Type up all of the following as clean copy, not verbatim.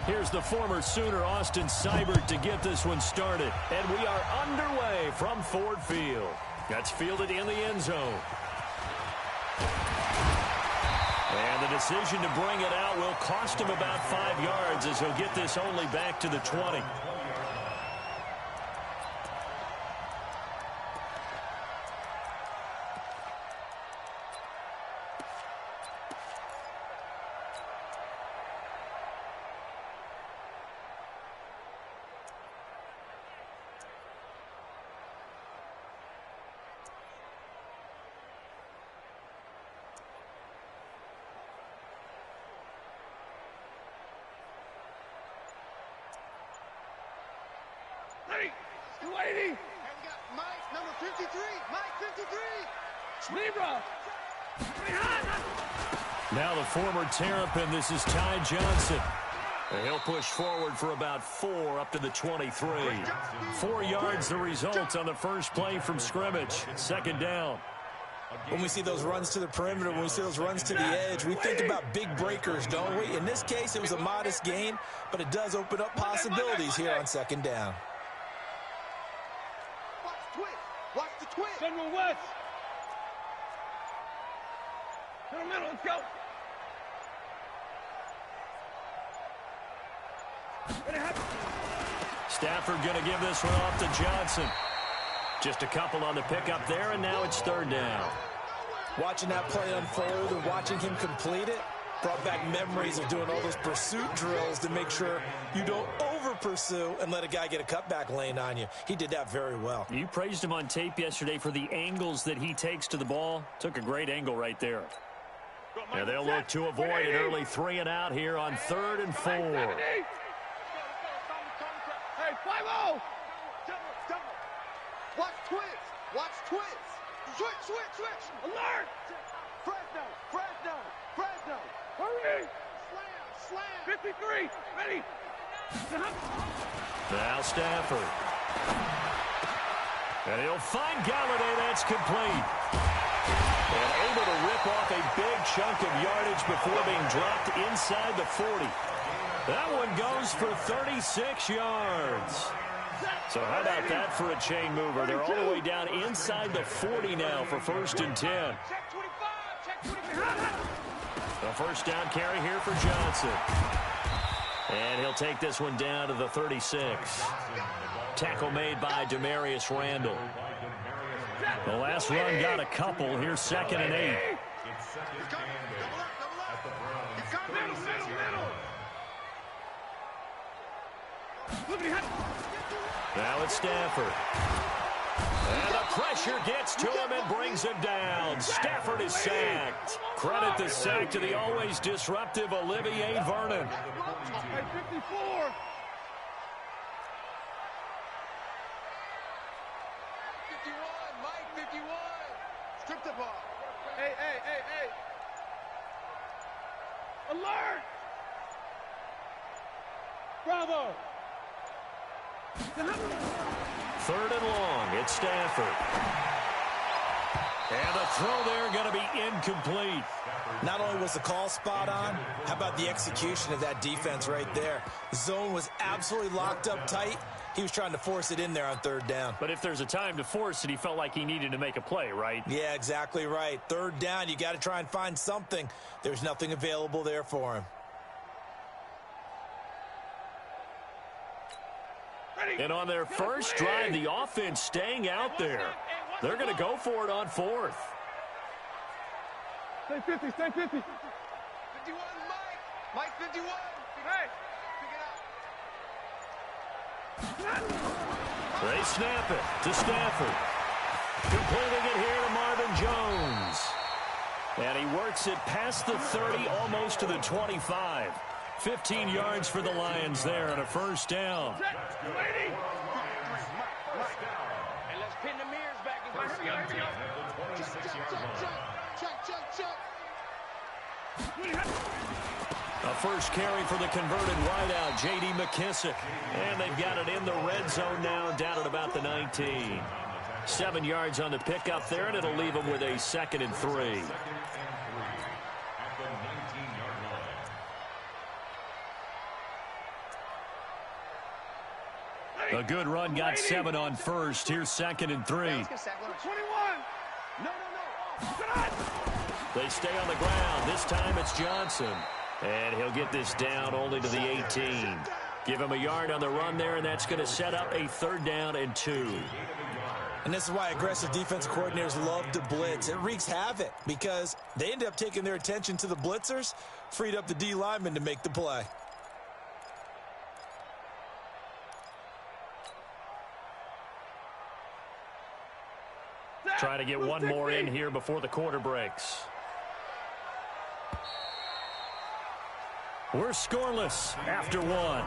Here's the former Sooner, Austin Seibert, to get this one started. And we are underway from Ford Field. That's fielded in the end zone. And the decision to bring it out will cost him about 5 yards as he'll get this only back to the 20. Lady. And we got Mike, number 53. Mike, 53. Now the former Terrapin, this is Ty Johnson. And he'll push forward for about 4 up to the 23. 4 yards the result on the first play from scrimmage. Second down. When we see those runs to the perimeter, when we see those runs to the edge, we think about big breakers, don't we? In this case, it was a modest gain, but it does open up possibilities here on second down. Watch the twist. General West. To the middle, let's go. Stafford going to give this one off to Johnson. Just a couple on the pickup there, and now it's third down. Watching that play unfold and watching him complete it brought back memories of doing all those pursuit drills to make sure you don't over-pursue and let a guy get a cutback lane on you. He did that very well. You praised him on tape yesterday for the angles that he takes to the ball. Took a great angle right there. And they'll look to avoid an early 3 and out here on 3rd and 4. Hey, 5-0. Watch twist. Watch twist. Switch. Alert. Fresno. Hurry. Slam. 53. Ready. Now Stafford. And he'll find Galladay. That's complete. And able to rip off a big chunk of yardage before being dropped inside the 40. That one goes for 36 yards. So how about that for a chain mover? They're all the way down inside the 40 now for 1st and 10. Check 25. The first down carry here for Johnson. And he'll take this one down to the 36. Tackle made by Demarius Randall. The last run got a couple. Here's 2nd and 8. Now it's Stafford. And the pressure gets to him and brings him down. Stafford is sacked. Credit the sack to the always disruptive Olivier Vernon. 54. 51. Mike, 51. Strip the ball. Hey. Alert. Bravo. 3rd and long. It's Stafford. And the throw there going to be incomplete. Not only was the call spot on, how about the execution of that defense right there? The zone was absolutely locked up tight. He was trying to force it in there on 3rd down. But if there's a time to force it, he felt like he needed to make a play, right? Yeah, exactly right. 3rd down, you got to try and find something. There's nothing available there for him. And on their first drive, the offense staying out there. They're going to go for it on 4th. Stay 50. 51, Mike, 51. Hey. Pick it up. They snap it to Stafford. Completing it here to Marvin Jones. And he works it past the 30, almost to the 25. 15 yards for the Lions there on a first down. Check. Lady. And let's pin the mirrors back in. Here we go. Check. A first carry for the converted wideout, J.D. McKissick. And they've got it in the red zone now, down at about the 19. 7 yards on the pickup there, and it'll leave them with a 2nd and 3. A good run got 7 on first. Here's 2nd and 3. 21. No. They stay on the ground. This time it's Johnson. And he'll get this down only to the 18. Give him a yard on the run there, and that's going to set up a 3rd down and 2. And this is why aggressive defensive coordinators love to blitz. It wreaks havoc because they end up taking their attention to the blitzers, freed up the D lineman to make the play. Try to get one more in here before the quarter breaks. We're scoreless after 1.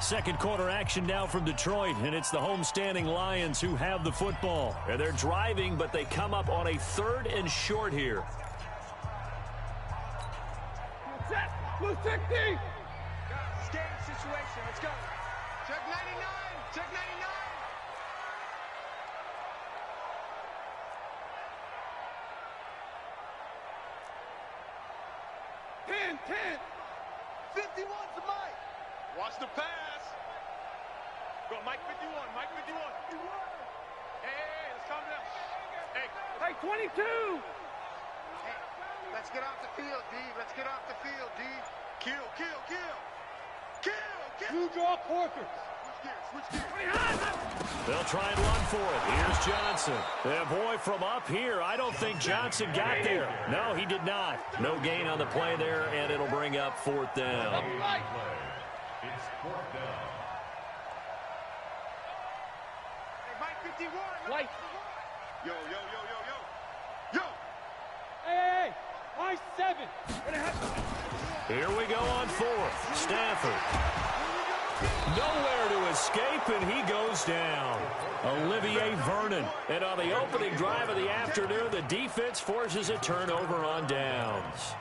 Second quarter action now from Detroit, and it's the homestanding Lions who have the football. And they're driving, but they come up on a 3rd and short here. Set. Blue 60. Game situation. Let's go. Check 99. Check 99. 10. 51's the Mike. Watch the pass. Go, Mike 51. Mike 51. Hey, let's calm down. Hey, 22. Hey, let's get off the field, D. Let's get off the field, D. Kill. Two draw quarters. Switch gears. They'll try and run for it. Here's Johnson. And boy, from up here, I don't think Johnson got there. No, he did not. No gain on the play there, and it'll bring up 4th down. It's 4th down. Hey, Mike 51. White. Yo. Hey. High 7. Here we go on 4th. Stafford. Nowhere to escape, and he goes down. Olivier Vernon. And on the opening drive of the afternoon, the defense forces a turnover on downs.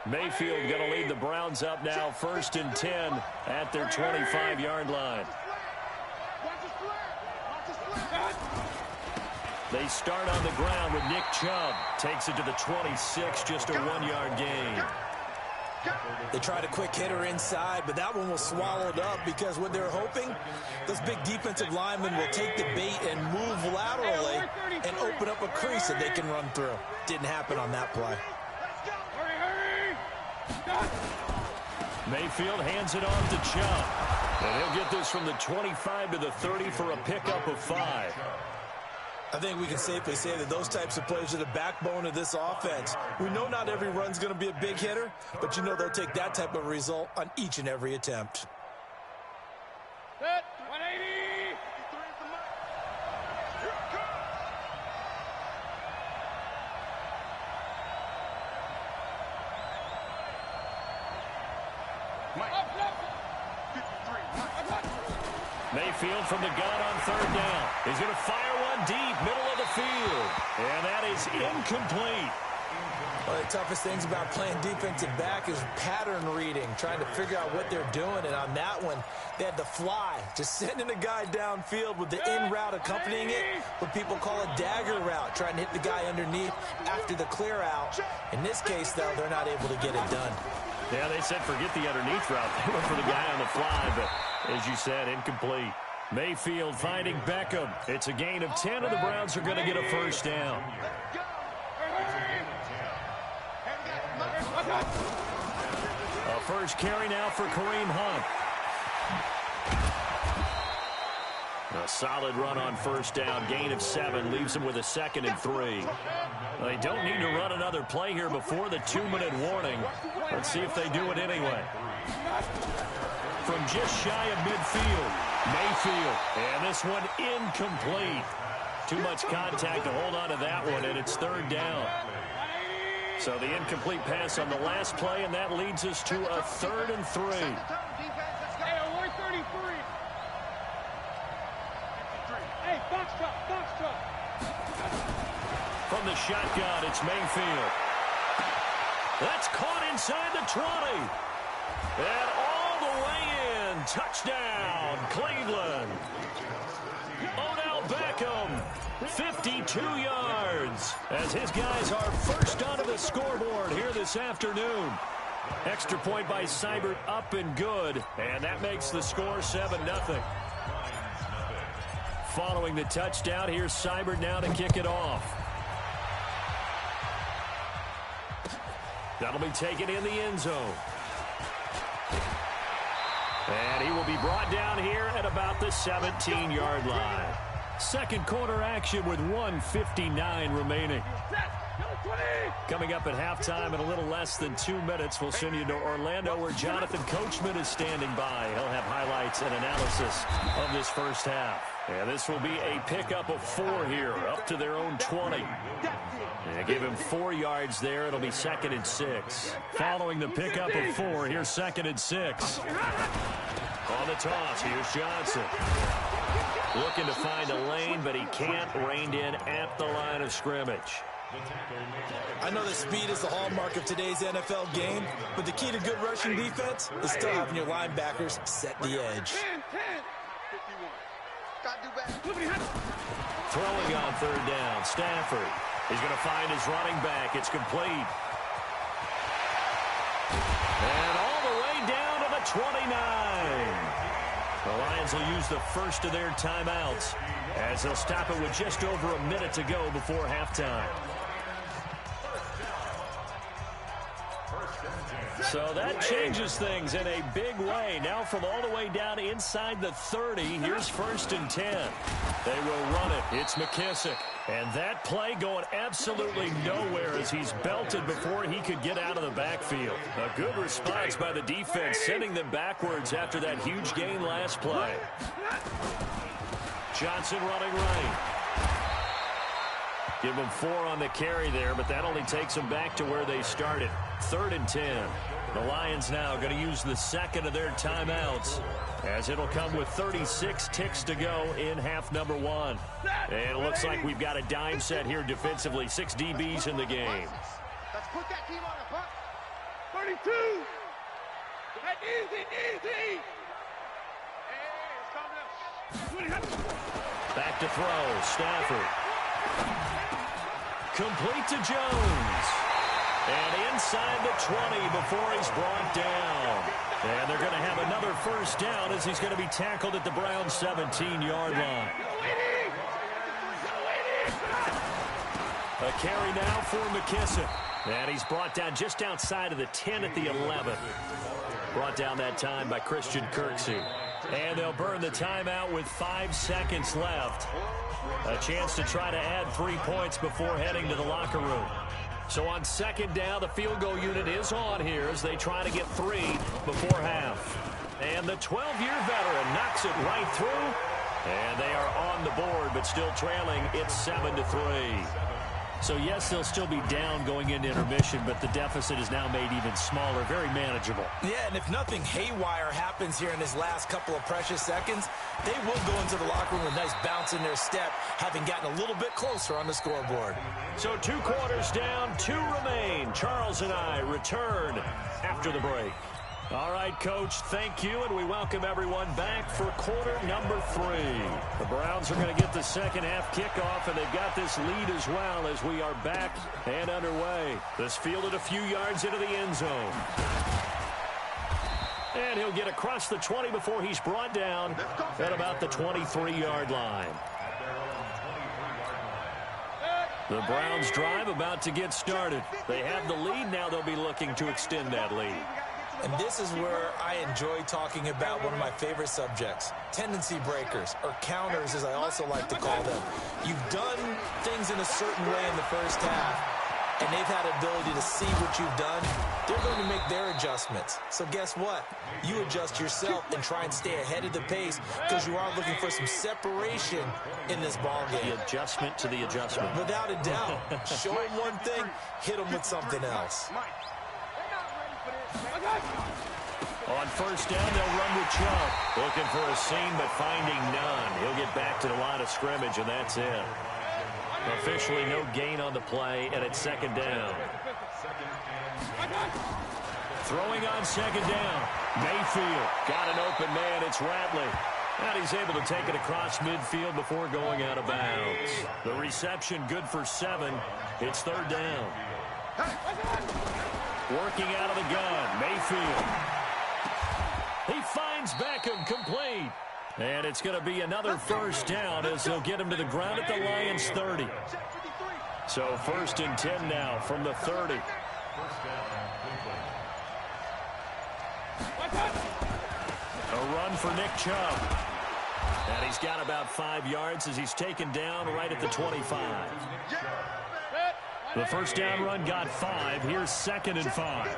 Mayfield going to lead the Browns up now, 1st and 10 at their 25-yard line. They start on the ground with Nick Chubb. Takes it to the 26, just a 1-yard gain. They tried a quick hitter inside, but that one was swallowed up because what they're hoping, those big defensive linemen will take the bait and move laterally and open up a crease that they can run through. Didn't happen on that play. Mayfield hands it off to Chubb. And he'll get this from the 25 to the 30 for a pickup of 5. I think we can safely say that those types of plays are the backbone of this offense. We know not every run's going to be a big hitter, but you know they'll take that type of result on each and every attempt. Set. 180. Mayfield from the gun on 3rd down. He's going to fire one deep, middle of the field. And that is incomplete. One of the toughest things about playing defensive back is pattern reading, trying to figure out what they're doing. And on that one, they had to fly, just sending a guy downfield with the in route accompanying it, what people call a dagger route, trying to hit the guy underneath after the clear out. In this case, though, they're not able to get it done. Yeah, they said forget the underneath route. They went for the guy on the fly, but as you said, incomplete. Mayfield finding Beckham. It's a gain of 10, and the Browns are going to get a 1st down. A first carry now for Kareem Hunt. A solid run on 1st down. Gain of 7 leaves him with a 2nd and 3. They don't need to run another play here before the 2-minute warning. Let's see if they do it anyway. From just shy of midfield, Mayfield. And this one incomplete. Too much contact to hold on to that one, and it's 3rd down. So the incomplete pass on the last play, and that leads us to a 3rd and 3. Hey, 133. Hey, box truck. From the shotgun, it's Mayfield. That's caught inside the 20. And all the way in. Touchdown, Cleveland. Odell Beckham, 52 yards. yards as his guys are first onto the scoreboard here this afternoon. Extra point by Seibert up and good, and that makes the score 7-0. Following the touchdown, here's Seibert now to kick it off. That'll be taken in the end zone. And he will be brought down here at about the 17-yard line. Second quarter action with 1:59 remaining. Coming up at halftime in a little less than 2 minutes, we'll send you to Orlando where Jonathan Coachman is standing by. He'll have highlights and analysis of this first half. And this will be a pickup of 4 here, up to their own 20. And give him 4 yards there. It'll be 2nd and 6. Following the pickup of 4, here's 2nd and 6. On the toss, here's Johnson. Looking to find a lane, but he can't. Reined in at the line of scrimmage. I know that speed is the hallmark of today's NFL game, but the key to good rushing defense is still having your linebackers set the edge. 10. Throwing on 3rd down, Stafford. He's going to find his running back. It's complete. And all the way down to the 29. The Lions will use the first of their timeouts as they'll stop it with just over a minute to go before halftime. So that changes things in a big way. Now from all the way down inside the 30, here's 1st and 10. They will run it. It's McKissick. And that play going absolutely nowhere as he's belted before he could get out of the backfield. A good response by the defense, sending them backwards after that huge gain last play. Johnson running right. Give them 4 on the carry there, but that only takes them back to where they started. 3rd and 10. The Lions now going to use the second of their timeouts as it'll come with 36 ticks to go in half number 1. And it looks like we've got a dime set here defensively. 6 DBs in the game. Let's put that team on a punt. 32. That easy. Hey, it's coming up. Back to throw. Stafford. Complete to Jones. And inside the 20 before he's brought down. And they're going to have another first down as he's going to be tackled at the Browns' 17-yard line. A carry now for McKissick. And he's brought down just outside of the 10 at the 11. Brought down that time by Christian Kirksey. And they'll burn the timeout with 5 seconds left. A chance to try to add 3 points before heading to the locker room. So on 2nd down, the field goal unit is on here as they try to get 3 before half. And the 12-year veteran knocks it right through. And they are on the board, but still trailing. It's 7-3. So, yes, they'll still be down going into intermission, but the deficit is now made even smaller, very manageable. Yeah, and if nothing haywire happens here in his last couple of precious seconds, they will go into the locker room with a nice bounce in their step, having gotten a little bit closer on the scoreboard. So 2 quarters down, 2 remain. Charles and I return after the break. All right, Coach, thank you, and we welcome everyone back for quarter number 3. The Browns are going to get the second half kickoff, and they've got this lead as well as we are back and underway. This fielded a few yards into the end zone. And he'll get across the 20 before he's brought down at about the 23-yard line. The Browns drive about to get started. They have the lead. Now they'll be looking to extend that lead. And this is where I enjoy talking about one of my favorite subjects, tendency breakers, or counters as I also like to call them. You've done things in a certain way in the first half, and they've had ability to see what you've done. They're going to make their adjustments. So guess what? You adjust yourself and try and stay ahead of the pace because you are looking for some separation in this ball game. The adjustment to the adjustment. Without a doubt. Show them one thing, hit them with something else. On first down, they'll run with Chubb. Looking for a seam, but finding none. He'll get back to the line of scrimmage, and that's it. Officially no gain on the play, and it's 2nd down. Throwing on 2nd down. Mayfield got an open man. It's Ratley. And he's able to take it across midfield before going out of bounds. The reception good for 7. It's third down. Working out of the gun, Mayfield. He finds Beckham, complete. And it's going to be another first down as he'll get him to the ground at the Lions' 30. So 1st and 10 now from the 30. A run for Nick Chubb. And he's got about 5 yards as he's taken down right at the 25. The first down run got 5. Here's 2nd and 5.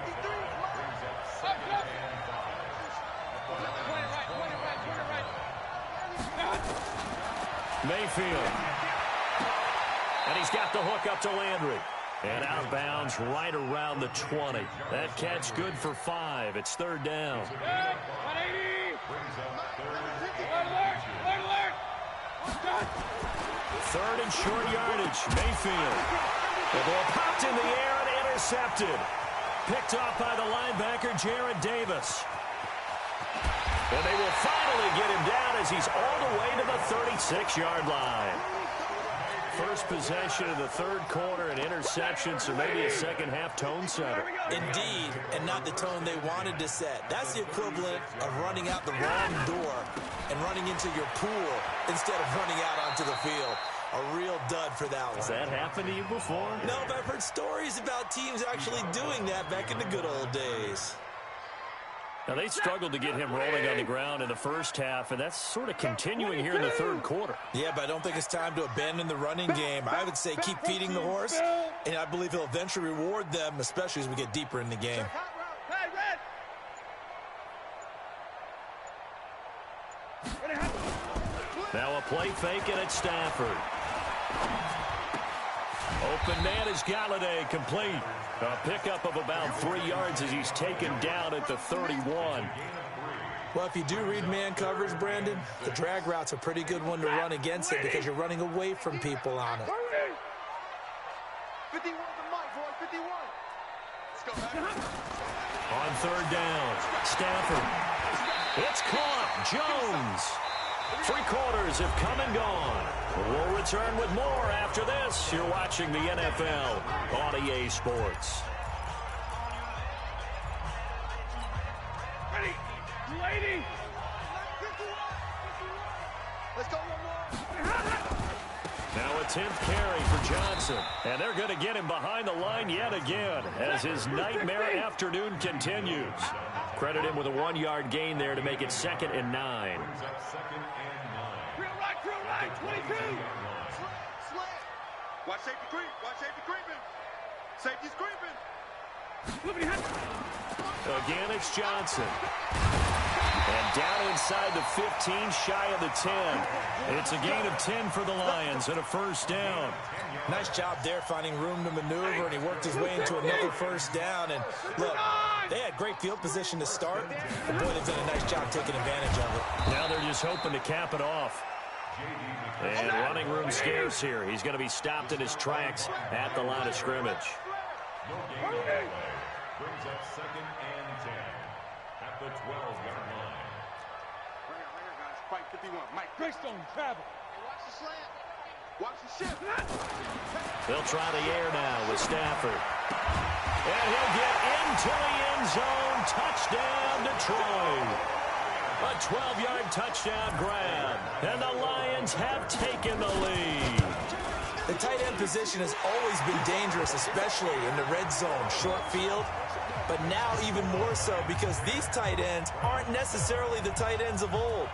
Mayfield. And he's got the hook up to Landry. And out of bounds right around the 20. That catch good for 5. It's third down. Third and short yardage. Mayfield. The ball popped in the air and intercepted. Picked off by the linebacker, Jared Davis. And they will finally get him down as he's all the way to the 36-yard line. First possession of the third quarter, an interception, so maybe a second-half tone setter. Indeed, and not the tone they wanted to set. That's the equivalent of running out the wrong door and running into your pool instead of running out onto the field. A real dud for that one. Has that happened to you before? No, but I've heard stories about teams actually doing that back in the good old days. Now, they struggled to get him rolling on the ground in the first half, and that's sort of continuing here in the third quarter. Yeah, but I don't think it's time to abandon the running game. I would say keep feeding the horse, and I believe he'll eventually reward them, especially as we get deeper in the game. Now a play fake, and it's Stafford. Open man is Galladay, complete. A pickup of about 3 yards as he's taken down at the 31. Well, if you do read man coverage, Brandon, the drag route's a pretty good one to run against it because you're running away from people on it. 51 to Mike, boy, 51. Let's go back. On third down, Stafford. It's caught. Jones. 3 quarters have come and gone. We'll return with more after this. You're watching the NFL on EA Sports. Ready, 280. Let's go one more. Now a 10th carry for Johnson. And they're going to get him behind the line yet again as his nightmare afternoon continues. Credit him with a 1-yard gain there to make it 2nd and 9. Drill right, 22. Slant. Watch safety creep. Watch safety creeping. Safety's creeping. Again, it's Johnson. And down inside the 15, shy of the 10. It's a gain of 10 for the Lions and a first down. Nice job there finding room to maneuver, and he worked his way into another first down. And look, they had great field position to start, but boy, they've done a nice job taking advantage of it. Now they're just hoping to cap it off. And running room scarce here. He's going to be stopped in his tracks at the line of scrimmage. Brings up 2nd and 10 at the 12-yard line. Right here, guys. Fight 51. Mike. Greystone travel. Watch the slant. Watch the shift. They'll try the air now with Stafford. And he'll get into the end zone. Touchdown, Detroit. A 12-yard touchdown grab. And the Lions have taken the lead. The tight end position has always been dangerous, especially in the red zone, short field. But now even more so because these tight ends aren't necessarily the tight ends of old.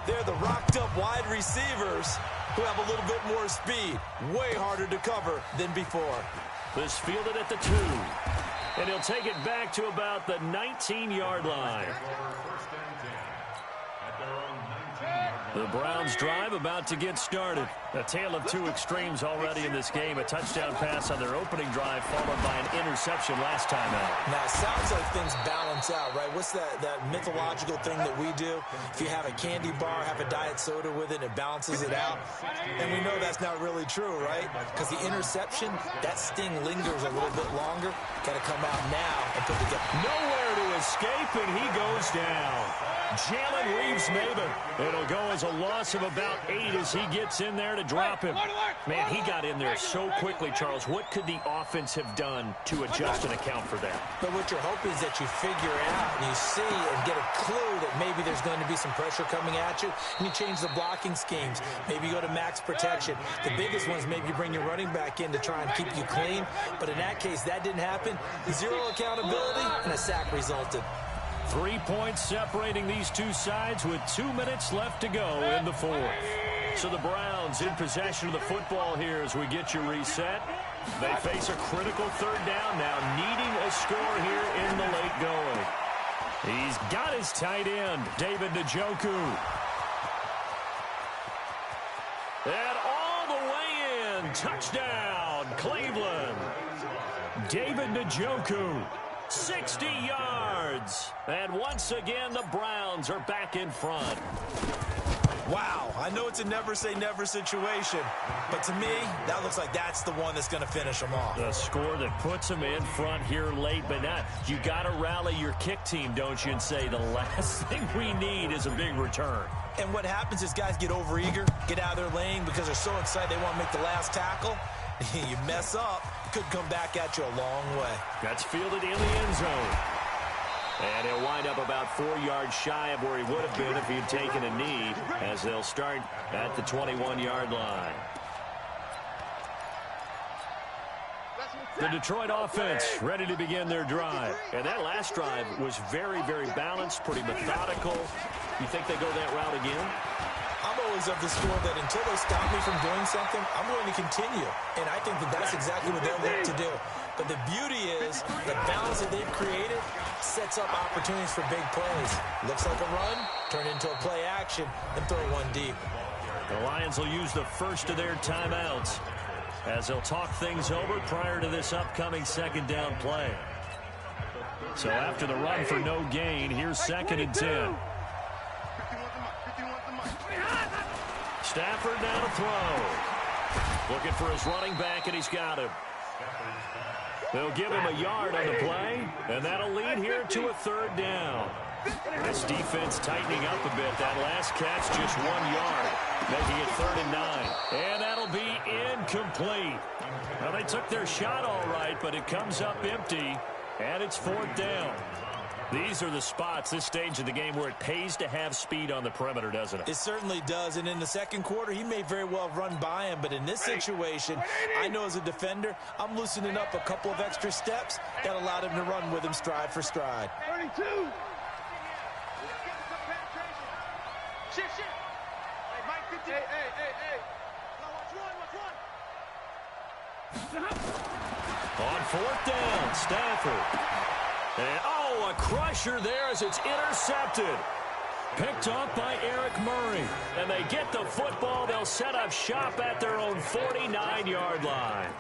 They're the rocked-up wide receivers who have a little bit more speed. Way harder to cover than before. This fielded at the 2. And he'll take it back to about the 19-yard line. The Browns drive about to get started. A tale of 2 extremes already in this game. A touchdown pass on their opening drive followed by an interception last time out. Now, it sounds like things balance out, right? What's that mythological thing that we do? If you have a candy bar, have a diet soda with it, it balances it out. And we know that's not really true, right? Because the interception, that sting lingers a little bit longer. Got to come out now and put the... Nowhere to escape, and he goes down. Jalen Reeves-Maybin. It'll go as a loss of about 8 as he gets in there to drop him. Man, he got in there so quickly, Charles. What could the offense have done to adjust and account for that? But what you're hoping is that you figure out and you see and get a clue that maybe there's going to be some pressure coming at you, and you change the blocking schemes. Maybe you go to max protection. The biggest one is maybe you bring your running back in to try and keep you clean. But in that case, that didn't happen. Zero accountability, and a sack resulted. 3 points separating these two sides with 2 minutes left to go in the fourth. So the Browns in possession of the football here as we get you reset. They face a critical third down now, needing a score here in the late going. He's got his tight end, David Njoku. And all the way in, touchdown, Cleveland. David Njoku, 60 yards. And once again, the Browns are back in front. Wow, I know it's a never-say-never situation, but to me, that looks like that's the one that's going to finish them off. The score that puts them in front here late, but now you got to rally your kick team, don't you, and say the last thing we need is a big return. And what happens is guys get overeager, get out of their lane because they're so excited they want to make the last tackle. You mess up, could come back at you a long way. That's fielded in the end zone. And he'll wind up about 4 yards shy of where he would have been if he had taken a knee, as they'll start at the 21-yard line. The Detroit offense ready to begin their drive. And that last drive was very, very balanced, pretty methodical. You think they go that route again? I'm always of the school that until they stop me from doing something, I'm going to continue. And I think that that's exactly what they'll look to do. But the beauty is the balance that they've created sets up opportunities for big plays. Looks like a run, turn into a play action, and throw one deep. The Lions will use the first of their timeouts as they'll talk things over prior to this upcoming second down play. So after the run for no gain, here's 2nd and 10. Stafford now to throw. Looking for his running back, and he's got him. They'll give him a yard on the play, and that'll lead here to a 3rd down. This defense tightening up a bit. That last catch just 1 yard, making it 3rd and 9. And that'll be incomplete. Well, they took their shot all right, but it comes up empty, and it's 4th down. These are the spots, this stage of the game, where it pays to have speed on the perimeter, doesn't it? It certainly does, and in the second quarter, he may very well run by him, but in this situation, I know as a defender, I'm loosening up a couple of extra steps that allowed him to run with him stride for stride. 32. Shit. Hey, Mike, 50. Hey. Now, watch one. On 4th down, Stafford. And, a crusher there as it's intercepted. Picked off by Eric Murray. And they get the football. They'll set up shop at their own 49-yard line.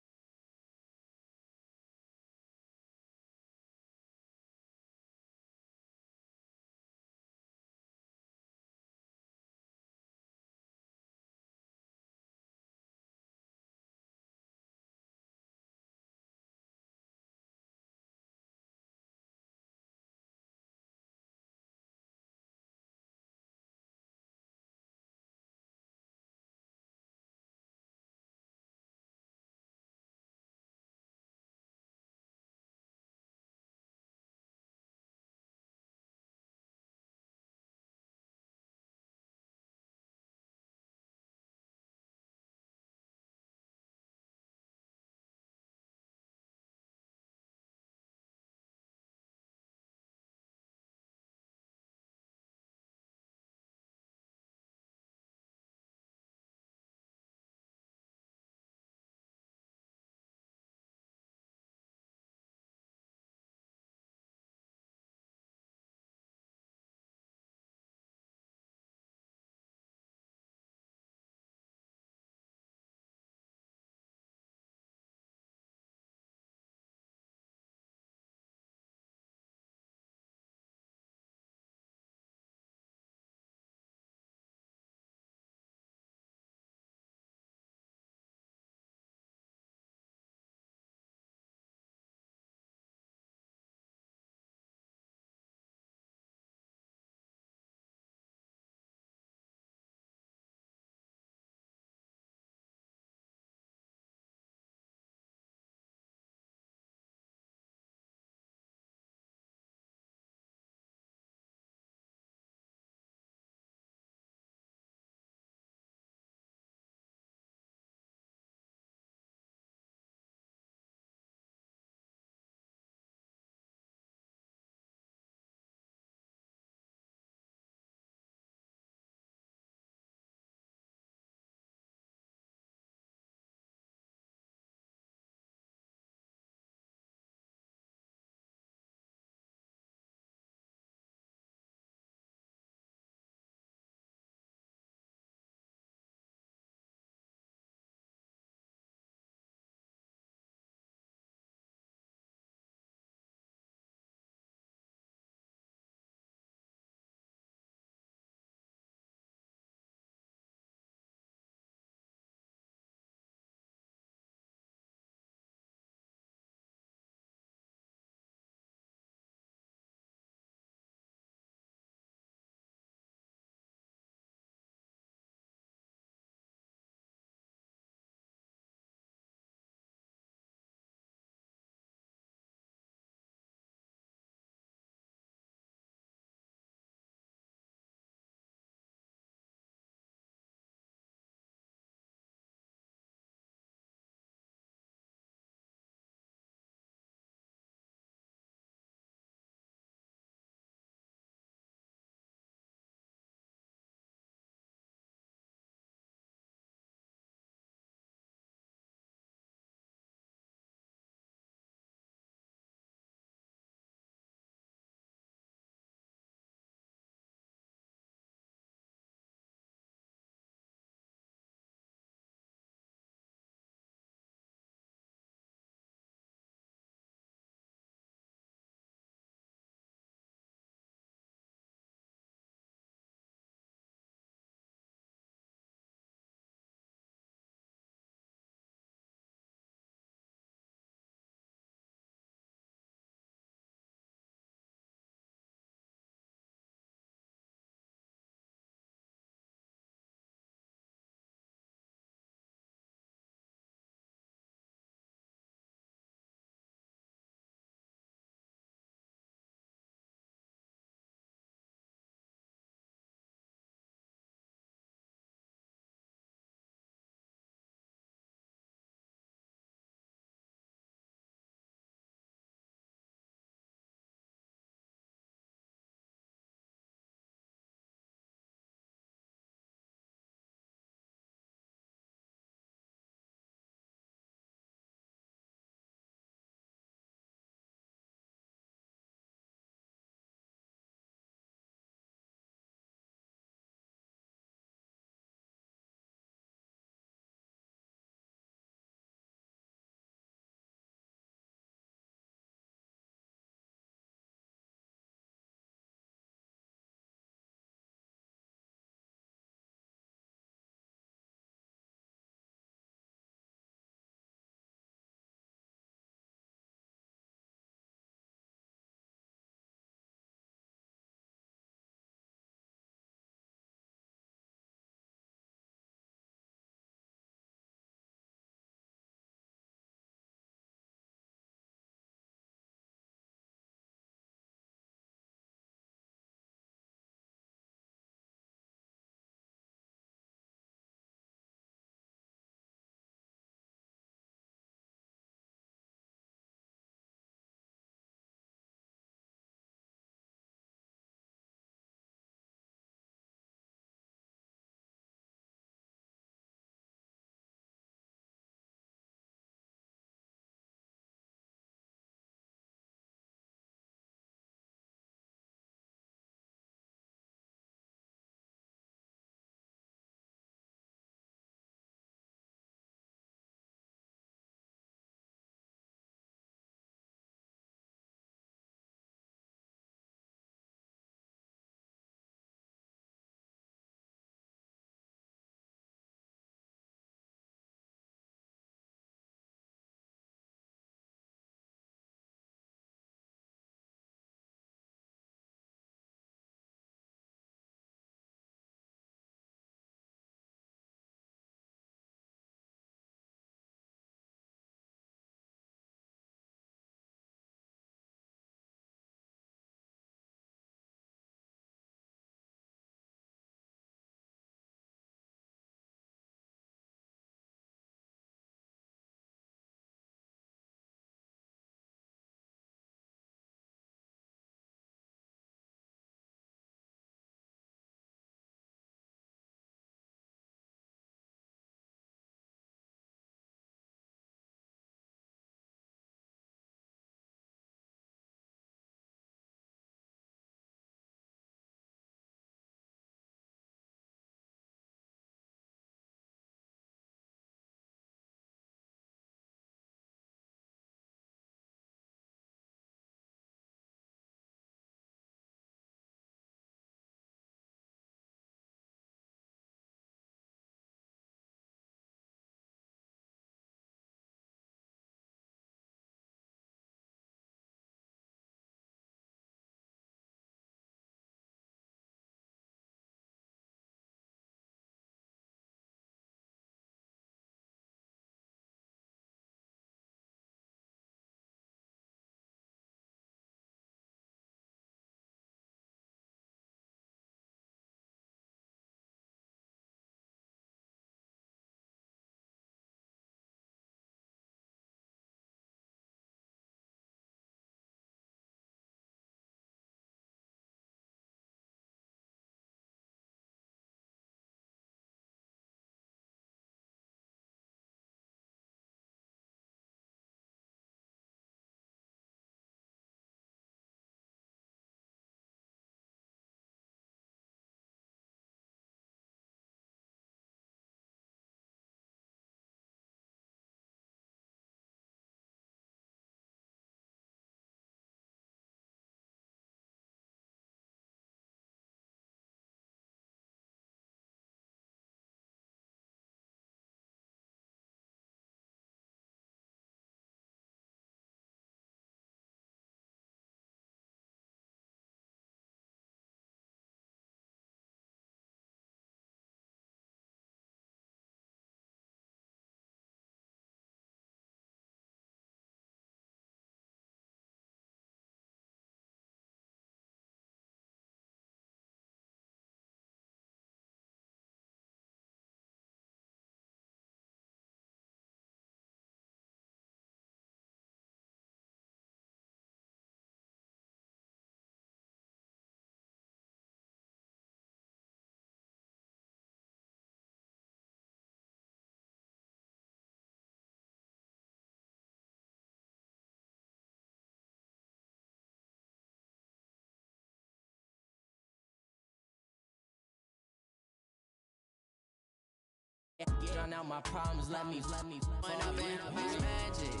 drown out my problems. Let me. When I've been magic.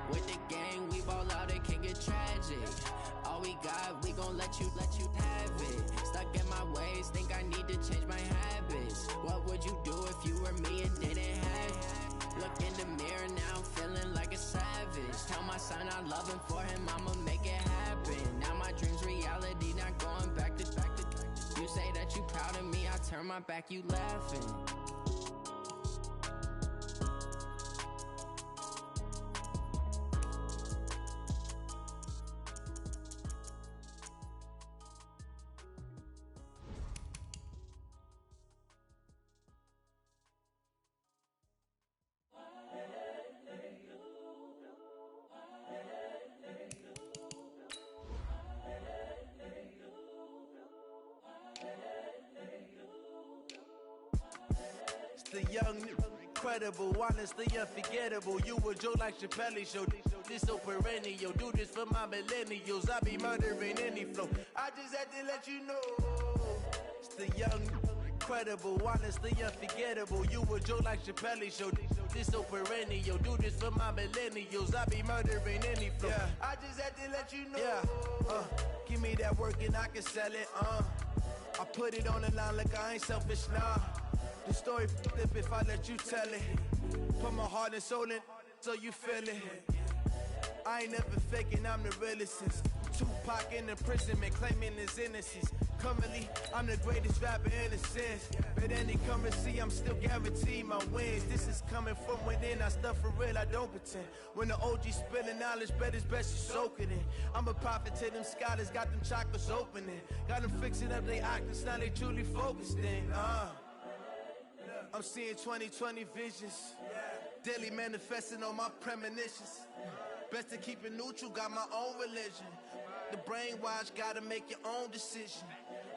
With the gang, we ball out, it can get tragic. All we got, we gon' let you have it. Stuck in my ways, think I need to change my habits. What would you do if you were me and didn't have it? Look in the mirror, now I'm feeling like a savage. Tell my son I love him, for him I'ma make it happen. Now my dream's reality, not going back to. You say that you proud of me, I turn my back, you laughing. The young, incredible, honestly unforgettable. You a Joe like Chappelle show. This so perennial. Do this for my millennials. I be murdering any flow. I just had to let you know. It's the young, incredible, honestly unforgettable. You a Joe like Chappelle show. This so perennial. Do this for my millennials. I be murdering any flow. Yeah. I just had to let you know. Yeah. Give me that work and I can sell it. I put it on the line like I ain't selfish, nah. The story flip if I let you tell it. Put my heart and soul in so you feel it. I ain't never faking, I'm the realest since Tupac in imprisonment, claiming his innocence. Currently, I'm the greatest rapper in a sense. But any currency, I'm still guaranteed my wins. This is coming from within, I stuff for real, I don't pretend. When the OG spilling knowledge, bet it's best you soak it in. I'm a prophet to them scholars, got them chakras opening. Got them fixing up they actors, now they truly focused in. I'm seeing 2020 visions. Daily manifesting on my premonitions. Best to keep it neutral, got my own religion. The brainwash, gotta make your own decision.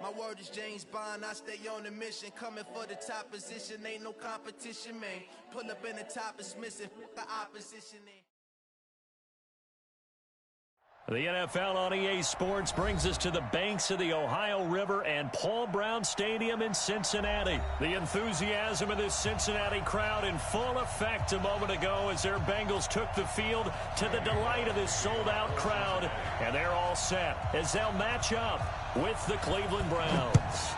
My word is James Bond, I stay on the mission. Coming for the top position, ain't no competition, man. Pull up in the top, it's missing, the opposition ain't. The NFL on EA Sports brings us to the banks of the Ohio River and Paul Brown Stadium in Cincinnati. The enthusiasm of this Cincinnati crowd in full effect a moment ago as their Bengals took the field to the delight of this sold-out crowd. And they're all set as they'll match up with the Cleveland Browns.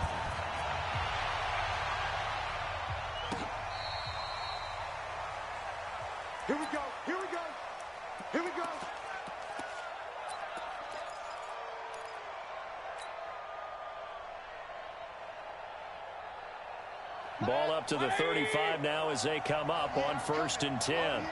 Here we go, here we go, here we go. Ball up to the 35 now as they come up on 1st and 10.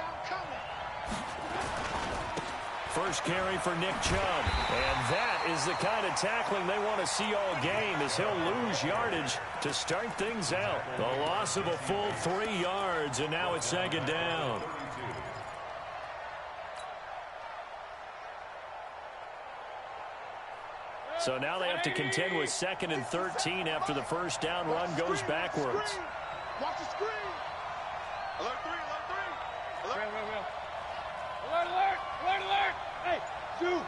First carry for Nick Chubb. And that is the kind of tackling they want to see all game as he'll lose yardage to start things out. The loss of a full 3 yards, and now it's 2nd down. So now they have to contend with 2nd and 13 after the first down run goes backwards. Watch the screen. Alert 3, alert 3. Alert. Alert, alert, alert, alert. Hey, shoot.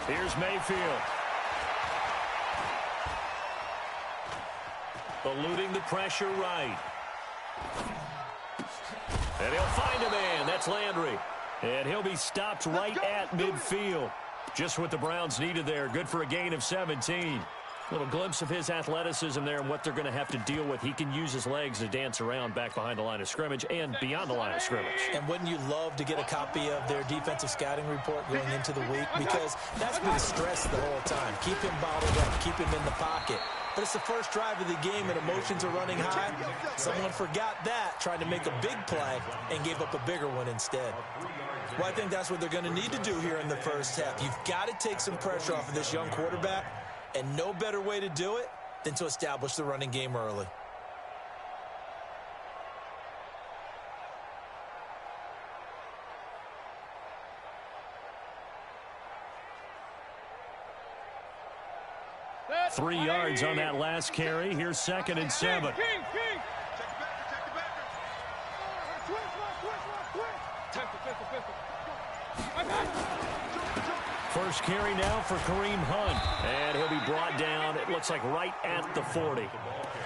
Here's Mayfield. Eluding the pressure right. And he'll find a man. That's Landry. And he'll be stopped right at midfield. Just what the Browns needed there. Good for a gain of 17. Little glimpse of his athleticism there and what they're going to have to deal with. He can use his legs to dance around back behind the line of scrimmage and beyond the line of scrimmage. And wouldn't you love to get a copy of their defensive scouting report going into the week? Because that's been stressed the whole time. Keep him bottled up. Keep him in the pocket. But it's the first drive of the game and emotions are running high. Someone forgot that, tried to make a big play, and gave up a bigger one instead. Well, I think that's what they're going to need to do here in the first half. You've got to take some pressure off of this young quarterback, and no better way to do it than to establish the running game early. That's 3 yards on that last carry. Here's 2nd and 7. King. Check the backer. Twist. First carry now for Kareem Hunt. And he'll be brought down, it looks like right at the 40.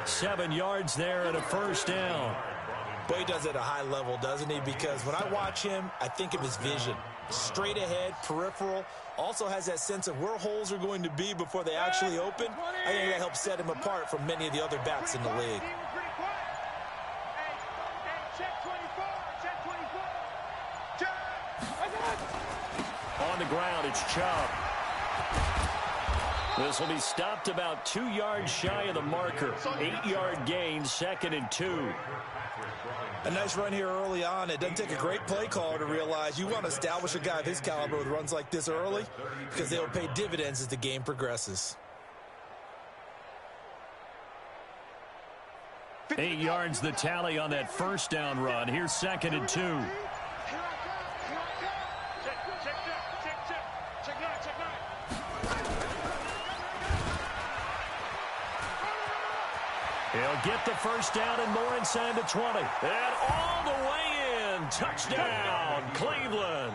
7 yards there and a first down. But he does it at a high level, doesn't he? Because when I watch him, I think of his vision. Straight ahead, peripheral. Also has that sense of where holes are going to be before they actually open. I think that helps set him apart from many of the other backs in the league. On the ground, it's Chubb. This will be stopped about 2 yards shy of the marker. 8-yard gain, 2nd and 2. A nice run here early on. It doesn't take a great play caller to realize you want to establish a guy of his caliber with runs like this early because they will pay dividends as the game progresses. 8 yards the tally on that first down run. Here's 2nd and 2. He'll get the first down and more inside the 20. And all the way in. Touchdown, Cleveland.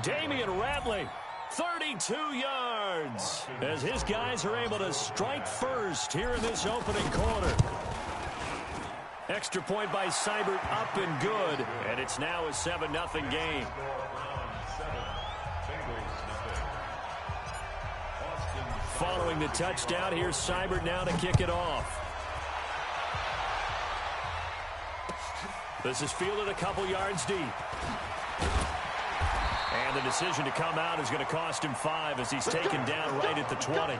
Damian Ratley, 32 yards. As his guys are able to strike first here in this opening quarter. Extra point by Seibert up and good. And it's now a 7-0 game. Following the touchdown, here's Seibert now to kick it off. This is fielded a couple yards deep. And the decision to come out is going to cost him 5 as he's taken down right at the 20.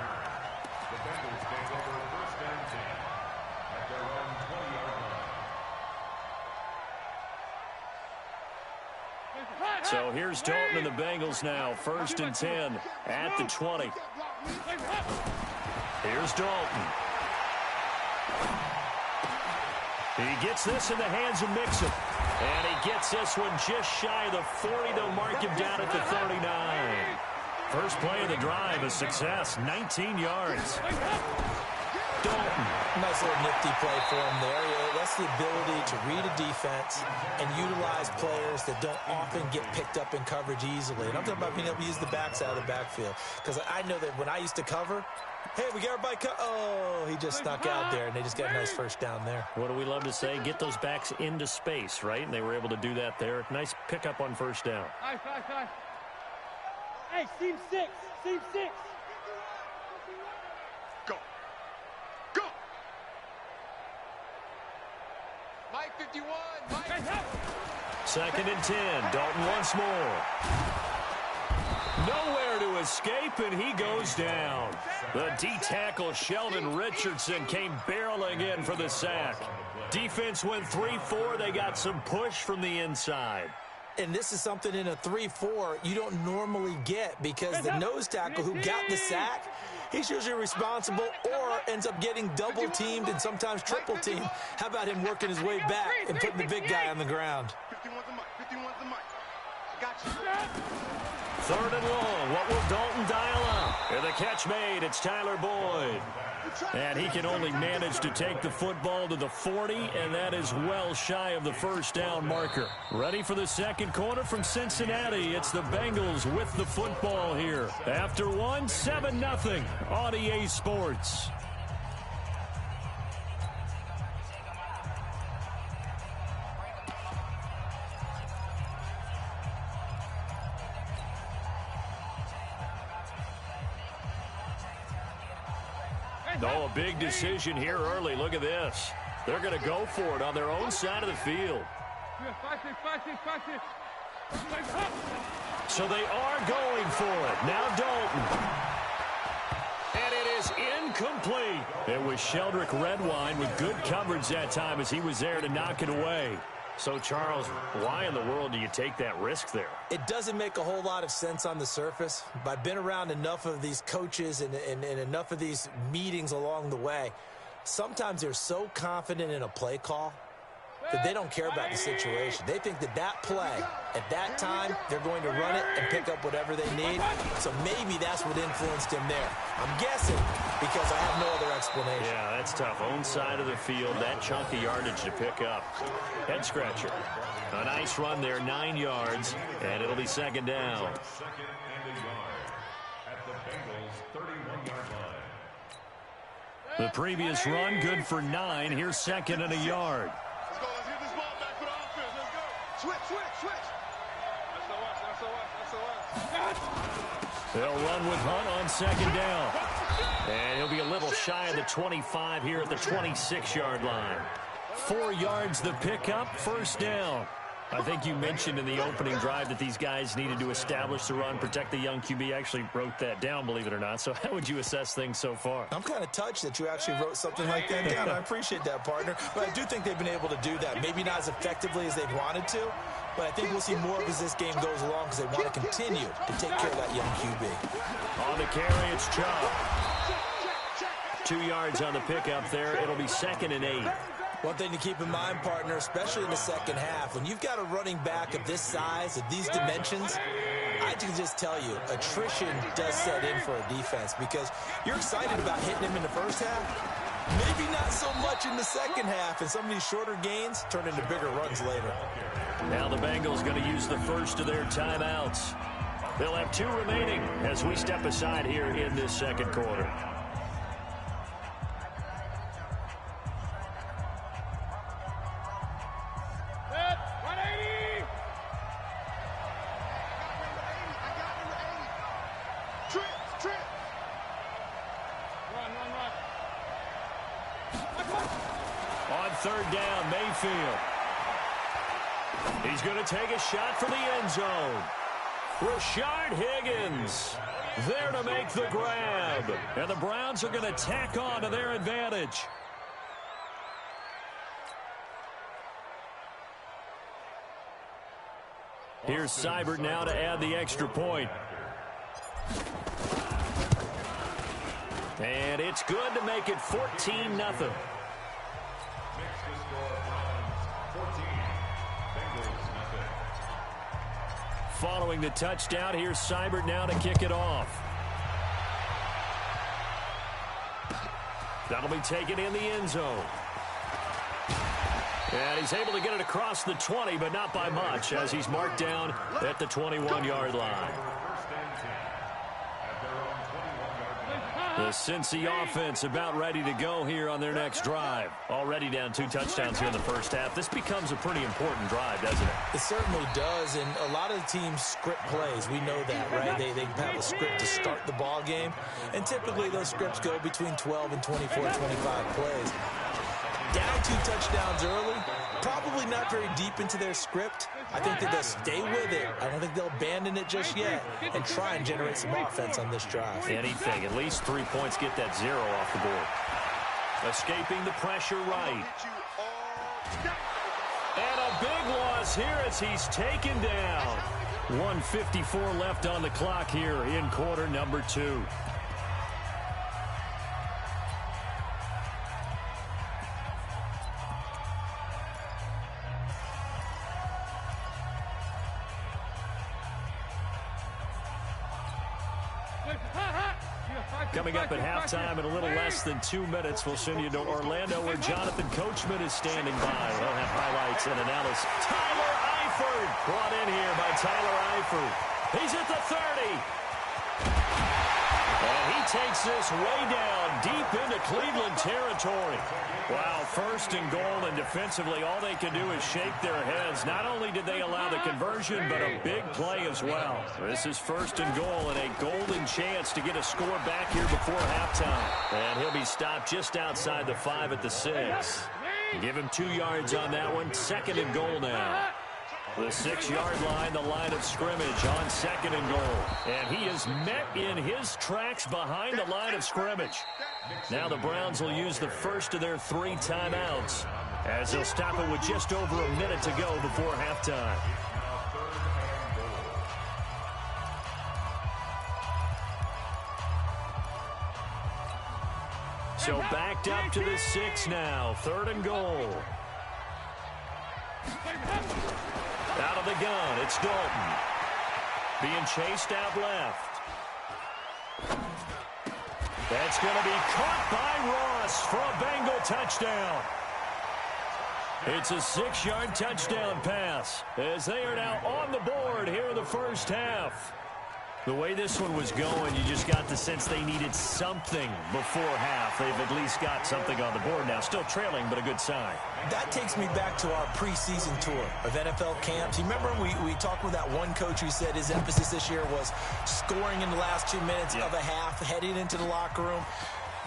So here's Dalton and the Bengals now. 1st and 10 at the 20. Here's Dalton. He gets this in the hands of Mixon. And he gets this one just shy of the 40. They'll mark him down at the 39. First play of the drive, a success. 19 yards. Dalton. Nice little nifty play for him there. That's the ability to read a defense and utilize players that don't often get picked up in coverage easily. And I'm talking about being able to use the backside of the backfield. Because I know that when I used to cover, hey, we got everybody oh, he just snuck out there, and they just got a nice first down there. What do we love to say? Get those backs into space, right? And they were able to do that there. Nice pickup on first down. Hey, seam 6. Seam 6. Go. Go. Mike 51. Mike. 2nd and 10. Dalton once more. Nowhere to escape, and he goes down. The D-tackle Sheldon Richardson came barreling in for the sack. Defense went 3-4. They got some push from the inside. And this is something in a 3-4 you don't normally get because the nose tackle who got the sack, he's usually responsible or ends up getting double-teamed and sometimes triple-teamed. How about him working his way back and putting the big guy on the ground? 51's the mic. 51's the mic. I got you. 3rd and long. What will Dalton dial up? And the catch made. It's Tyler Boyd. And he can only manage to take the football to the 40, and that is well shy of the first down marker. Ready for the second quarter from Cincinnati. It's the Bengals with the football here. After one, 7-0 on EA Sports. Oh, a big decision here early. Look at this. They're going to go for it on their own side of the field. So they are going for it. Now Dalton. And it is incomplete. It was Sheldrick Redwine with good coverage that time as he was there to knock it away. So, Charles, why in the world do you take that risk there? It doesn't make a whole lot of sense on the surface, but I've been around enough of these coaches and enough of these meetings along the way. Sometimes they're so confident in a play call that they don't care about the situation. They think that that play, at that time, they're going to run it and pick up whatever they need. So maybe that's what influenced him there. I'm guessing because I have no other explanation. Yeah, that's tough. Own side of the field, that chunk of yardage to pick up. Head scratcher. A nice run there, 9 yards, and it'll be 2nd down. at the Bengals' 31-yard line. The previous run, good for 9. Here's second and a yard. Let's go. Let's get this ball back for the offense. Let's go. Switch. That's They'll run with Hunt on second down. And he'll be a little shy of the 25 here at the 26-yard line. 4 yards the pickup, first down. I think you mentioned in the opening drive that these guys needed to establish the run, protect the young QB. I actually wrote that down, believe it or not. So how would you assess things so far? I'm kind of touched that you actually wrote something like that down. I appreciate that, partner. But I do think they've been able to do that. Maybe not as effectively as they've wanted to, but I think we'll see more of as this game goes along because they want to continue to take care of that young QB. On the carry, it's Chubb. 2 yards on the pickup there. It'll be second and 8. One thing to keep in mind, partner, especially in the second half, when you've got a running back of this size, of these dimensions, I can just tell you, attrition does set in for a defense because you're excited about hitting him in the first half. Maybe not so much in the second half, and some of these shorter gains turn into bigger runs later. Now the Bengals going to use the first of their timeouts. They'll have 2 remaining as we step aside here in this second quarter. On third down, Mayfield. He's going to take a shot for the end zone. Rashard Higgins there to make the grab. And the Browns are going to tack on to their advantage. Here's Seibert now to add the extra point. And it's good to make it 14-0. Following the touchdown, here's Seibert now to kick it off. That'll be taken in the end zone. And he's able to get it across the 20, but not by much, as he's marked down at the 21-yard line. The Cincy offense about ready to go here on their next drive. Already down 2 touchdowns here in the first half. This becomes a pretty important drive, doesn't it? It certainly does, and a lot of the teams script plays. We know that, right? They have a script to start the ball game, and typically those scripts go between 12 and 24, 25 plays. Down 2 touchdowns early, probably not very deep into their script. I think that they'll stay with it. I don't think they'll abandon it just yet and try and generate some offense on this drive. Anything, at least 3 points, get that 0 off the board. Escaping the pressure right. And a big loss here as he's taken down. 1:54 left on the clock here in quarter number 2. Coming up at halftime in a little less than 2 minutes, we'll send you to Orlando where Jonathan Coachman is standing by. We'll have highlights and analysis. Tyler Eifert brought in here by Tyler Eifert. He's at the 30. And he takes this way down deep into Cleveland territory. Wow, first and goal, and defensively all they can do is shake their heads. Not only did they allow the conversion, but a big play as well. This is first and goal and a golden chance to get a score back here before halftime. And he'll be stopped just outside the 5 at the 6. Give him 2 yards on that one. Second and goal now. The 6-yard line, the line of scrimmage on second and goal. And he is met in his tracks behind the line of scrimmage. Now the Browns will use the first of their 3 timeouts as they'll stop it with just over a minute to go before halftime. So backed up to the 6 now. Third and goal. Out of the gun, it's Dalton. Being chased out left. That's going to be caught by Ross for a Bengal touchdown. It's a 6-yard touchdown pass as they are now on the board here in the first half. The way this one was going, you just got the sense they needed something before half. They've at least got something on the board now. Still trailing, but a good sign. That takes me back to our preseason tour of NFL camps. You remember we talked with that one coach who said his emphasis this year was scoring in the last 2 minutes of a half, heading into the locker room.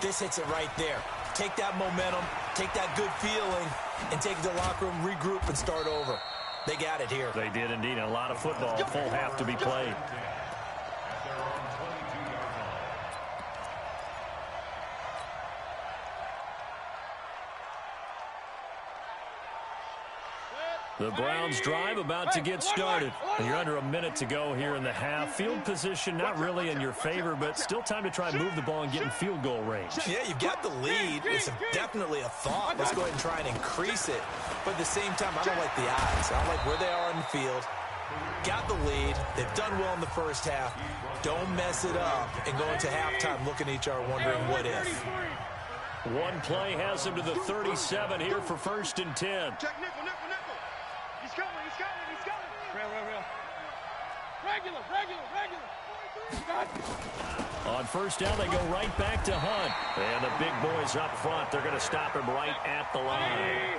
This hits it right there. Take that momentum, take that good feeling, and take it to the locker room, regroup, and start over. They got it here. They did indeed. A lot of football, full half to be played. The Browns drive about to get started. And you're under a minute to go here in the half. Field position not really in your favor, but still time to try and move the ball and get in field goal range. Yeah, you've got the lead. It's definitely a thought. Let's go ahead and try and increase it. But at the same time, I don't like the odds. I don't like where they are on the field. Got the lead. They've done well in the first half. Don't mess it up and go into halftime looking at each other wondering what if. One play has them to the 37 here for 1st and 10. Check nickel, nickel, nickel. He's coming, he's coming, he's coming. Real. Regular. On 1st down, they go right back to Hunt. And the big boys up front, they're going to stop him right at the line.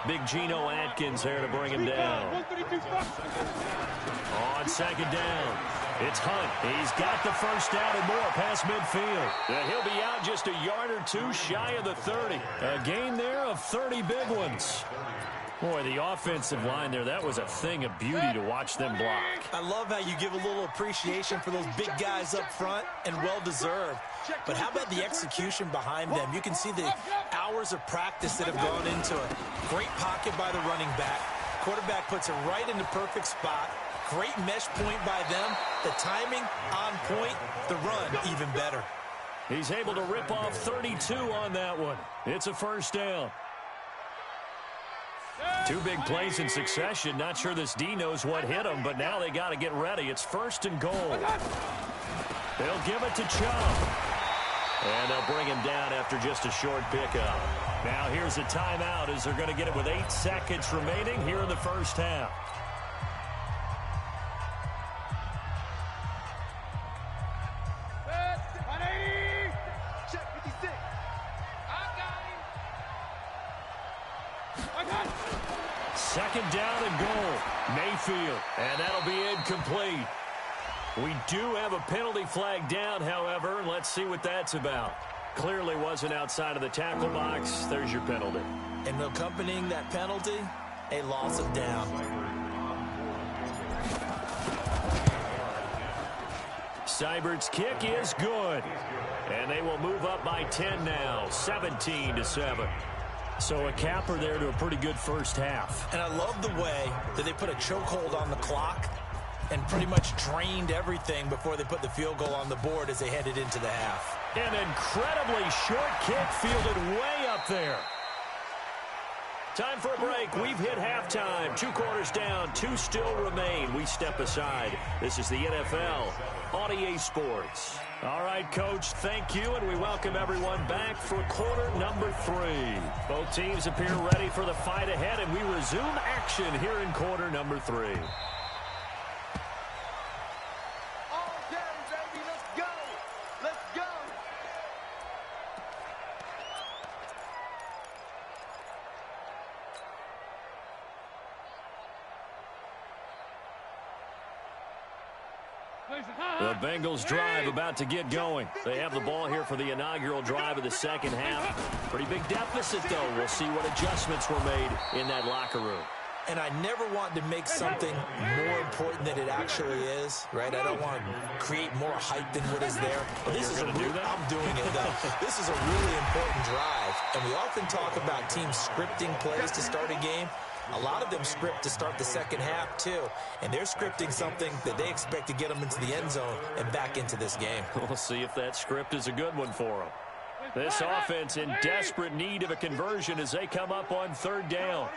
Big Geno Atkins there to bring him down. On 2nd down, it's Hunt. He's got the 1st down and more past midfield. He'll be out just a yard or two shy of the 30. A gain there of 30 big ones. Boy, the offensive line there, that was a thing of beauty to watch them block. I love how you give a little appreciation for those big guys up front, and well-deserved. But how about the execution behind them? You can see the hours of practice that have gone into it. Great pocket by the running back. Quarterback puts it right in the perfect spot. Great mesh point by them. The timing on point. The run even better. He's able to rip off 32 on that one. It's a 1st down. 2 big plays in succession. Not sure this D knows what hit him, but now they got to get ready. It's 1st and goal. They'll give it to Chubb. And they'll bring him down after just a short pickup. Now here's a timeout as they're going to get it with 8 seconds remaining here in the 1st half. Check 56. I got him. 2nd down and goal. Mayfield. And that'll be incomplete. We do have a penalty flag down, however, and let's see what that's about. Clearly wasn't outside of the tackle box. There's your penalty. And accompanying that penalty, a loss of down. Seibert's kick is good. And they will move up by 10 now, 17-7. So a capper there to a pretty good 1st half. And I love the way that they put a chokehold on the clock and pretty much drained everything before they put the field goal on the board as they headed into the half. An incredibly short kick fielded way up there. Time for a break. We've hit halftime. 2 quarters down. 2 still remain. We step aside. This is the NFL on EA Sports. All right, Coach, thank you, and we welcome everyone back for quarter number 3. Both teams appear ready for the fight ahead, and we resume action here in quarter number 3. All day, baby. Let's go. Let's go. The Bengals drive about to get going. They have the ball here for the inaugural drive of the 2nd half. Pretty big deficit, though. We'll see what adjustments were made in that locker room. And I never want to make something more important than it actually is, right? I don't want to create more hype than what is there. But this is I'm doing it, though. This is a really important drive. And we often talk about teams scripting plays to start a game. A lot of them script to start the 2nd half, too. And they're scripting something that they expect to get them into the end zone and back into this game. We'll see if that script is a good one for them. This offense in desperate need of a conversion as they come up on 3rd down.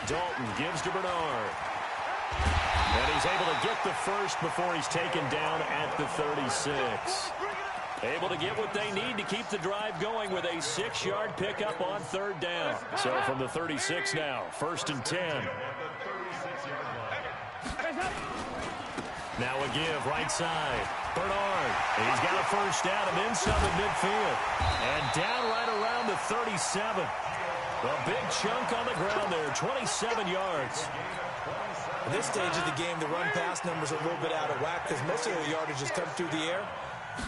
Dalton gives to Bernard. And he's able to get the 1st before he's taken down at the 36. Able to get what they need to keep the drive going with a 6-yard pickup on 3rd down. So from the 36 now, 1st and 10. Now a give, right side. Bernard, he's got a first down and inside the midfield. And down right around the 37. A big chunk on the ground there, 27 yards. At this stage of the game, the run-pass numbers are a little bit out of whack because most of the yardage has come through the air.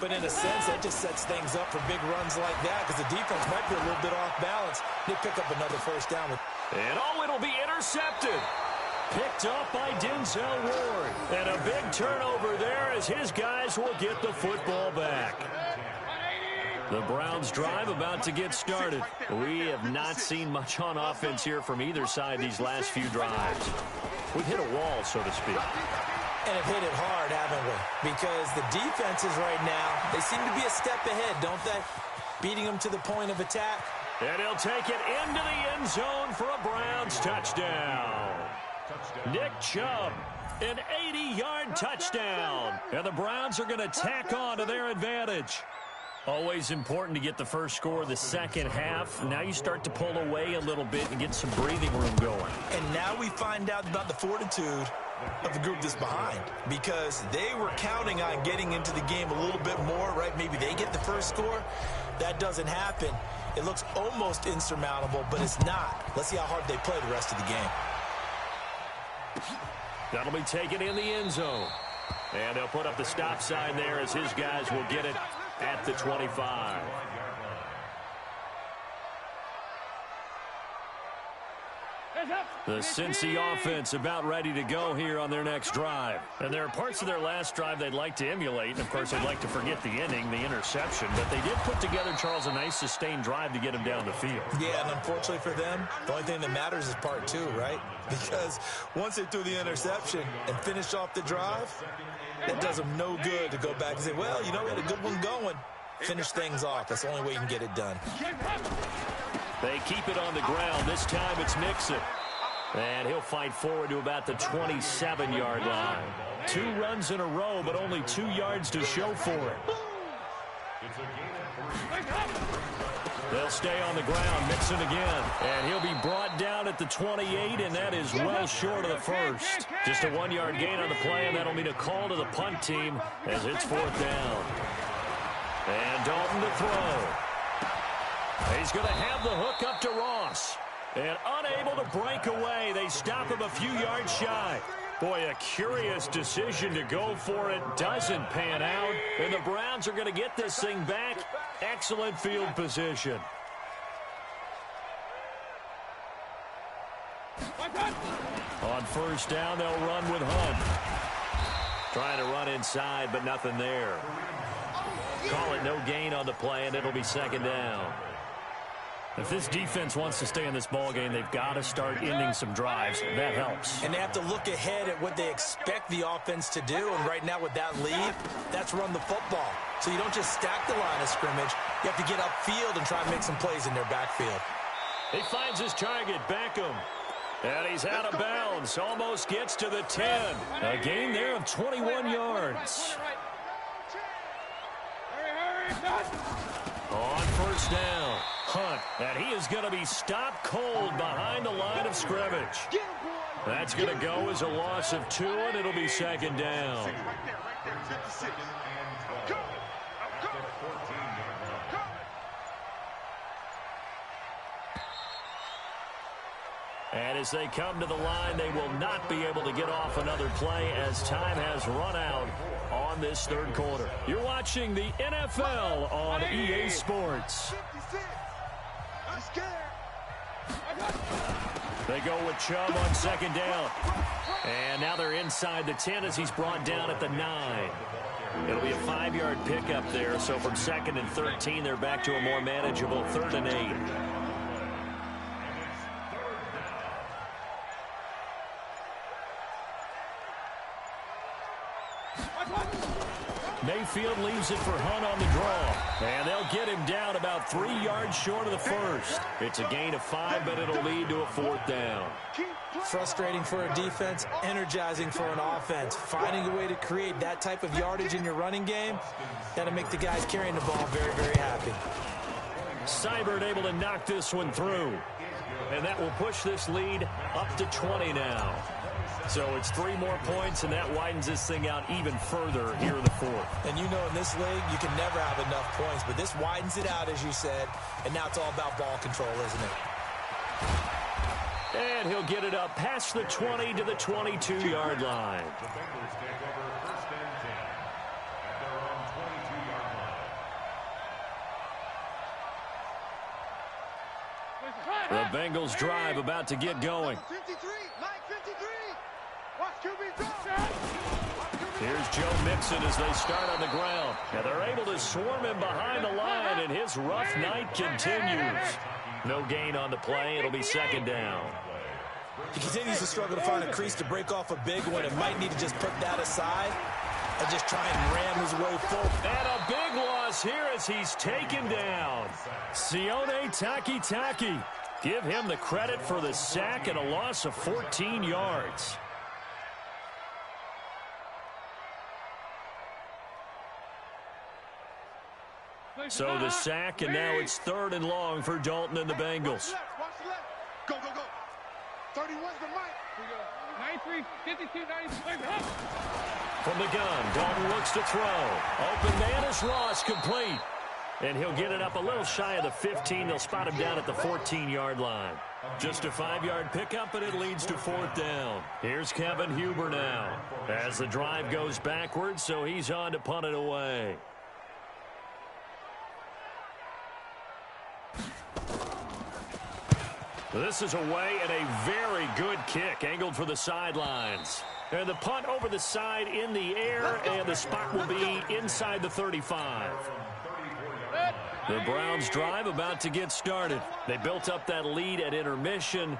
But in a sense, that just sets things up for big runs like that because the defense might be a little bit off balance. They pick up another first down. And it'll be intercepted. Picked up by Denzel Ward. And a big turnover there as his guys will get the football back. The Browns drive about to get started. We have not seen much on offense here from either side these last few drives. We've hit a wall, so to speak. And have hit it hard, haven't we? Because the defenses right now, they seem to be a step ahead, don't they? Beating them to the point of attack. And he'll take it into the end zone for a Browns touchdown. Nick Chubb, an 80-yard touchdown. And the Browns are going to tack on to their advantage. Always important to get the first score of the second half. Now you start to pull away a little bit and get some breathing room going. And now we find out about the fortitude of the group that's behind because they were counting on getting into the game a little bit more, right? Maybe they get the first score. That doesn't happen. It looks almost insurmountable, but it's not. Let's see how hard they play the rest of the game. That'll be taken in the end zone. And they'll put up the stop sign there as his guys will get it at the 25. The Cincy offense about ready to go here on their next drive. And there are parts of their last drive they'd like to emulate. And, of course, they'd like to forget the inning, the interception. But they did put together, Charles, a nice sustained drive to get him down the field. Yeah, and unfortunately for them, the only thing that matters is part two, right? Because once they threw the interception and finished off the drive, that does them no good to go back and say, well, you know, we had a good one going. Finish things off. That's the only way you can get it done. They keep it on the ground. This time it's Mixon. And he'll fight forward to about the 27-yard line. 2 runs in a row, but only 2 yards to show for it. They'll stay on the ground. Mixon again. And he'll be brought down at the 28, and that is well short of the first. Just a 1-yard gain on the play, and that'll mean a call to the punt team as it's 4th down. And Dalton to throw. He's going to have the hook up to Ross. And unable to break away. They stop him a few yards shy. Boy, a curious decision to go for it. Doesn't pan out. And the Browns are going to get this thing back. Excellent field position. On first down, they'll run with Hunt. Trying to run inside, but nothing there. Call it no gain on the play, and it'll be 2nd down. If this defense wants to stay in this ballgame, they've got to start ending some drives. That helps. And they have to look ahead at what they expect the offense to do. And right now with that lead, that's run the football. So you don't just stack the line of scrimmage. You have to get upfield and try and make some plays in their backfield. He finds his target, Beckham. And he's out of bounds. Almost gets to the 10. A gain there of 21 yards. On first down, Hunt. And he is going to be stopped cold behind the line of scrimmage. That's going to go as a loss of 2, and it'll be 2nd down. And as they come to the line, they will not be able to get off another play as time has run out on this 3rd quarter. You're watching the NFL on EA Sports. They go with Chubb on 2nd down. And now they're inside the 10 as he's brought down at the 9. It'll be a 5-yard pickup there. So from 2nd and 13, they're back to a more manageable 3rd and 8. Mayfield leaves it for Hunt on the draw. And they'll get him down about 3 yards short of the first. It's a gain of 5, but it'll lead to a 4th down. Frustrating for a defense, energizing for an offense. Finding a way to create that type of yardage in your running game, that'll make the guys carrying the ball very, very happy. Seibert able to knock this one through. And that will push this lead up to 20 now. So it's 3 more points, and that widens this thing out even further here in the fourth. And you know, in this league, you can never have enough points, but this widens it out, as you said, and now it's all about ball control, isn't it? And he'll get it up past the 20 to the 22-yard line. The Bengals take over 1st and 10 at their own 22-yard line. The Bengals drive about to get going. 53, Mike 53. Watch QB throw. Here's Joe Mixon as they start on the ground. And they're able to swarm him behind the line, and his rough night continues. No gain on the play. It'll be 2nd down. He continues to struggle to find a crease to break off a big one, and might need to just put that aside and just try and ram his way forward. And a big loss here as he's taken down. Sione Takitaki. Give him the credit for the sack and a loss of 14 yards. So the sack, and now it's 3rd and long for Dalton and the Bengals. Watch the left. Go, go, go. 31's the Mike. 93, 52, 93. From the gun, Dalton looks to throw. Open man is Ross, complete. And he'll get it up a little shy of the 15. They'll spot him down at the 14-yard line. Just a 5-yard pickup, and it leads to 4th down. Here's Kevin Huber now as the drive goes backwards, so he's on to punt it away. This is away, and a very good kick angled for the sidelines. And the punt over the side in the air, and the spot will be inside the 35. The Browns drive about to get started. They built up that lead at intermission,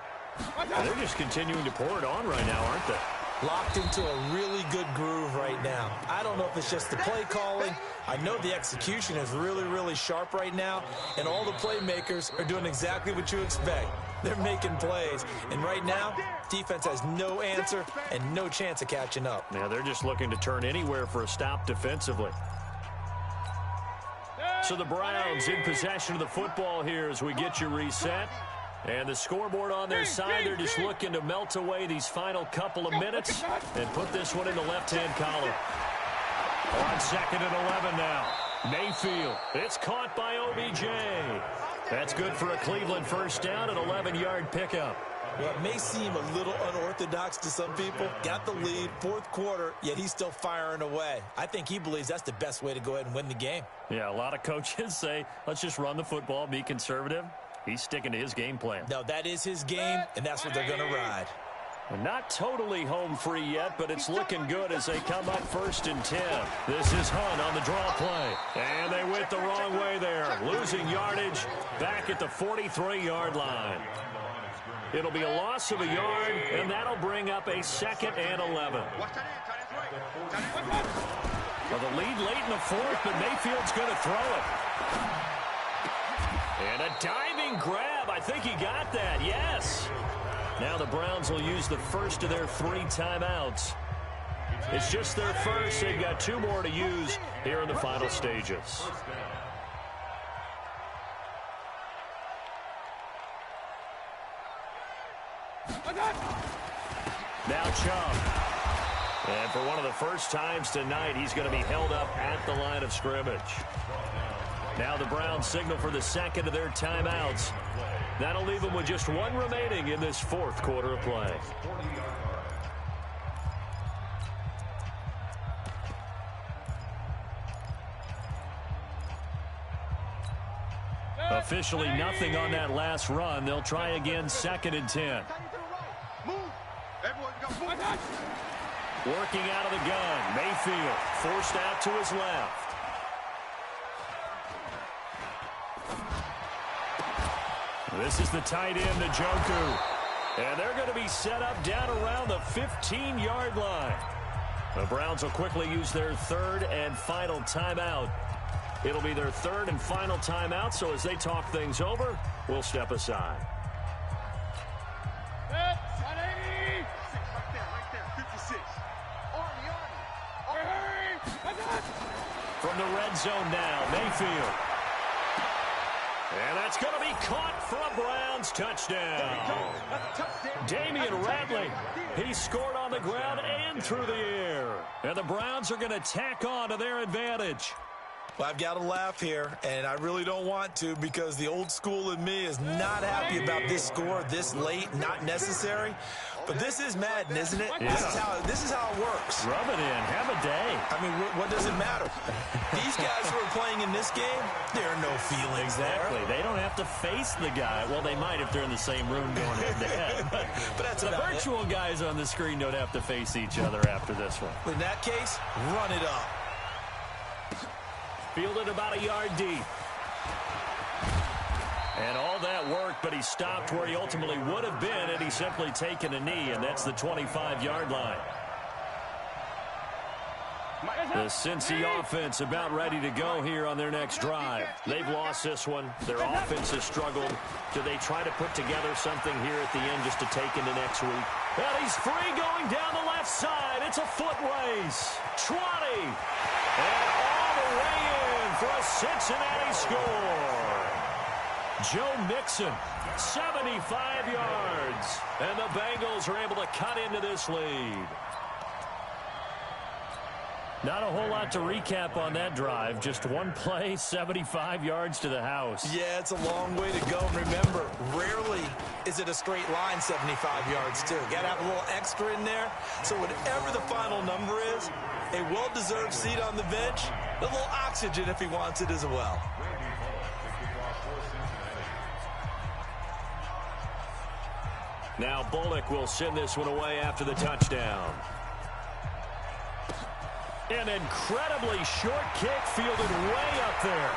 and they're just continuing to pour it on right now, aren't they? Locked into a really good groove right now. I don't know if it's just the play calling. I know the execution is really, really sharp right now, and all the playmakers are doing exactly what you expect. They're making plays, and right now, defense has no answer and no chance of catching up. Yeah, they're just looking to turn anywhere for a stop defensively. So the Browns in possession of the football here as we get you reset. And the scoreboard on their side, they're just looking to melt away these final couple of minutes and put this one in the left-hand column. On 2nd and 11 now. Mayfield. It's caught by OBJ. That's good for a Cleveland 1st down, an 11-yard pickup. Well, it may seem a little unorthodox to some people. Got the lead, 4th quarter, yet he's still firing away. I think he believes that's the best way to go ahead and win the game. Yeah, a lot of coaches say, let's just run the football, be conservative. He's sticking to his game plan. No, that is his game, and that's what they're going to ride. Not totally home free yet, but it's looking good as they come up 1st and 10. This is Hunt on the draw play. And they went the wrong way there, losing yardage back at the 43-yard line. It'll be a loss of a yard, and that'll bring up a 2nd and 11. Well, the lead late in the 4th, but Mayfield's going to throw it. And a diving grab. I think he got that. Yes. Now the Browns will use the first of their 3 timeouts. It's just their first. They've got 2 more to use here in the final stages. Now Chubb. And for one of the first times tonight, he's going to be held up at the line of scrimmage. Now the Browns signal for the 2nd of their timeouts. That'll leave them with just 1 remaining in this 4th quarter of play. Officially nothing on that last run. They'll try again 2nd and 10. Working out of the gun. Mayfield forced out to his left. This is the tight end, Njoku. And they're going to be set up down around the 15-yard line. The Browns will quickly use their 3rd and final timeout. It'll be their 3rd and final timeout, so as they talk things over, we'll step aside. From the red zone now, Mayfield. And that's going to be caught for a Browns touchdown. Damian Ratley, he scored on the ground and through the air. And the Browns are going to tack on to their advantage. Well, I've got to laugh here, and I really don't want to because the old school in me is not happy about this score this late, not necessary. But this is Madden, isn't it? Yeah. This is how it works. Rub it in. Have a day. I mean, what does it matter? These guys who are playing in this game, there are no feelings Exactly. there. They don't have to face the guy. Well, they might if they're in the same room going head-to-head. But that's the about virtual guys on the screen don't have to face each other after this one. In that case, run it up. Fielded about a yard deep. And all that work, but he stopped where he ultimately would have been had he simply taken a knee, and that's the 25-yard line. The Cincy offense about ready to go here on their next drive. They've lost this one. Their offense has struggled. Do they try to put together something here at the end just to take into next week? And he's free going down the left side. It's a foot race. 20. And all the way in for a Cincinnati score. Joe Mixon, 75 yards. And the Bengals are able to cut into this lead. Not a whole lot to recap on that drive. Just one play, 75 yards to the house. Yeah, it's a long way to go. And remember, rarely is it a straight line 75 yards, too. Got to have a little extra in there. So whatever the final number is, a well-deserved seat on the bench, a little oxygen if he wants it as well. Now Bullock will send this one away after the touchdown. An incredibly short kick fielded way up there.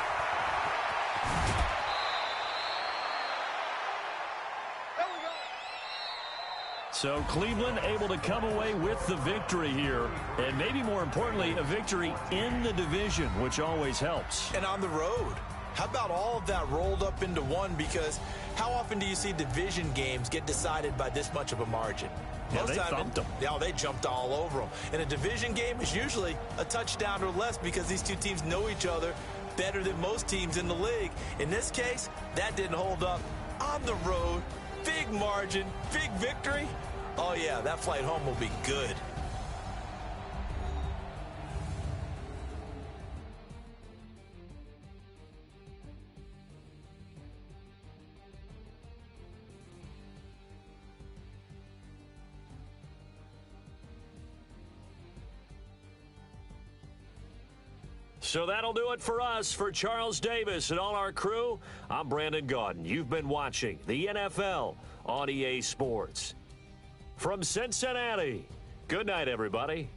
So Cleveland able to come away with the victory here. And maybe more importantly, a victory in the division, which always helps. And on the road. How about all of that rolled up into one? Because how often do you see division games get decided by this much of a margin? Yeah, they thumped them. Yeah, they jumped all over them. And a division game is usually a touchdown or less because these two teams know each other better than most teams in the league. In this case, that didn't hold up. On the road, big margin, big victory. Oh, yeah, that flight home will be good. So that'll do it for us. For Charles Davis and all our crew, I'm Brandon Gaudin. You've been watching the NFL on EA Sports. From Cincinnati, good night, everybody.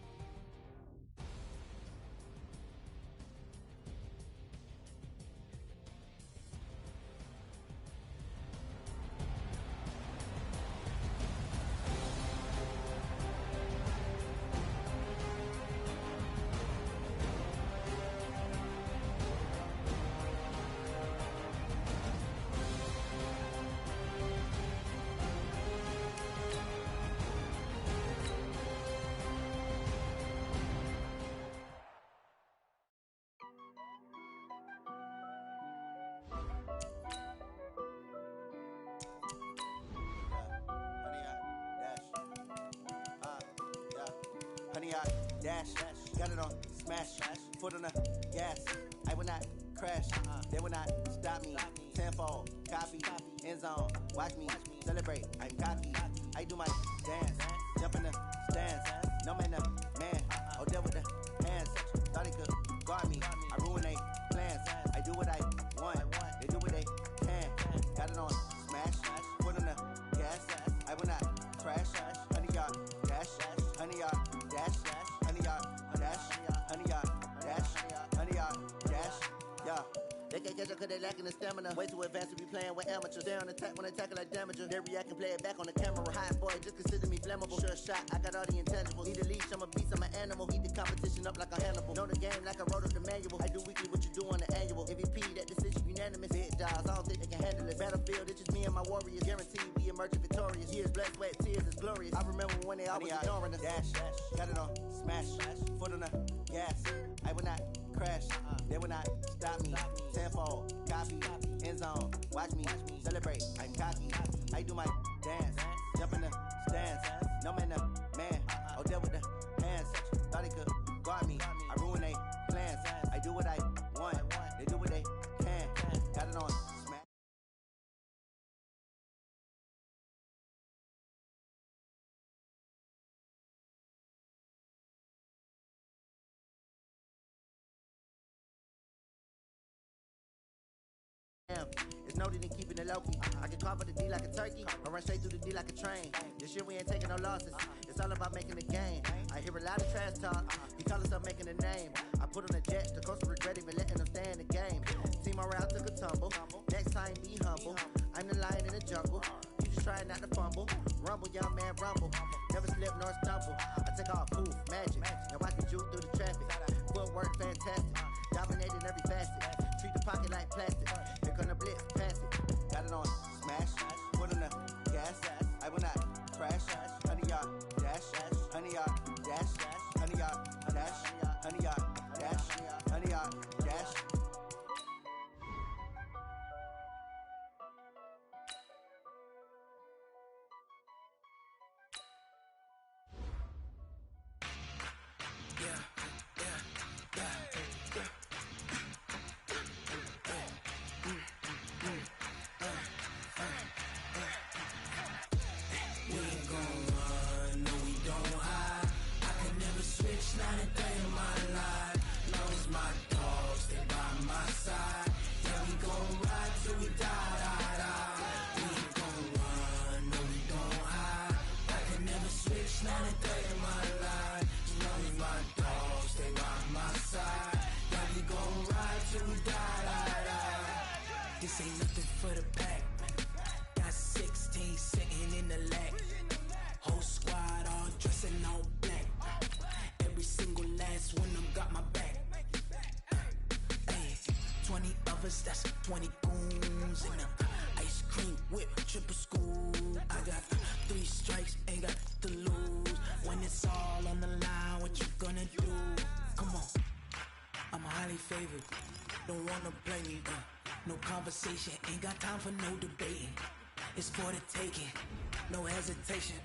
Dash, got it on, smash, foot on the gas. I will not crash, they will not stop me. Tenfold, copy, end zone, watch me celebrate. I'm cocky, I do my dance, jump in the stands. No man, man, oh there with the hands. Thought he could guard me, I ruin they plans. I do what I want, they do what they can. Got it on, smash, foot on the gas. I will not crash, 100 yard dash, 100 yard dash. 100 yard dash, 100 yard dash, 100 yard dash, yeah. They can't catch up cause they lacking the stamina. Way too advanced to be playing with amateurs. Stay on attack when I tackle like damager. They react and play it back on the camera. Hot boy, just consider me flammable. Sure shot, I got all the intangibles. Need a leash, I'm a beast, I'm an animal. Heat the competition up like a Hannibal. Know the game like I wrote up the manual. I do weekly what you do on the annual. MVP, that decision unanimous. Big jobs, I don't think they can handle it. Battlefield, it's just me and my warriors. Guaranteed we emerge victorious. Years, blood, sweat, tears, it's glorious. I remember when they always ignoring us. Dash, got it on, smash, foot on the gas. I will not crash. They will not stop me. Tenfold, copy, end zone. Watch me celebrate. I'm cocky. I do my dance. Jump in the stands. No man, the man. Oh, there with the hands. Thought he could guard me. I ruin they plans. I do what I want. They do what they can. Got it on smack. It's noted in keeping it low-key. I can carve up the D like a turkey, or run straight through the D like a train. This year we ain't taking no losses. It's all about making a game. I hear a lot of trash talk. He call himself making a name. I put on the Jets, the coach will regret even letting them stay in the game. Team morale took a tumble. Next time be humble. I'm the lion in the jungle. You just try not to fumble. Rumble, young man, rumble. Never slip nor stumble. I take off, poof, magic. Now watch me juke through the traffic. Footwork fantastic. Dominating every facet. Treat the pocket like plastic. Here come the blitz, pass it. Got it on smash. Put on the gas. I will not crash. 100-yard dash. 100-yard dash. 100-yard dash. 100-yard dash. 100-yard dash. This ain't nothing for the pack. Got 16 sitting in the lag. Whole squad all dressing all black. Every single last one of them got my back. Hey, 20 of us, that's 20 goons in the ice cream whip, triple scoop. I got 3 strikes, ain't got to lose. When it's all on the line, what you gonna do? Come on, I'm highly favored. Don't wanna play me, no conversation, ain't got time for no debating. It's for the taking, no hesitation.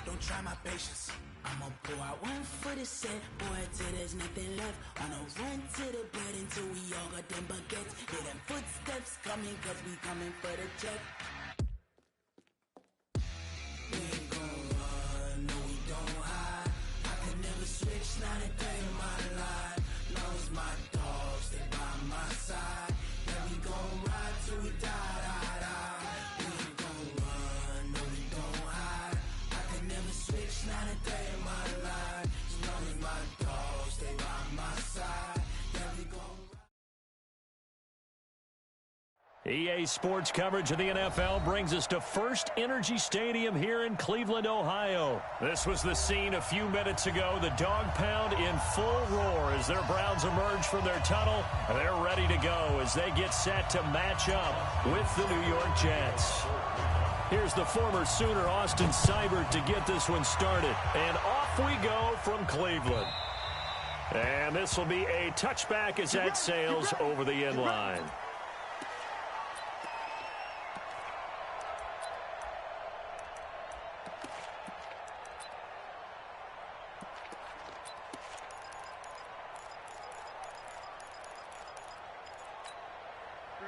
Don't try my patience. I'ma pour out one for the set, boy, till there's nothing left. On a run to the bed until we all got them baguettes. Hear them footsteps coming, cause we coming for the check. We ain't gon' run, no we don't hide. I can never switch, not a day in my life. Long as my dogs stay by my side. Yeah, we gon' ride till we die, die, die. We ain't gon' run, no we don't hide. I can never switch, not a day in my life. As long as my dogs stay by my side. Yeah, we gon' EA Sports coverage of the NFL brings us to First Energy Stadium here in Cleveland, Ohio. This was the scene a few minutes ago. The dog pound in full roar as their Browns emerge from their tunnel. They're ready to go as they get set to match up with the New York Jets. Here's the former Sooner, Austin Seibert, to get this one started. And off we go from Cleveland. And this will be a touchback as that sails over the end line.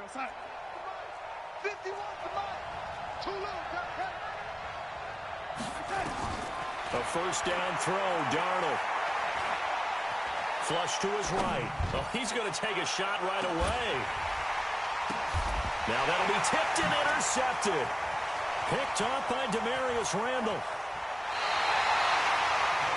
Outside. 51 to Mike. Too little, got A first down throw, Darnold. Flush to his right. Oh, he's going to take a shot right away. Now that'll be tipped and intercepted. Picked off by Demarius Randall.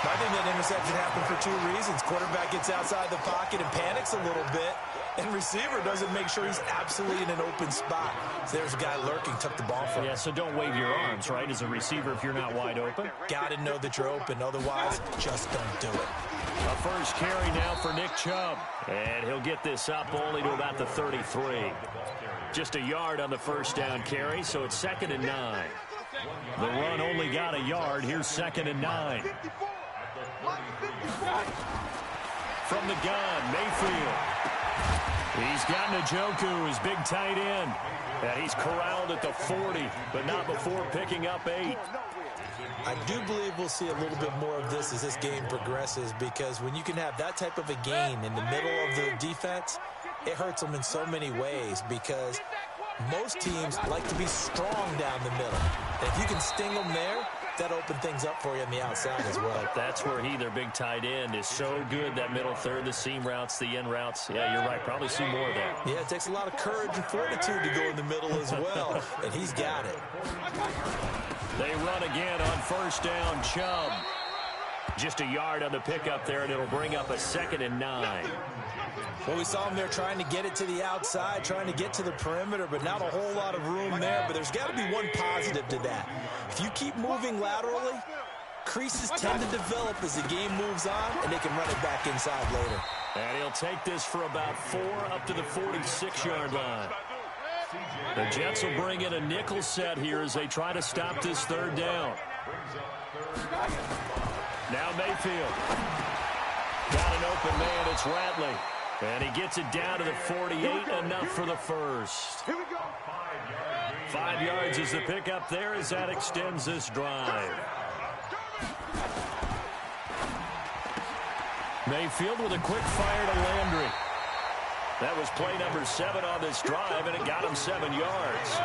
I think that interception happened for 2 reasons. Quarterback gets outside the pocket and panics a little bit, and receiver doesn't make sure he's absolutely in an open spot. So there's a guy lurking, took the ball from him. Yeah, so don't wave your arms, right, as a receiver if you're not wide open. Got to know that you're open. Otherwise, just don't do it. A first carry now for Nick Chubb. And he'll get this up only to about the 33. Just a yard on the first down carry, so it's 2nd and 9. The run only got a yard. Here's 2nd and 9. From the gun, Mayfield. He's got Njoku, his big tight end. And he's corralled at the 40, but not before picking up 8. I do believe we'll see a little bit more of this as this game progresses, because when you can have that type of a gain in the middle of the defense, it hurts them in so many ways, because most teams like to be strong down the middle. And if you can sting them there, that opens things up for you on the outside as well. That's where their big tight end, is so good, that middle third, the seam routes, the in routes. Yeah, you're right. Probably see more of that. Yeah, it takes a lot of courage and fortitude to go in the middle as well, and he's got it. They run again on first down. Chubb. Just a yard on the pickup there, and it'll bring up a 2nd and 9. Well, we saw him there trying to get it to the outside, trying to get to the perimeter, but not a whole lot of room there. But there's got to be one positive to that. If you keep moving laterally, creases tend to develop as the game moves on, and they can run it back inside later. And he'll take this for about 4 up to the 46-yard line. The Jets will bring in a nickel set here as they try to stop this 3rd down. Now Mayfield. Got an open man. It's Ratley. And he gets it down to the 48, enough for the first. 5 yards is the pickup there as that extends this drive. Mayfield with a quick fire to Landry. That was play number 7 on this drive, and it got him 7 yards.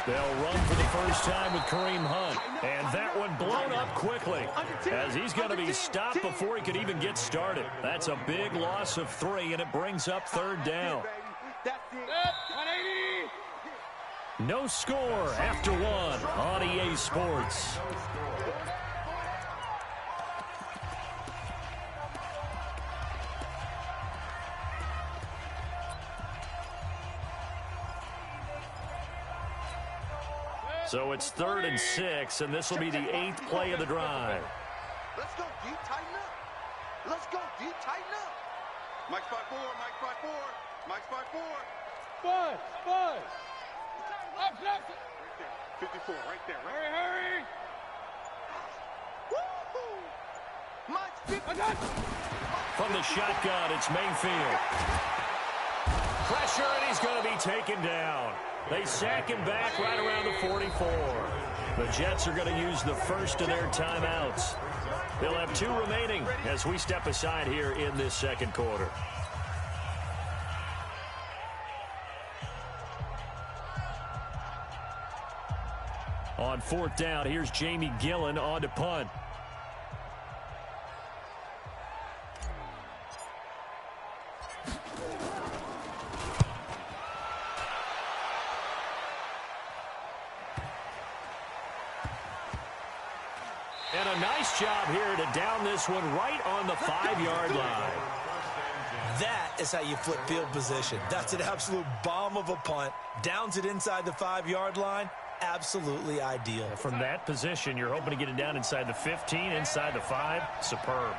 They'll run for the first time with Kareem Hunt. And that one blown up quickly, as he's going to be stopped before he could even get started. That's a big loss of 3, and it brings up 3rd down. No score after 1 on EA Sports. So it's 3rd and 6, and this will be the 8th play of the drive. Let's go deep, tighten up. Let's go deep, tighten up. Mike spot 4, Mike spot 4, Mike spot 4. 5. Up, left. 54, right there. Hurry. Woo-hoo! Mike's 50. From the shotgun, it's Mayfield. Pressure, and he's going to be taken down. They sack him back right around the 44. The Jets are going to use the first of their timeouts. They'll have 2 remaining as we step aside here in this 2nd quarter. On 4th down, here's Jamie Gillen on to punt. And a nice job here to down this one right on the 5-yard line. That is how you flip field position. That's an absolute bomb of a punt. Downs it inside the 5-yard line. Absolutely ideal. From that position, you're hoping to get it down inside the 15, inside the 5. Superb.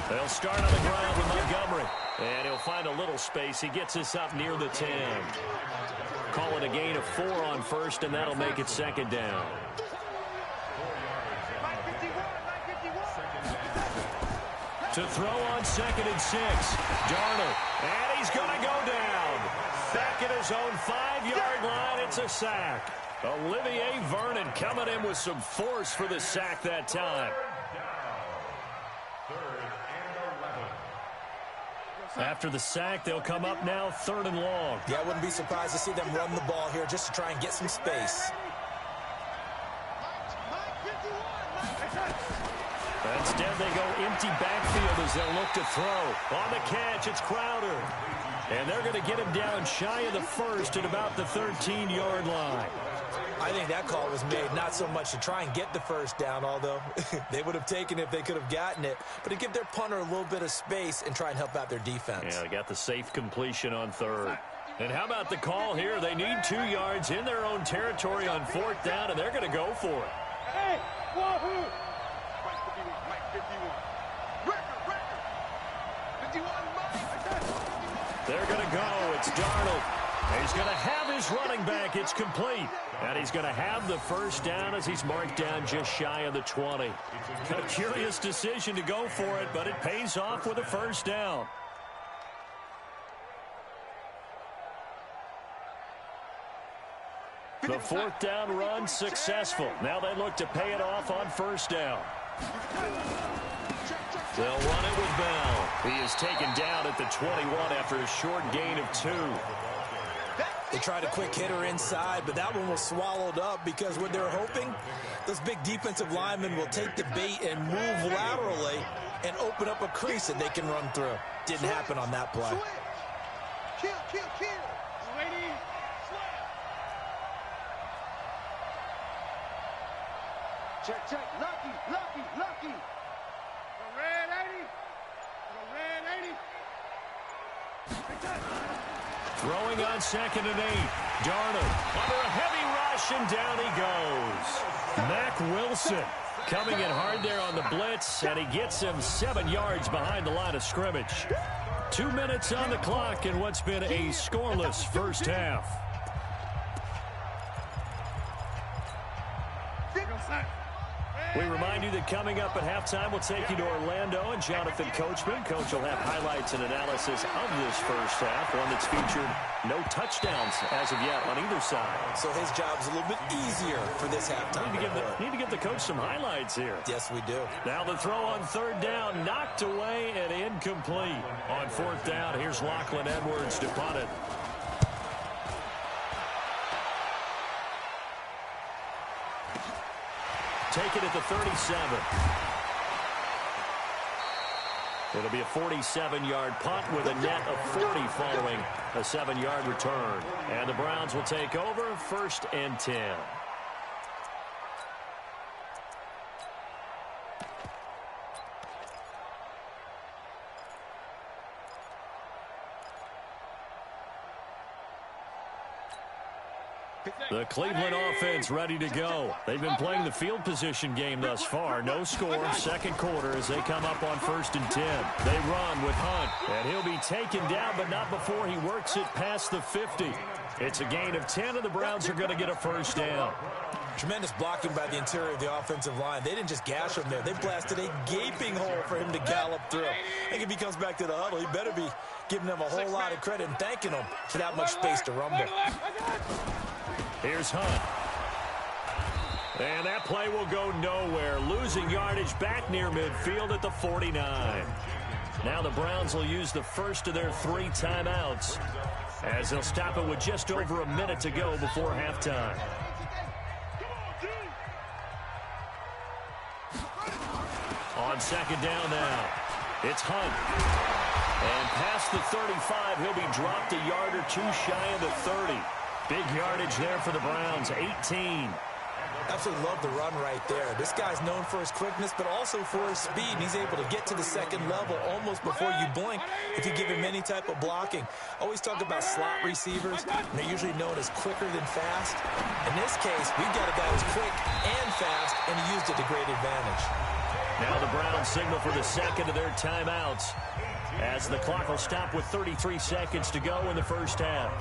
They'll start on the ground with Montgomery. And he'll find a little space. He gets this up near the 10. Call it a gain of 4 on first, and that'll make it 2nd down. To throw on 2nd and 6. Darnold. And he's going to go down. Back at his own 5-yard line. It's a sack. Olivier Vernon coming in with some force for the sack that time. After the sack, they'll come up now 3rd and long. Yeah, I wouldn't be surprised to see them run the ball here just to try and get some space. Instead, they go empty backfield as they'll look to throw. On the catch, it's Crowder. And they're going to get him down shy of the 1st at about the 13-yard line. I think that call was made not so much to try and get the 1st down, although they would have taken it if they could have gotten it, but to give their punter a little bit of space and try and help out their defense. Yeah, they got the safe completion on 3rd. And how about the call here? They need 2 yards in their own territory on 4th down, and they're going to go for it. Hey, wahoo! Mike 51. Record. 51, Mike. They're going to go. It's Darnold. He's going to have his running back. It's complete. And he's going to have the first down as he's marked down just shy of the 20. A curious decision to go for it, but it pays off with a first down. The fourth down run successful. Now they look to pay it off on first down. They'll run it with Bell. He is taken down at the 21 after a short gain of 2. They tried a quick hitter inside, but that one was swallowed up because what they're hoping, those big defensive linemen will take the bait and move laterally and open up a crease that they can run through. Didn't happen on that play. Kill. Ready. Check. Lucky. Red 80. Throwing on 2nd and 8. Darnold under a heavy rush, and down he goes. Mack Wilson coming in hard there on the blitz, and he gets him 7 yards behind the line of scrimmage. 2 minutes on the clock in what's been a scoreless first half. We remind you that coming up at halftime, we'll take you to Orlando and Jonathan Coachman. Coach will have highlights and analysis of this first half, one that's featured no touchdowns as of yet on either side. So his job's a little bit easier for this halftime. Need to give the coach some highlights here. Yes, we do. Now the throw on 3rd down, knocked away and incomplete. On 4th down, here's Lachlan Edwards to punt it. Take it at the 37. It'll be a 47-yard punt with a net of 40 following a 7-yard return. And the Browns will take over 1st and 10. The Cleveland offense ready to go. They've been playing the field position game thus far. No score, 2nd quarter as they come up on 1st and 10. They run with Hunt, and he'll be taken down, but not before he works it past the 50. It's a gain of 10, and the Browns are going to get a first down. Tremendous blocking by the interior of the offensive line. They didn't just gash him there. They blasted a gaping hole for him to gallop through. I think if he comes back to the huddle, he better be giving them a whole lot of credit and thanking them for that much space to rumble. Here's Hunt. And that play will go nowhere. Losing yardage back near midfield at the 49. Now the Browns will use the first of their 3 timeouts as they'll stop it with just over a minute to go before halftime. On 2nd down now, it's Hunt. And past the 35, he'll be dropped a yard or 2 shy of the 30. Big yardage there for the Browns, 18. Absolutely love the run right there. This guy's known for his quickness, but also for his speed. And he's able to get to the 2nd level almost before you blink if you give him any type of blocking. Always talk about slot receivers. They're usually known as quicker than fast. In this case, we've got a guy who's quick and fast, and he used it to great advantage. Now the Browns signal for the 2nd of their timeouts as the clock will stop with 33 seconds to go in the first half.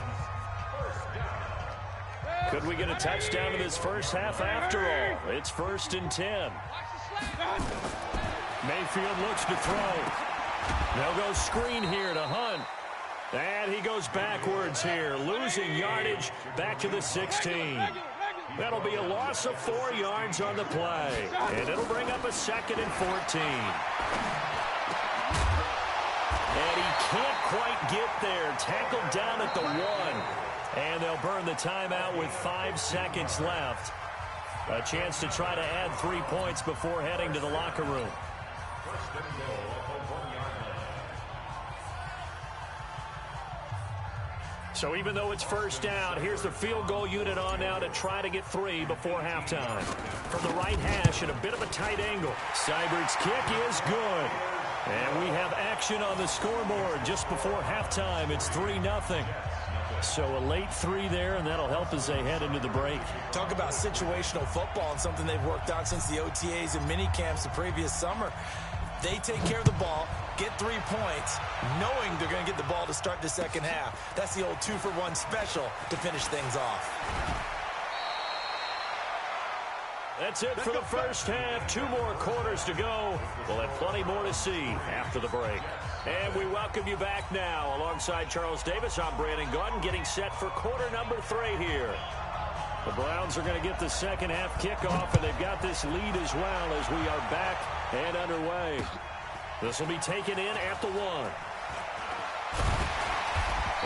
Could we get a touchdown in this first half after all? It's 1st and 10. Mayfield looks to throw. They'll go screen here to Hunt. And he goes backwards here, losing yardage back to the 16. That'll be a loss of 4 yards on the play. And it'll bring up a 2nd and 14. And he can't quite get there. Tackled down at the 1. And they'll burn the timeout with 5 seconds left. A chance to try to add 3 points before heading to the locker room. So even though it's first down, here's the field goal unit on now to try to get 3 before halftime. From the right hash at a bit of a tight angle. Seibert's kick is good. And we have action on the scoreboard just before halftime. It's 3-0. So a late 3 there, and that'll help as they head into the break. Talk about situational football and something they've worked on since the OTAs and mini camps the previous summer. They take care of the ball. get 3 points, knowing they're going to get the ball to start the second half. That's the old 2-for-1 special to finish things off. That's it for the first half. 2 more quarters to go. We'll have plenty more to see after the break. And we welcome you back now. Alongside Charles Davis, I'm Brandon Gaudin, getting set for quarter number 3 here. The Browns are going to get the second half kickoff, and they've got this lead as well as we are back and underway. This will be taken in at the 1.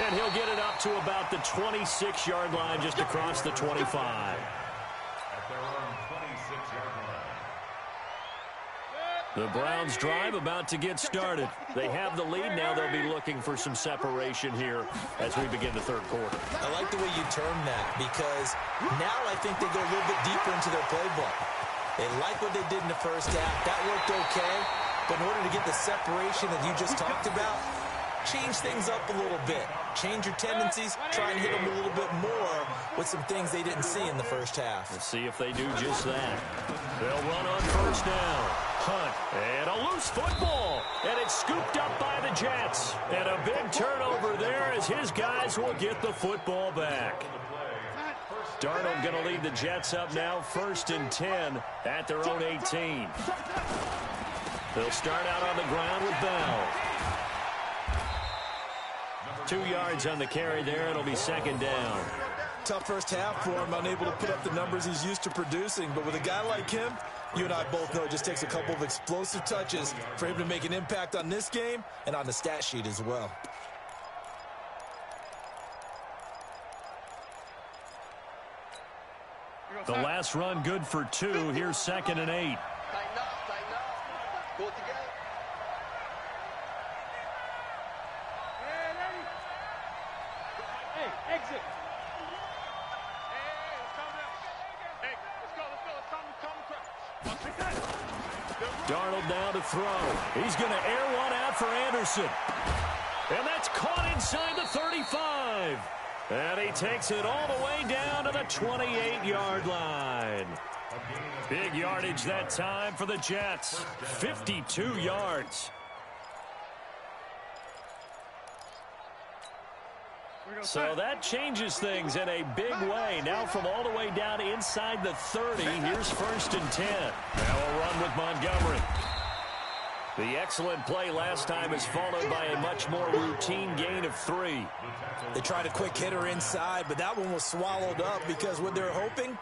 And he'll get it up to about the 26-yard line, just across the 25. The Browns drive about to get started. They have the lead now. They'll be looking for some separation here as we begin the third quarter. I like the way you term that, because now I think they go a little bit deeper into their playbook. They like what they did in the first half. That worked okay. But in order to get the separation that you just talked about, change things up a little bit. Change your tendencies. Try and hit them a little bit more with some things they didn't see in the first half. Let's see if they do just that. They'll run on first down. Hunt, and a loose football, and it's scooped up by the Jets. And a big turnover there as his guys will get the football back. Darnold going to lead the Jets up now, 1st and 10 at their own 18. They'll start out on the ground with Bell. 2 yards on the carry there. It'll be 2nd down. Tough first half for him, unable to put up the numbers he's used to producing. But with a guy like him, you and I both know it just takes a couple of explosive touches for him to make an impact on this game and on the stat sheet as well. The last run good for 2. Here's 2nd and 8. Tighten up. Go together. Hey, exit. Darnold now to throw. He's going to air one out for Anderson. And that's caught inside the 35. And he takes it all the way down to the 28-yard line. Big yardage that time for the Jets. 52 yards. So that changes things in a big way. Now from all the way down inside the 30, here's 1st and 10. Now a run with Montgomery. The excellent play last time is followed by a much more routine gain of 3. They tried a quick hitter inside, but that one was swallowed up because what they're hoping,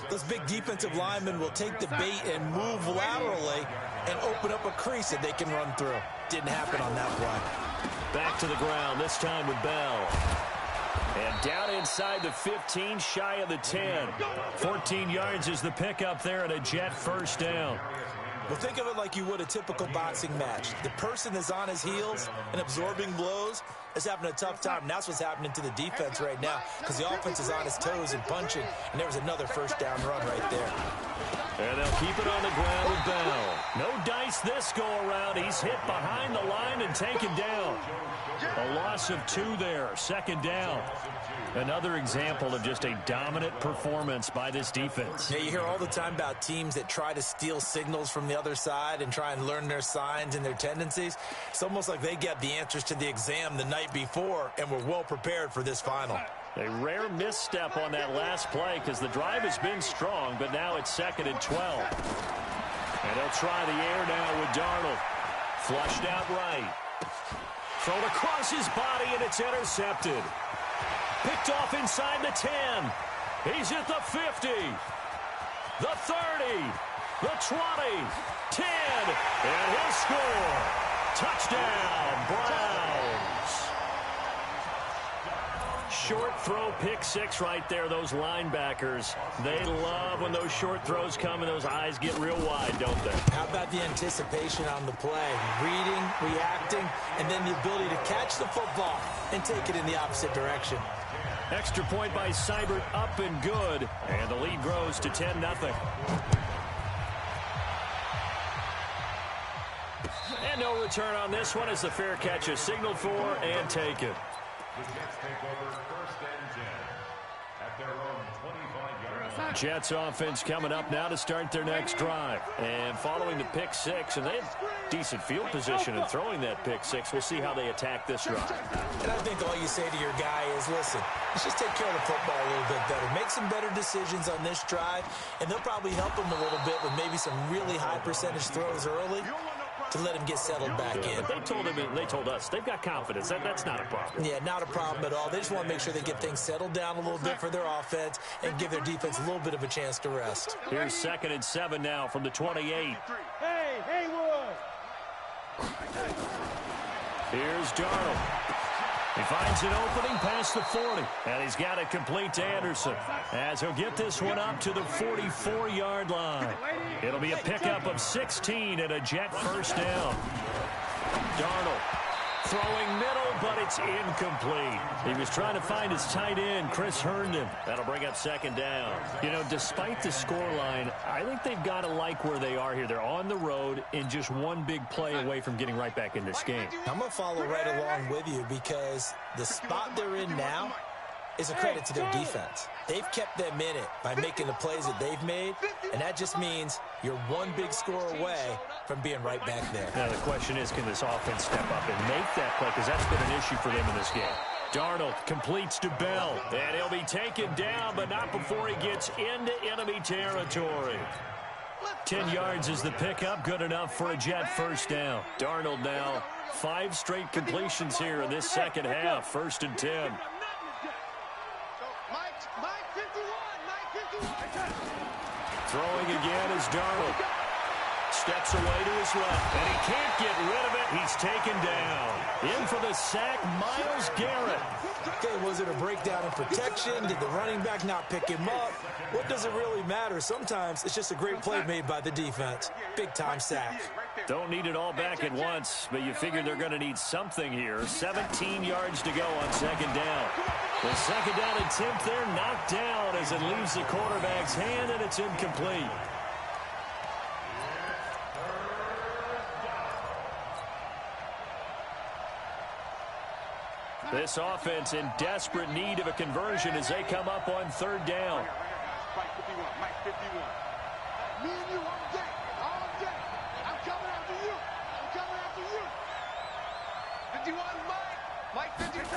those big defensive linemen will take the bait and move laterally and open up a crease that they can run through. Didn't happen on that play. Back to the ground, this time with Bell. And down inside the 15, shy of the 10. 14 yards is the pickup there, and a Jet 1st down. Well, think of it like you would a typical boxing match. The person is on his heels and absorbing blows is having a tough time. And that's what's happening to the defense right now because the offense is on his toes and punching. And there was another 1st down run right there. And they'll keep it on the ground with Bell. No dice this go around. He's hit behind the line and taken down. A loss of 2 there. 2nd down. Another example of just a dominant performance by this defense. Yeah, you hear all the time about teams that try to steal signals from the other side and try and learn their signs and their tendencies. It's almost like they get the answers to the exam the night before and were well prepared for this final. A rare misstep on that last play because the drive has been strong, but now it's 2nd and 12. And they'll try the air now with Darnold. Flushed out right. Thrown across his body, and it's intercepted. Picked off inside the 10. He's at the 50. The 30. The 20. 10. And he'll score. Touchdown, Browns. Short throw, pick 6 right there. Those linebackers, they love when those short throws come and those eyes get real wide, don't they? How about the anticipation on the play? Reading, reacting, and then the ability to catch the football and take it in the opposite direction. Extra point by Seibert, up and good. And the lead grows to 10-0. And no return on this one as the fair catch is signaled for and taken. The Jets take over 1st and 10 at their own 25-yard Jets offense coming up now to start their next drive. And following the pick six, and they have decent field position in throwing that pick six. We'll see how they attack this drive. And I think all you say to your guy is, listen, let's just take care of the football a little bit better. Make some better decisions on this drive, and they'll probably help him a little bit with maybe some really high percentage throws early to let him get settled back in. But they told us they've got confidence. That's not a problem. Yeah, not a problem at all. They just want to make sure they get things settled down a little bit for their offense and give their defense a little bit of a chance to rest. Here's 2nd and 7 now from the 28. Hey, Haywood! Here's Darnold. He finds an opening past the 40, and he's got it complete to Anderson as he'll get this one up to the 44-yard line. It'll be a pickup of 16 and a Jet first down. Darnold throwing middle, but it's incomplete. He was trying to find his tight end, Chris Herndon. That'll bring up 2nd down. You know, despite the scoreline, I think they've got to like where they are here. They're on the road and just one big play away from getting right back in this game. I'm going to follow right along with you because the spot they're in now is a credit to their defense. They've kept them in it by making the plays that they've made, and that just means you're one big score away from being right back there. Now the question is, can this offense step up and make that play? Because that's been an issue for them in this game. Darnold completes to Bell, and he'll be taken down, but not before he gets into enemy territory. 10 yards is the pickup, good enough for a Jet first down. Darnold now 5 straight completions here in this second half, 1st and 10. Throwing again is Darnold. Steps away to his left, and he can't get rid of it. He's taken down. In for the sack, Myles Garrett. Okay, was it a breakdown in protection? Did the running back not pick him up? What does it really matter? Sometimes it's just a great play made by the defense. Big-time sack. Don't need it all back at once, but you figure they're going to need something here. 17 yards to go on 2nd down. The 2nd down attempt there knocked down as it leaves the quarterback's hand, and it's incomplete. This offense in desperate need of a conversion as they come up on 3rd down. Mike 51, Mike 51. Me and you all day. I'm coming after you. I'm coming after you. 51, Mike 51.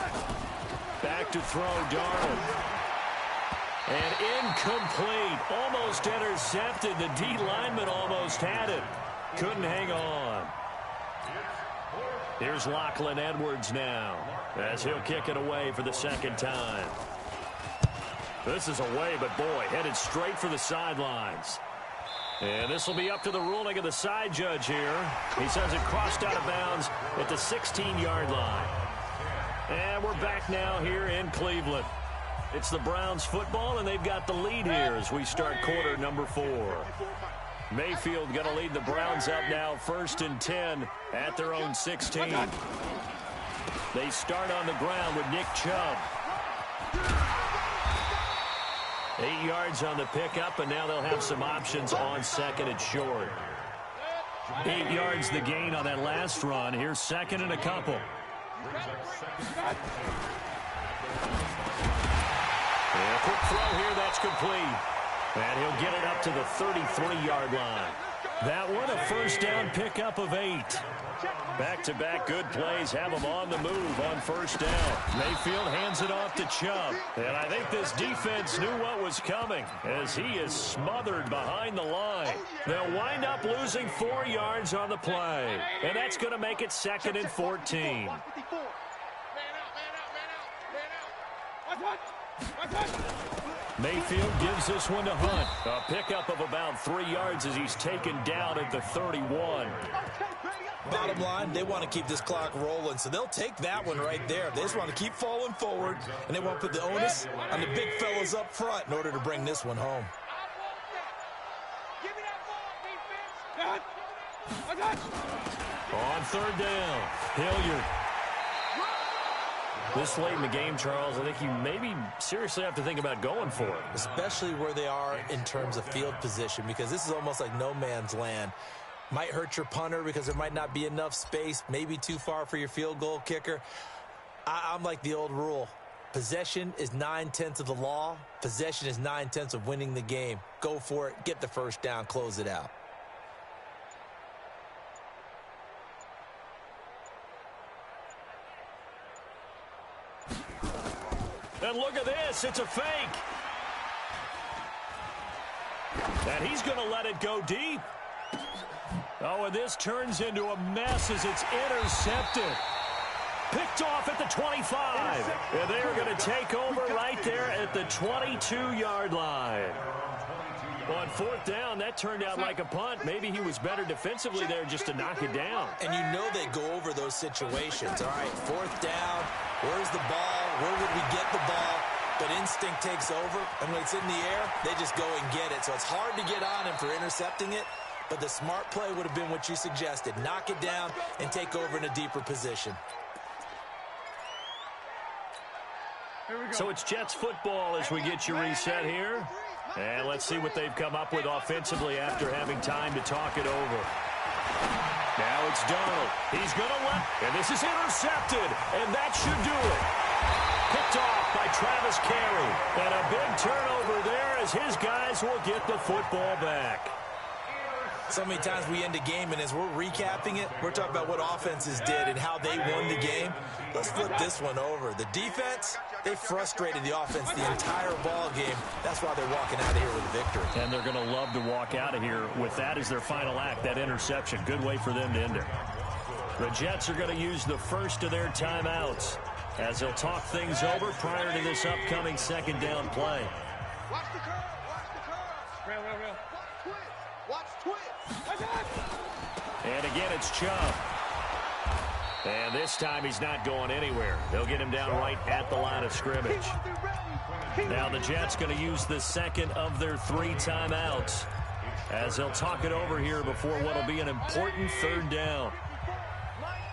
Back to throw, Darnold. And incomplete. Almost intercepted. The D lineman almost had it. Couldn't hang on. Here's Lachlan Edwards now as he'll kick it away for the 2nd time. This is away, but boy, headed straight for the sidelines. And this will be up to the ruling of the side judge here. He says it crossed out of bounds at the 16-yard line. And we're back now here in Cleveland. It's the Browns football, and they've got the lead here as we start quarter number 4. Mayfield going to lead the Browns up now 1st and 10 at their own 16. They start on the ground with Nick Chubb. 8 yards on the pickup, and now they'll have some options on 2nd and short. 8 yards the gain on that last run. Here's 2nd and a couple. And a quick throw here, that's complete. And he'll get it up to the 33-yard line. That one, a 1st down pickup of 8. Back-to-back good plays have him on the move on 1st down. Mayfield hands it off to Chubb. And I think this defense knew what was coming as he is smothered behind the line. They'll wind up losing 4 yards on the play. And that's going to make it 2nd and 14. Mayfield gives this one to Hunt. A pickup of about 3 yards as he's taken down at the 31. Bottom line, they want to keep this clock rolling, so they'll take that one right there. They just want to keep falling forward, and they want to put the onus on the big fellas up front in order to bring this one home. On 3rd down, Hilliard. This late in the game, Charles, I think you maybe seriously have to think about going for it. Especially where they are in terms of field position, because this is almost like no man's land. Might hurt your punter because there might not be enough space, maybe too far for your field goal kicker. I'm like the old rule. Possession is 9/10 of the law. Possession is 9/10 of winning the game. Go for it. Get the first down. Close it out. And look at this. It's a fake. And he's going to let it go deep. Oh, and this turns into a mess as it's intercepted. Picked off at the 25. And they are going to take over right there at the 22-yard line. On fourth down, that turned out like a punt. Maybe he was better defensively there just to knock it down. And you know they go over those situations. All right, fourth down. Where's the ball? Where would we get the ball? But instinct takes over, and when it's in the air, they just go and get it. So it's hard to get on him for intercepting it, but the smart play would have been what you suggested. Knock it down and take over in a deeper position. So it's Jets football as we get you reset here. And let's see what they've come up with offensively after having time to talk it over. Now it's Donald. He's going to let, and this is intercepted, and that should do it. Picked off by Travis Carey. And a big turnover there as his guys will get the football back. So many times we end a game, and as we're recapping it, we're talking about what offenses did and how they won the game. Let's flip this one over. The defense, they frustrated the offense the entire ball game. That's why they're walking out of here with a victory. And they're going to love to walk out of here with that as their final act, that interception. Good way for them to end it. The Jets are going to use the first of their timeouts as they'll talk things over prior to this upcoming second down play. Watch the curve. Watch the curve. Real. Watch twist. Watch twist. And again, it's Chubb. And this time he's not going anywhere. They'll get him down right at the line of scrimmage. Now the Jets going to use the second of their 3 timeouts as they'll talk it over here before what will be an important third down.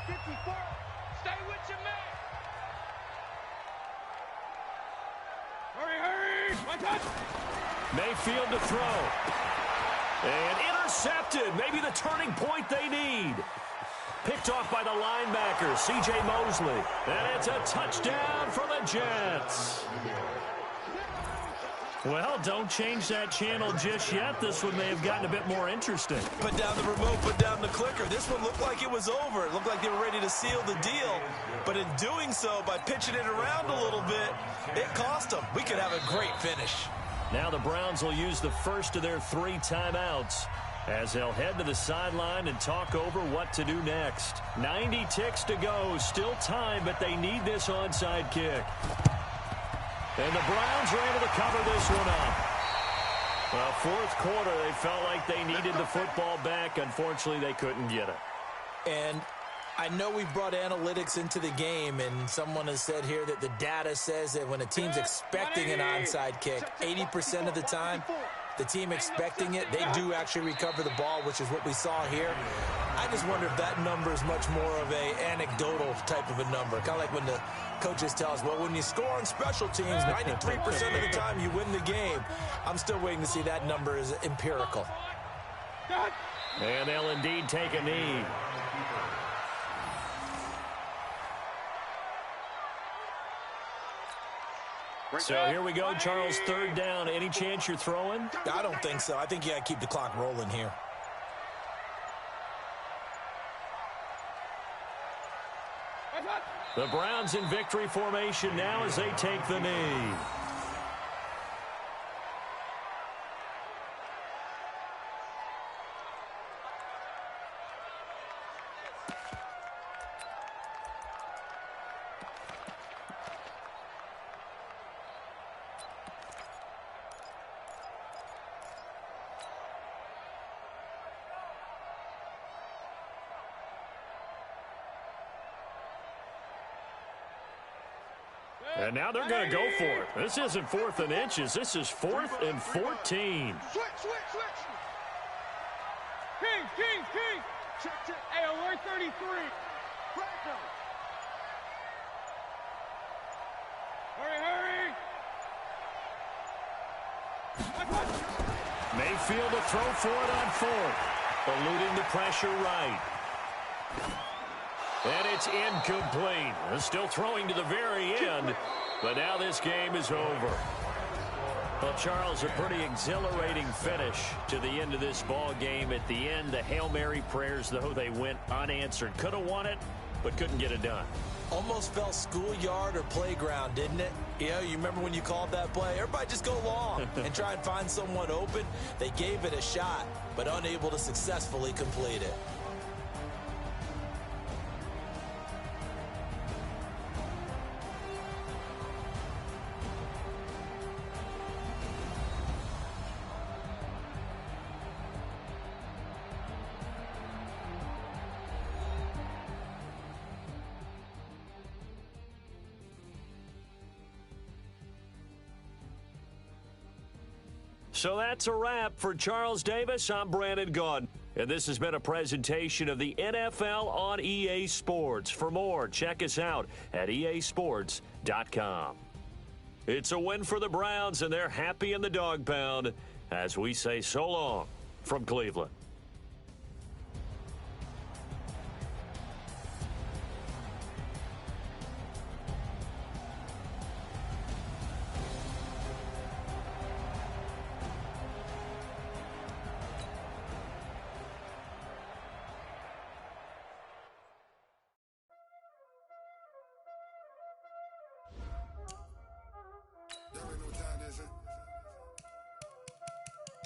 Stay with your man. Hurry. One touch. Mayfield to throw. And intercepted. Maybe the turning point they need. Picked off by the linebacker, C.J. Mosley. And it's a touchdown for the Jets. Well, don't change that channel just yet. This one may have gotten a bit more interesting. Put down the remote, put down the clicker. This one looked like it was over. It looked like they were ready to seal the deal. But in doing so, by pitching it around a little bit, it cost them. We could have a great finish. Now the Browns will use the first of their 3 timeouts as they'll head to the sideline and talk over what to do next. 90 ticks to go. Still time, but they need this onside kick. And the Browns are able to cover this one up. Well, fourth quarter, they felt like they needed the football back. Unfortunately, they couldn't get it. And I know we've brought analytics into the game, and someone has said here that the data says that when a team's expecting an onside kick, 80% of the time, the team expecting it, they do actually recover the ball, which is what we saw here. I just wonder if that number is much more of a anecdotal type of a number. Kind of like when the coaches tell us, well, when you score on special teams, 93% of the time you win the game. I'm still waiting to see that number is empirical. And they'll indeed take a knee. So here we go, Charles, third down. Any chance you're throwing? I don't think so. I think you got to keep the clock rolling here. The Browns in victory formation now as they take the knee. And now they're going to go for it. This isn't 4th and inches. This is 4th and 14. Switch. King. Check. Hey, alert 33. Franco. Hurry. Mayfield to throw for it on 4th. Eluding the pressure right. And it's incomplete. Still throwing to the very end, but now this game is over. Well, Charles, a pretty exhilarating finish to the end of this ball game. At the end, the Hail Mary prayers, though, they went unanswered. Could have won it, but couldn't get it done. Almost felt schoolyard or playground, didn't it? You know, you remember when you called that play? Everybody just go long and try and find someone open. They gave it a shot, but unable to successfully complete it. So that's a wrap for Charles Davis. I'm Brandon Gaudin, and this has been a presentation of the NFL on EA Sports. For more, check us out at easports.com. It's a win for the Browns, and they're happy in the dog pound as we say so long from Cleveland.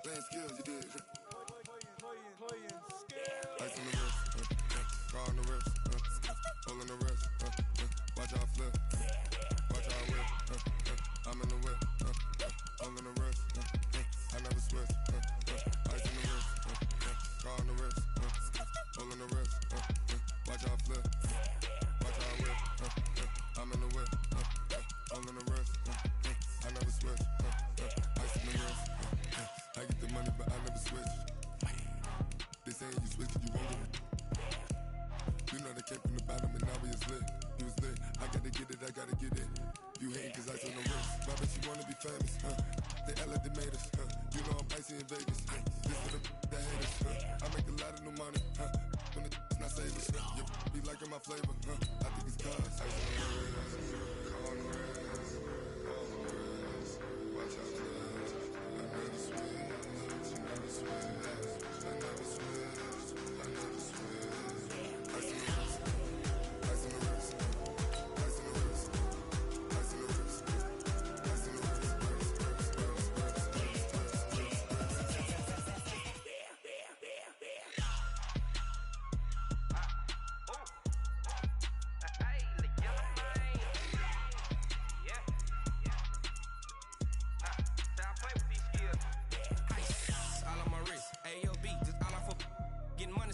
Playing skills, you did. Ice on the wrist, car on the wrist, hole in the wrist, watch out flip, watch out whip, I'm in the whip, hole in the wrist, I never switch, ice on the wrist, car on the wrist, hole in the wrist, watch out flip, watch out whip, I'm in the whip, hole in the wrist, I never switch, ice on the wrist. I get the money, but I never switch. They saying you switch, you won't get it. You know they came from the bottom and now we is lit. You was lit, I gotta get it, I gotta get it. You hating cause ice on the wrist. My bitch, you wanna be famous, They Ella, they made us, You know I'm icy in Vegas, This for the that hate us, I make a lot of new money, When the not savers, You be liking my flavor, I think it's cause ice on the wrist, on the wrist, watch out, I never switch.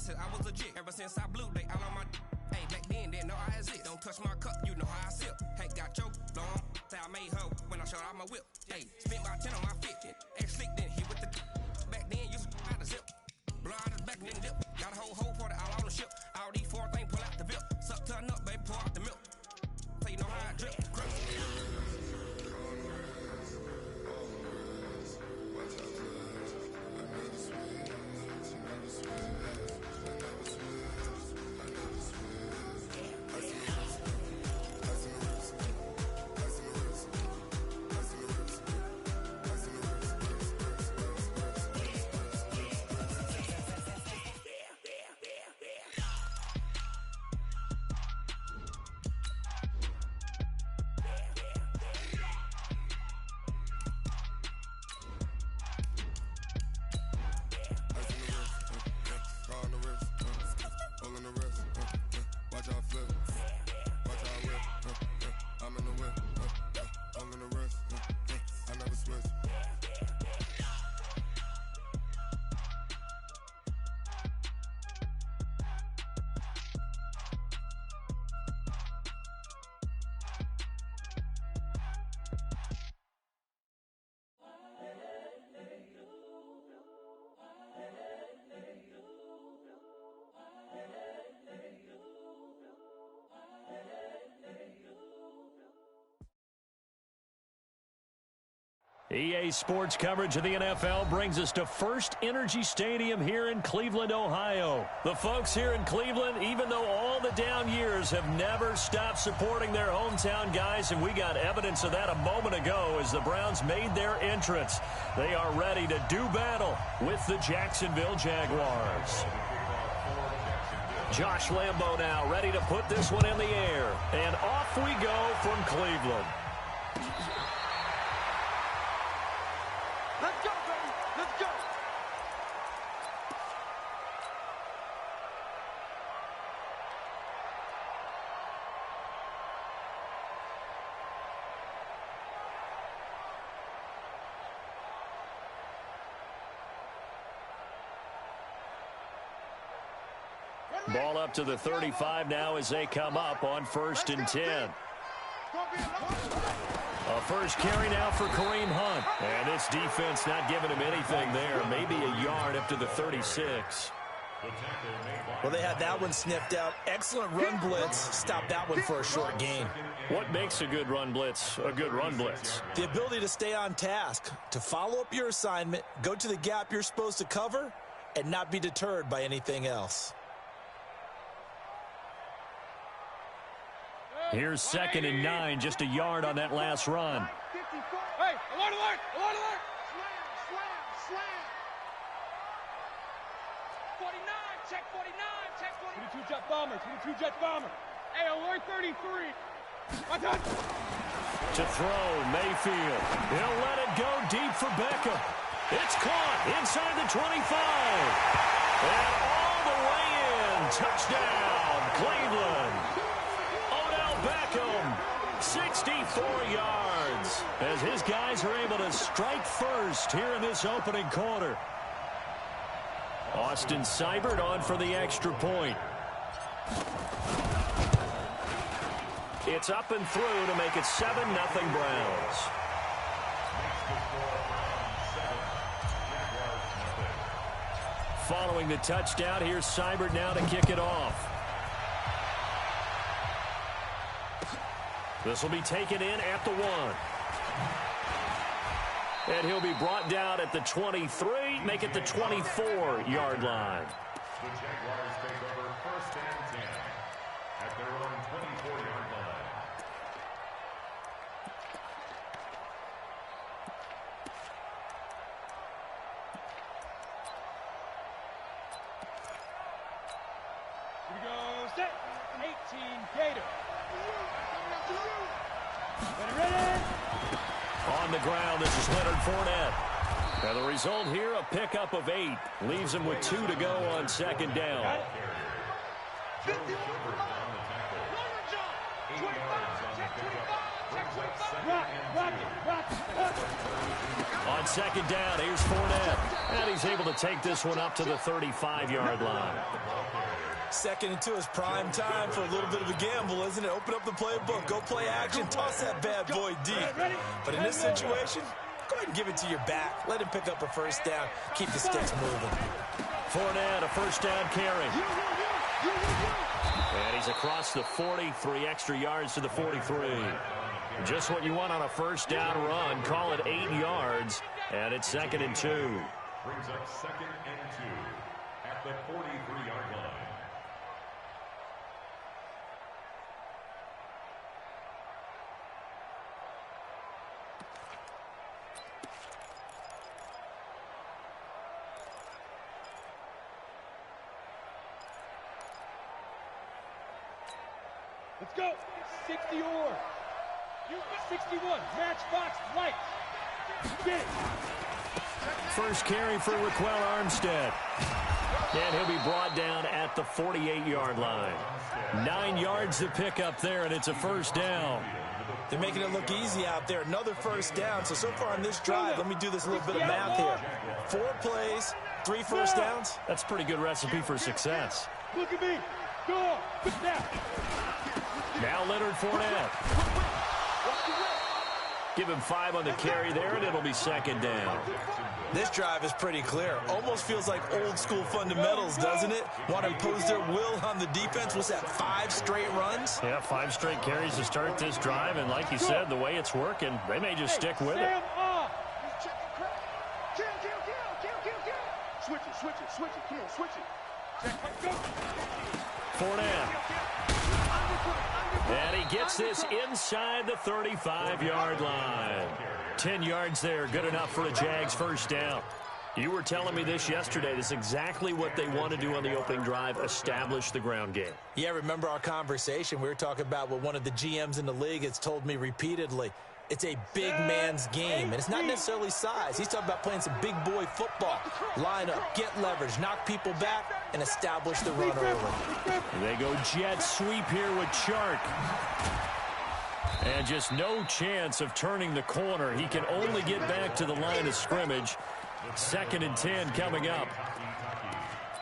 I was legit ever since I blew they all on my hey back then didn't know I exist. Don't touch my cup, you know how I sip. Hey, got choked long, say I made her when I showed out my whip. Hey, spent about 10 on my fit. Ex slick then he with the back then used to out the zip. Blow out his back then dip. Got a whole party all on the ship. All these four things pull out the VIP. Suck turn up, baby, pour out the milk. So you know how I drip. EA Sports coverage of the NFL brings us to First Energy Stadium here in Cleveland, Ohio. The folks here in Cleveland, even though all the down years, have never stopped supporting their hometown guys, and we got evidence of that a moment ago as the Browns made their entrance. They are ready to do battle with the Jacksonville Jaguars. Josh Lambo now ready to put this one in the air, and off we go from Cleveland. Let's go, baby. Let's go. Ball up to the 35 now as they come up on 1st and 10. A first carry now for Kareem Hunt. And this defense not giving him anything there. Maybe a yard up to the 36. Well, they had that one sniffed out. Excellent run blitz. Stop that one for a short gain. What makes a good run blitz a good run blitz? The ability to stay on task, to follow up your assignment, go to the gap you're supposed to cover, and not be deterred by anything else. Here's 2nd and 9, just a yard on that last run. Hey, alert, alert, alert, alert. Slam. 49, check 49, check 49. 22 jet bomber, 22 jet bomber. Hey, alert 33. I'm done. To throw, Mayfield. He'll let it go deep for Beckham. It's caught inside the 25. And all the way in. Touchdown, Cleveland. Beckham, 64 yards, as his guys are able to strike first here in this opening quarter. Austin Seibert on for the extra point. It's up and through to make it 7-0 Browns. Following the touchdown, here's Seibert now to kick it off. This will be taken in at the 1. And he'll be brought down at the 23, make it the 24-yard line. The Jaguars take over 1st and 10 at their own 24-yard line. Here we go, set. 18 Gator. Ready? On the ground, this is Leonard Fournette. And the result here, a pickup of 8. Leaves him with 2 to go on 2nd down. 50. On 2nd down, here's Fournette. And he's able to take this one up to the 35-yard line. 2nd and 2 is prime time for a little bit of a gamble, isn't it? Open up the playbook, go play action, toss that bad boy deep. But in this situation, go ahead and give it to your back. Let him pick up a first down. Keep the sticks moving. Fournette, a first down carry. And he's across the 40, 3 extra yards to the 43. Just what you want on a first down run. Call it 8 yards, and it's 2nd and 2. Brings up 2nd and 2 at the 43-yard line. Let's go. 60 or 61. Matchbox lights. Get it. First carry for Raquel Armstead. And he'll be brought down at the 48-yard line. 9 yards to pick up there, and it's a first down. They're making it look easy out there. Another first down. So far on this drive, let me do this little bit of math here. 4 plays, 3 first downs. That's a pretty good recipe for success. Look at me. Go. Good snap. Now Leonard Fournette. Give him 5 on the carry there, and it'll be 2nd down. This drive is pretty clear. Almost feels like old school fundamentals, doesn't it? Want to impose their will on the defense. What's that, 5 straight runs? Yeah, 5 straight carries to start this drive, and like you said, the way it's working, they may just stick with it. Switch it. Come on, switch it. Check. Go. Fournette. And he gets this inside the 35-yard line. 10 yards there, good enough for a Jags first down. You were telling me this yesterday. This is exactly what they want to do on the opening drive, establish the ground game. Yeah, remember our conversation? We were talking about what one of the GMs in the league has told me repeatedly. It's a big man's game, and it's not necessarily size. He's talking about playing some big boy football. Line up, get leverage, knock people back, and establish the run early. They go jet sweep here with Chark. And just no chance of turning the corner. He can only get back to the line of scrimmage. 2nd and 10 coming up.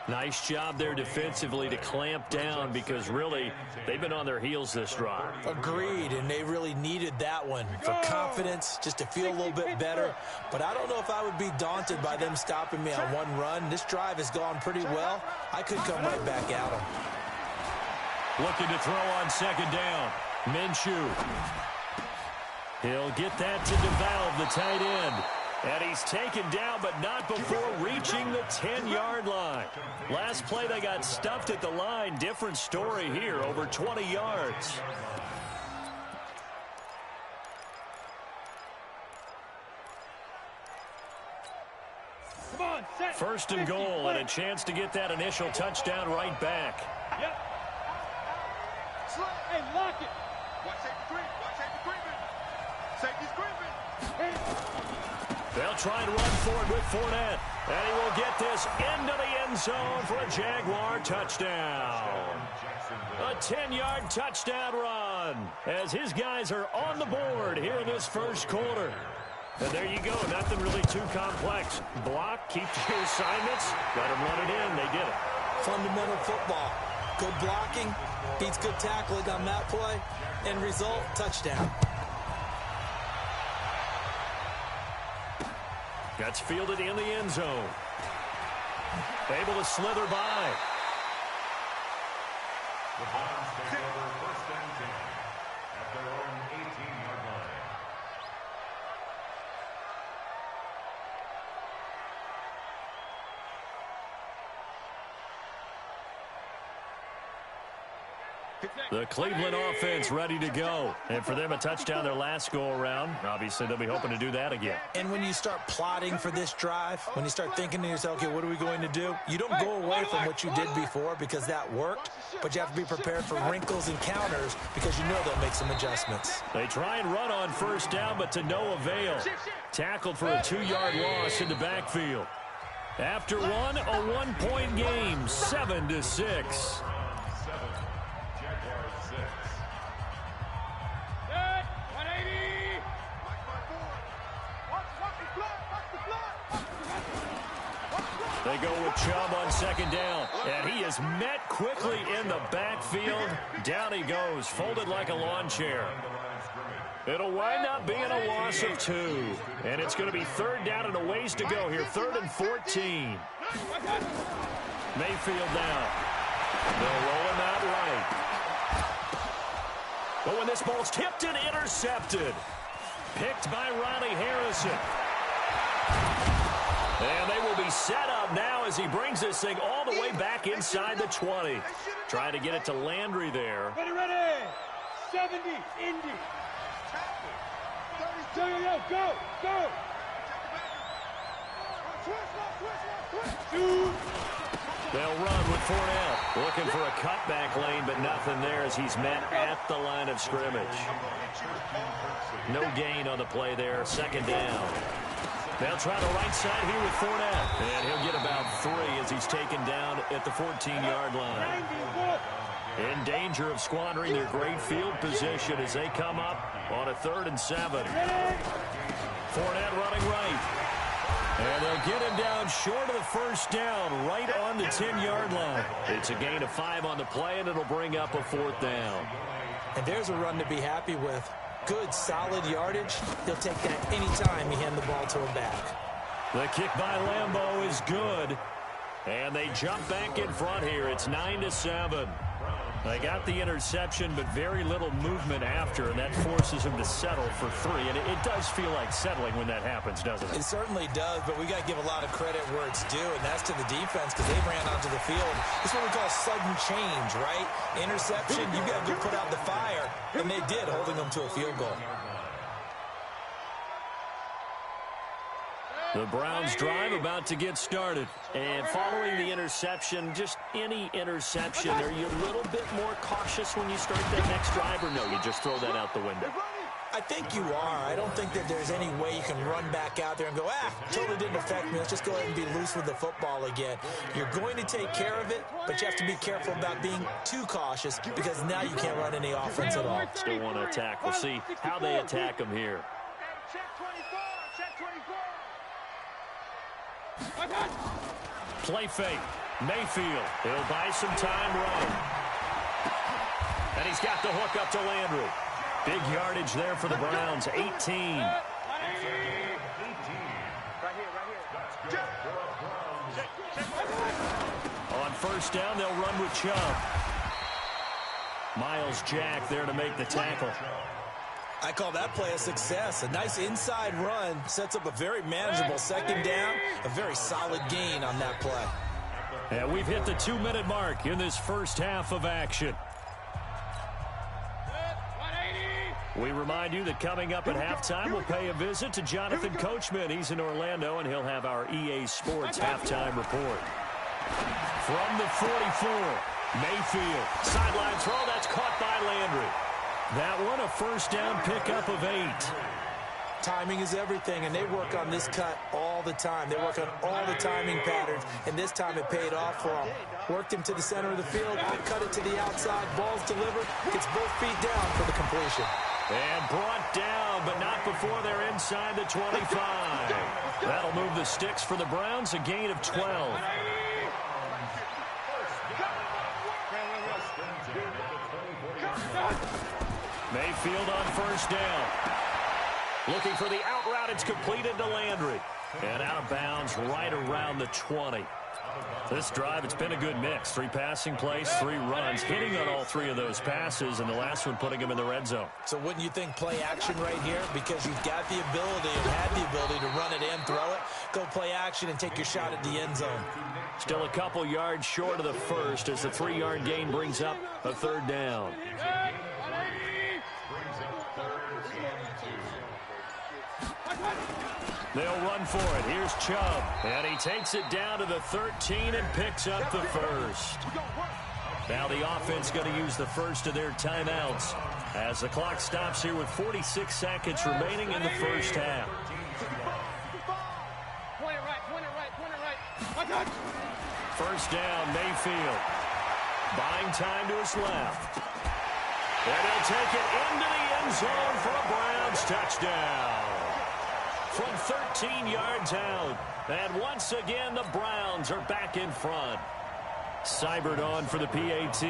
Nice job there defensively to clamp down because really they've been on their heels this drive. Agreed, and they really needed that one for confidence, just to feel a little bit better. But I don't know if I would be daunted by them stopping me on one run. This drive has gone pretty well. I could come right back at them. Looking to throw on 2nd down. Minshew. He'll get that to DeValve, the tight end. And he's taken down, but not before reaching the 10-yard line. Last play, they got stuffed at the line. Different story here, over 20 yards. Come on, set. 1st and goal, and a chance to get that initial touchdown right back. Yep. Hey, lock it. Watch safety creeping. Safety's creeping. They'll try and run for it with Fournette. And he will get this into the end zone for a Jaguar touchdown. A 10-yard touchdown run as his guys are on the board here in this first quarter. And there you go. Nothing really too complex. Block, keep your assignments, let them run it in. They did it. Fundamental football. Good blocking, beats good tackling on that play. End result, touchdown. That's fielded in the end zone. Able to slither by. The Browns take over 1st and 10 at their own 18-yard line. The Cleveland offense ready to go. And for them, a touchdown their last go-around. Obviously, they'll be hoping to do that again. And when you start plotting for this drive, when you start thinking to yourself, okay, what are we going to do? You don't go away from what you did before because that worked, but you have to be prepared for wrinkles and counters because you know they'll make some adjustments. They try and run on 1st down, but to no avail. Tackled for a 2-yard loss in the backfield. After one, a 1-point game, 7-6. They go with Chubb on 2nd down, and he is met quickly in the backfield. Down he goes, folded like a lawn chair. It'll wind up being a loss of 2, and it's going to be 3rd down and a ways to go here, 3rd and 14. Mayfield now. They'll roll him out right. But when this ball's tipped and intercepted, picked by Ronnie Harrison. And they will be set up now as he brings this thing all the way back inside the 20. Trying to get it to Landry there. Ready. 70, Indy. Go. They'll run with Fournette. Looking for a cutback lane, but nothing there as he's met at the line of scrimmage. No gain on the play there. 2nd down. They'll try the right side here with Fournette. And he'll get about 3 as he's taken down at the 14-yard line. In danger of squandering their great field position as they come up on a 3rd and 7. Fournette running right. And they'll get him down short of the 1st down, right on the 10-yard line. It's a gain of 5 on the play, and it'll bring up a 4th down. And there's a run to be happy with. Good, solid yardage. He'll take that anytime you hand the ball to him back. The kick by Lambeau is good. And they jump back in front here. It's 9-7. They got the interception, but very little movement after, and that forces him to settle for 3. And it does feel like settling when that happens, doesn't it? It certainly does, but we got to give a lot of credit where it's due, and that's to the defense because they ran onto the field. This is what we call sudden change, right? Interception, you got to go put out the fire, and they did, holding them to a field goal. The Browns drive about to get started. And following the interception, just any interception, are you a little bit more cautious when you start that next drive, or no, you just throw that out the window? I think you are. I don't think that there's any way you can run back out there and go, totally didn't affect me. Let's just go ahead and be loose with the football again. You're going to take care of it, but you have to be careful about being too cautious because now you can't run any offense at all. Still want to attack. We'll see how they attack them here. Check 24, check 24. Play fake. Mayfield. He'll buy some time running. And he's got the hook up to Landry. Big yardage there for the Browns. 18. Right here. On first down, they'll run with Chubb. Miles Jack there to make the tackle. I call that play a success. A nice inside run sets up a very manageable second down, a very solid gain on that play. And we've hit the 2-minute mark in this first half of action. We remind you that coming up at halftime, we'll pay a visit to Jonathan Coachman. He's in Orlando, and he'll have our EA Sports halftime report. From the 44, Mayfield. Sideline throw, that's caught by Landry. That one, a first down pickup of 8. Timing is everything, and they work on this cut all the time. They work on all the timing patterns, and this time it paid off for them. Worked him to the center of the field, cut it to the outside, ball's delivered, gets both feet down for the completion. And brought down, but not before they're inside the 25. That'll move the sticks for the Browns, a gain of 12. Mayfield on first down. Looking for the out route. It's completed to Landry. And out of bounds right around the 20. This drive, it's been a good mix. 3 passing plays, 3 runs, hitting on all 3 of those passes, and the last one putting him in the red zone. So wouldn't you think play action right here? Because you've got the ability and had the ability to run it and throw it. Go play action and take your shot at the end zone. Still a couple yards short of the first as the 3-yard gain brings up a third down. They'll run for it. Here's Chubb. And he takes it down to the 13 and picks up the first. Now the offense going to use the first of their timeouts as the clock stops here with 46 seconds remaining in the first half. Point it right. First down, Mayfield. Buying time to his left. And he'll take it into the end zone for a Browns touchdown. From 13 yards out. And once again, the Browns are back in front. Seibert on for the PAT.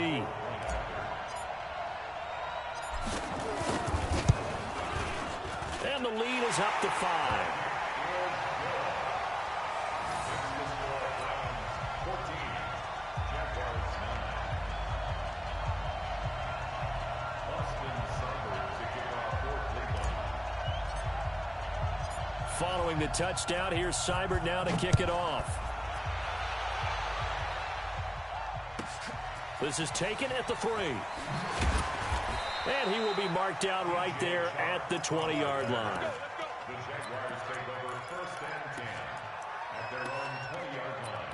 And the lead is up to 5. Following the touchdown, here's Seibert now to kick it off. This is taken at the 3. And he will be marked down right there at the 20-yard line. The Jaguars take over first and 10 at their own 20-yard line.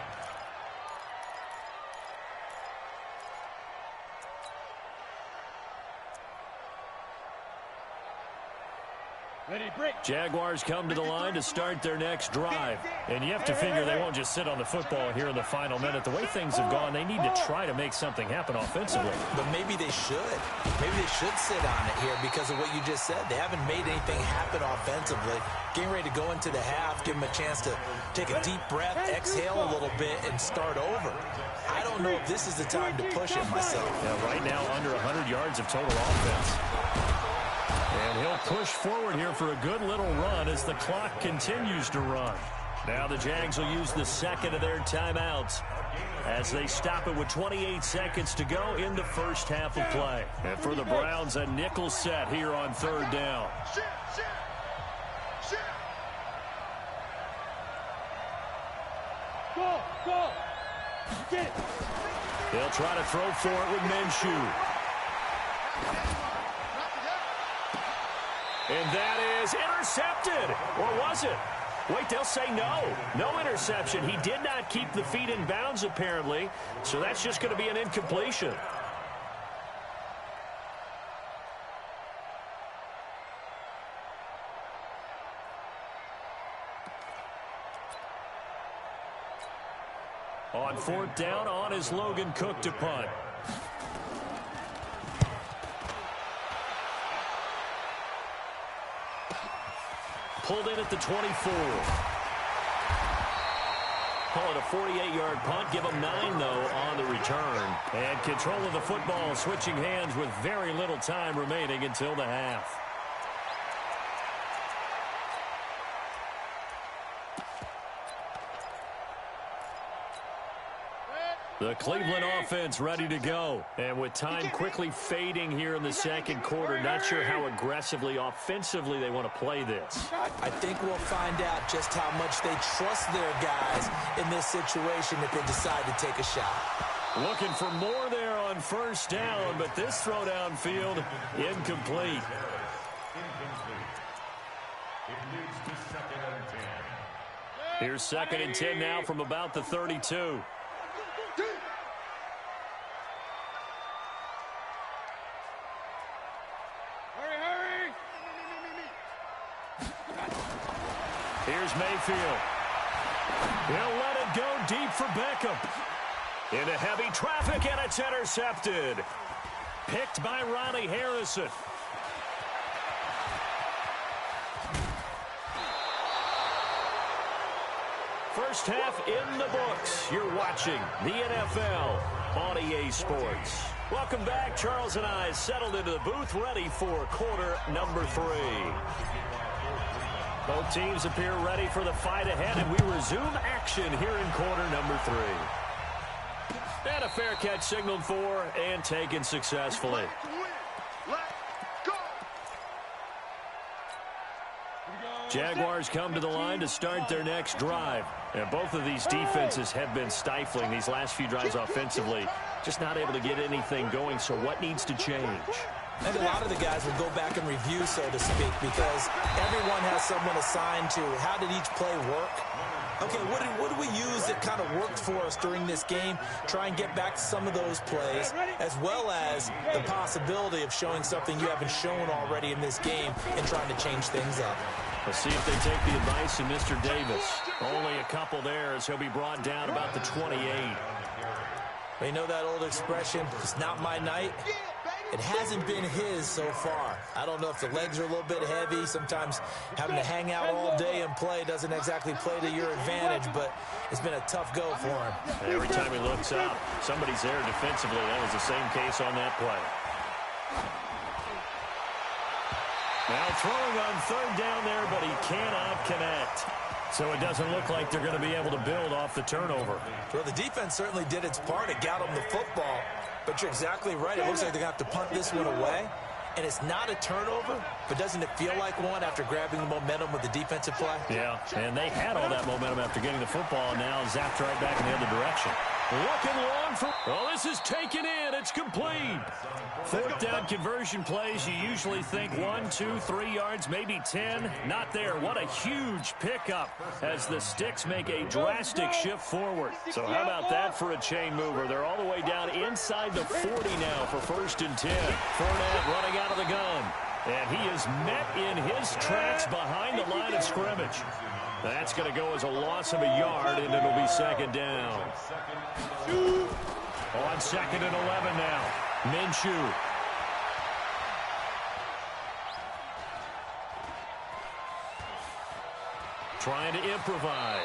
Jaguars come to the line to start their next drive. And you have to figure they won't just sit on the football here in the final minute. The way things have gone, they need to try to make something happen offensively. But maybe they should. Maybe they should sit on it here because of what you just said. They haven't made anything happen offensively. Getting ready to go into the half, give them a chance to take a deep breath, exhale a little bit, and start over. I don't know if this is the time to push it myself. Yeah, right now under 100 yards of total offense. And he'll push forward here for a good little run as the clock continues to run. Now the Jags will use the second of their timeouts as they stop it with 28 seconds to go in the first half of play. And for the Browns, a nickel set here on third down. Go. Get it. They'll try to throw for it with Minshew. And that is intercepted. Or was it? Wait, they'll say no. No interception. He did not keep the feet in bounds, apparently. So that's just going to be an incompletion. On fourth down, on is Logan Cook to punt. Pulled in at the 24. Call it a 48-yard punt. Give them 9, though, on the return. And control of the football, switching hands with very little time remaining until the half. The Cleveland offense ready to go. And with time quickly fading here in the second quarter, not sure how aggressively, offensively they want to play this. I think we'll find out just how much they trust their guys in this situation if they decide to take a shot. Looking for more there on first down, but this throw downfield, incomplete. Here's 2nd and 10 now from about the 32. Here's Mayfield. He'll let it go deep for Beckham. Into heavy traffic, and it's intercepted. Picked by Ronnie Harrison. First half in the books. You're watching the NFL on EA Sports. Welcome back. Charles and I settled into the booth, ready for quarter number 3. Both teams appear ready for the fight ahead, and we resume action here in quarter number 3. And a fair catch signaled for and taken successfully. Jaguars come to the line to start their next drive. And both of these defenses have been stifling these last few drives offensively. Just not able to get anything going, so what needs to change? I think a lot of the guys will go back and review, so to speak, because everyone has someone assigned to how did each play work. Okay, what do we use that kind of worked for us during this game? Try and get back to some of those plays, as well as the possibility of showing something you haven't shown already in this game and trying to change things up. Let's see if they take the advice of Mr. Davis. Only a couple there as he'll be brought down about the 28. You know that old expression, it's not my night? It hasn't been his so far. I don't know if the legs are a little bit heavy. Sometimes having to hang out all day and play doesn't exactly play to your advantage, but it's been a tough go for him. And every time he looks up, somebody's there defensively. That was the same case on that play. Now throwing on third down there, but he cannot connect. So it doesn't look like they're going to be able to build off the turnover. Well, the defense certainly did its part. It got them the football. But you're exactly right. It looks like they're going to have to punt this one away. And it's not a turnover, but doesn't it feel like one after grabbing the momentum with the defensive play? Yeah, and they had all that momentum after getting the football, and now zapped right back in the other direction. Looking long for... Oh, this is taken in. It's complete. Fourth down conversion plays, you usually think 1, 2, 3 yards, maybe 10. Not there. What a huge pickup as the sticks make a drastic shift forward. So how about that for a chain mover? They're all the way down inside the 40 now for 1st and 10. Fournette running out of the gun. And he is met in his tracks behind the line of scrimmage. That's going to go as a loss of a yard, and it'll be 2nd down. On 2nd and 11 now. Minshew. Trying to improvise.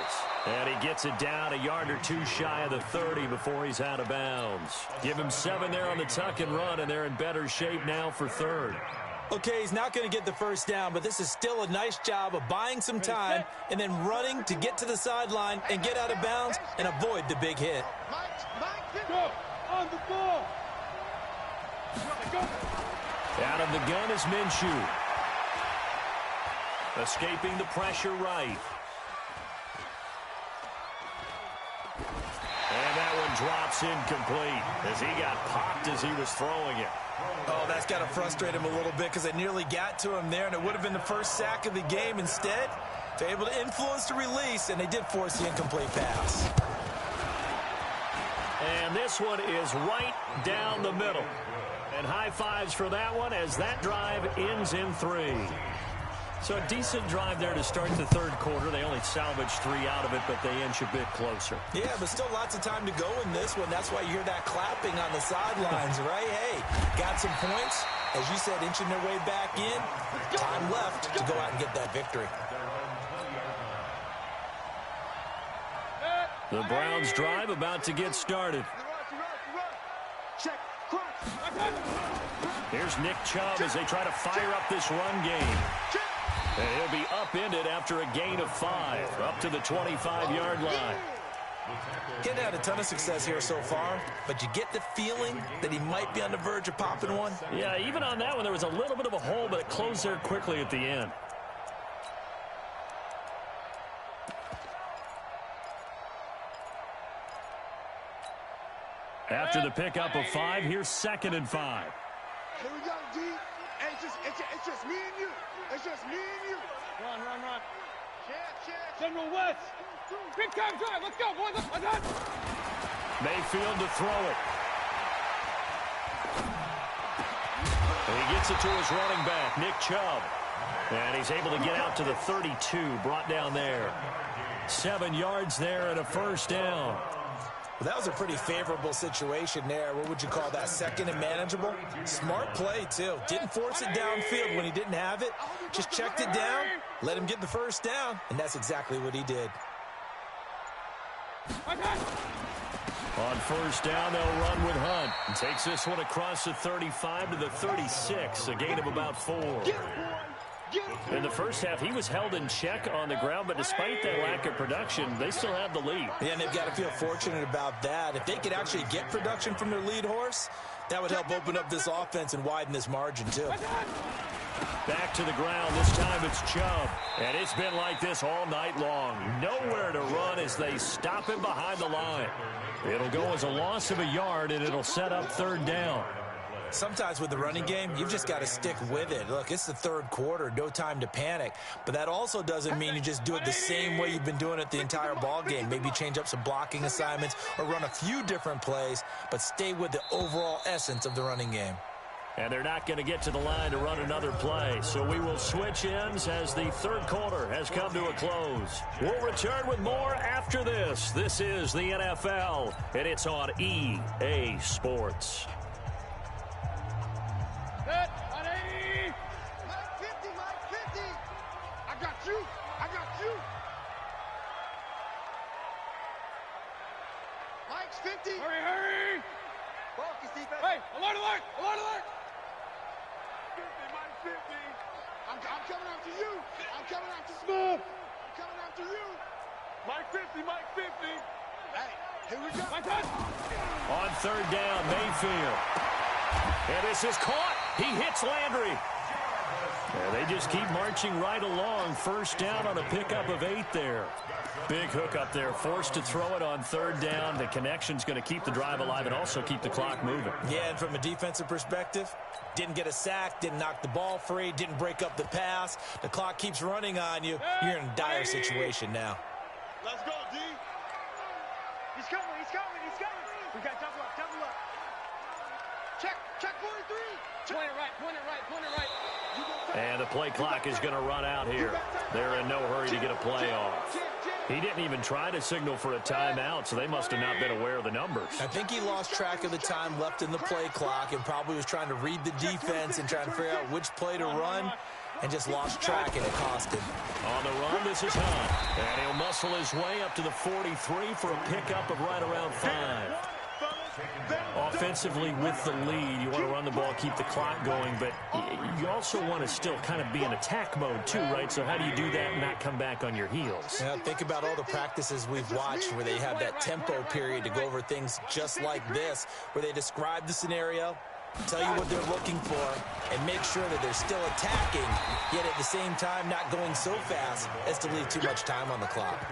And he gets it down a yard or 2 shy of the 30 before he's out of bounds. Give him 7 there on the tuck and run, and they're in better shape now for 3rd. Okay, he's not going to get the first down, but this is still a nice job of buying some time and then running to get to the sideline and get out of bounds and avoid the big hit. Go on the ball. Go. Out of the gun is Minshew. Escaping the pressure right. And that one drops incomplete as he got popped as he was throwing it. Oh, that's got to frustrate him a little bit because they nearly got to him there, and it would have been the first sack of the game. Instead, they're able to influence the release, and they did force the incomplete pass. And this one is right down the middle. And high fives for that one as that drive ends in 3. So a decent drive there to start the third quarter. They only salvaged 3 out of it, but they inch a bit closer. Yeah, but still lots of time to go in this one. That's why you hear that clapping on the sidelines, right? Hey, got some points. As you said, inching their way back in. Time left to go out and get that victory. The Browns drive about to get started. Here's Nick Chubb as they try to fire up this run game. And he'll be upended after a gain of 5, up to the 25-yard line. Getting had a ton of success here so far, but you get the feeling that he might be on the verge of popping one. Yeah, even on that one, there was a little bit of a hole, but it closed there quickly at the end. After the pickup of 5, here's 2nd and 5. Here we go, D. It's just me and you. It's just me and you. Run. Check. General West. Big time drive. Let's go, boys. Let's go. Mayfield to throw it. And he gets it to his running back, Nick Chubb. And he's able to get out to the 32, brought down there. 7 yards there and a first down. Well, that was a pretty favorable situation there. What would you call that? 2nd and manageable? Smart play, too. Didn't force it downfield when he didn't have it. Just checked it down, let him get the first down, and that's exactly what he did. On first down, they'll run with Hunt. And takes this one across the 35 to the 36, a gain of about 4. In the first half, he was held in check on the ground, but despite that lack of production, they still have the lead. Yeah, and they've got to feel fortunate about that. If they could actually get production from their lead horse, that would help open up this offense and widen this margin, too. Back to the ground. This time it's Chubb. And it's been like this all night long. Nowhere to run as they stop him behind the line. It'll go as a loss of a yard, and it'll set up 3rd down. Sometimes with the running game, you've just got to stick with it. Look, it's the third quarter, no time to panic. But that also doesn't mean you just do it the same way you've been doing it the entire ball game. Maybe change up some blocking assignments or run a few different plays, but stay with the overall essence of the running game. And they're not going to get to the line to run another play. So we will switch ends as the third quarter has come to a close. We'll return with more after this. This is the NFL, and it's on EA Sports. Set, 180. Mike 50. I got you. Mike's 50. Hurry. Focus, defense. Hey, alert. 50, Mike 50. I'm coming after you. I'm coming after Smith. I'm coming after you. Mike 50. Hey, here we go. My touch. On 3rd down, Mayfield. And this is caught. He hits Landry. And they just keep marching right along. First down on a pickup of 8 there. Big hook up there. Forced to throw it on 3rd down. The connection's going to keep the drive alive and also keep the clock moving. Yeah, and from a defensive perspective, didn't get a sack, didn't knock the ball free, didn't break up the pass. The clock keeps running on you. You're in a dire situation now. Let's go, D. He's coming. We got double up. Check 43. Point it right. And the play clock is going to run out here. They're in no hurry to get a play off. He didn't even try to signal for a timeout, so they must have not been aware of the numbers. I think he lost track of the time left in the play clock and probably was trying to read the defense and trying to figure out which play to run and just lost track, and it cost him. On the run, this is Hunt. And he'll muscle his way up to the 43 for a pickup of right around 5. Offensively with the lead, you want to run the ball, keep the clock going, but you also want to still kind of be in attack mode too, right? So how do you do that and not come back on your heels? Yeah, think about all the practices we've watched where they have that tempo period to go over things just like this, where they describe the scenario, tell you what they're looking for, and make sure that they're still attacking, yet at the same time not going so fast as to leave too much time on the clock.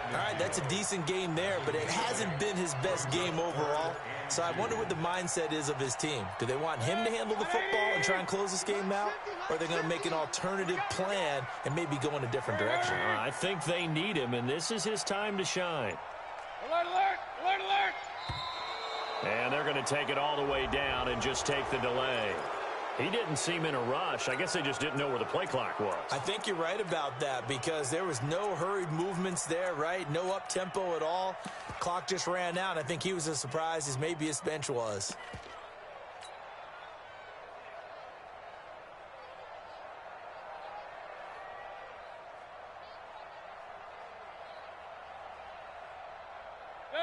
All right, that's a decent game there, but it hasn't been his best game overall. So I wonder what the mindset is of his team. Do they want him to handle the football and try and close this game out? Or are they going to make an alternative plan and maybe go in a different direction? I think they need him, and this is his time to shine. Alert, alert, alert, alert! And they're going to take it all the way down and just take the delay. He didn't seem in a rush. I guess they just didn't know where the play clock was. I think you're right about that because there was no hurried movements there, right? No up-tempo at all. Clock just ran out. I think he was as surprised as maybe his bench was.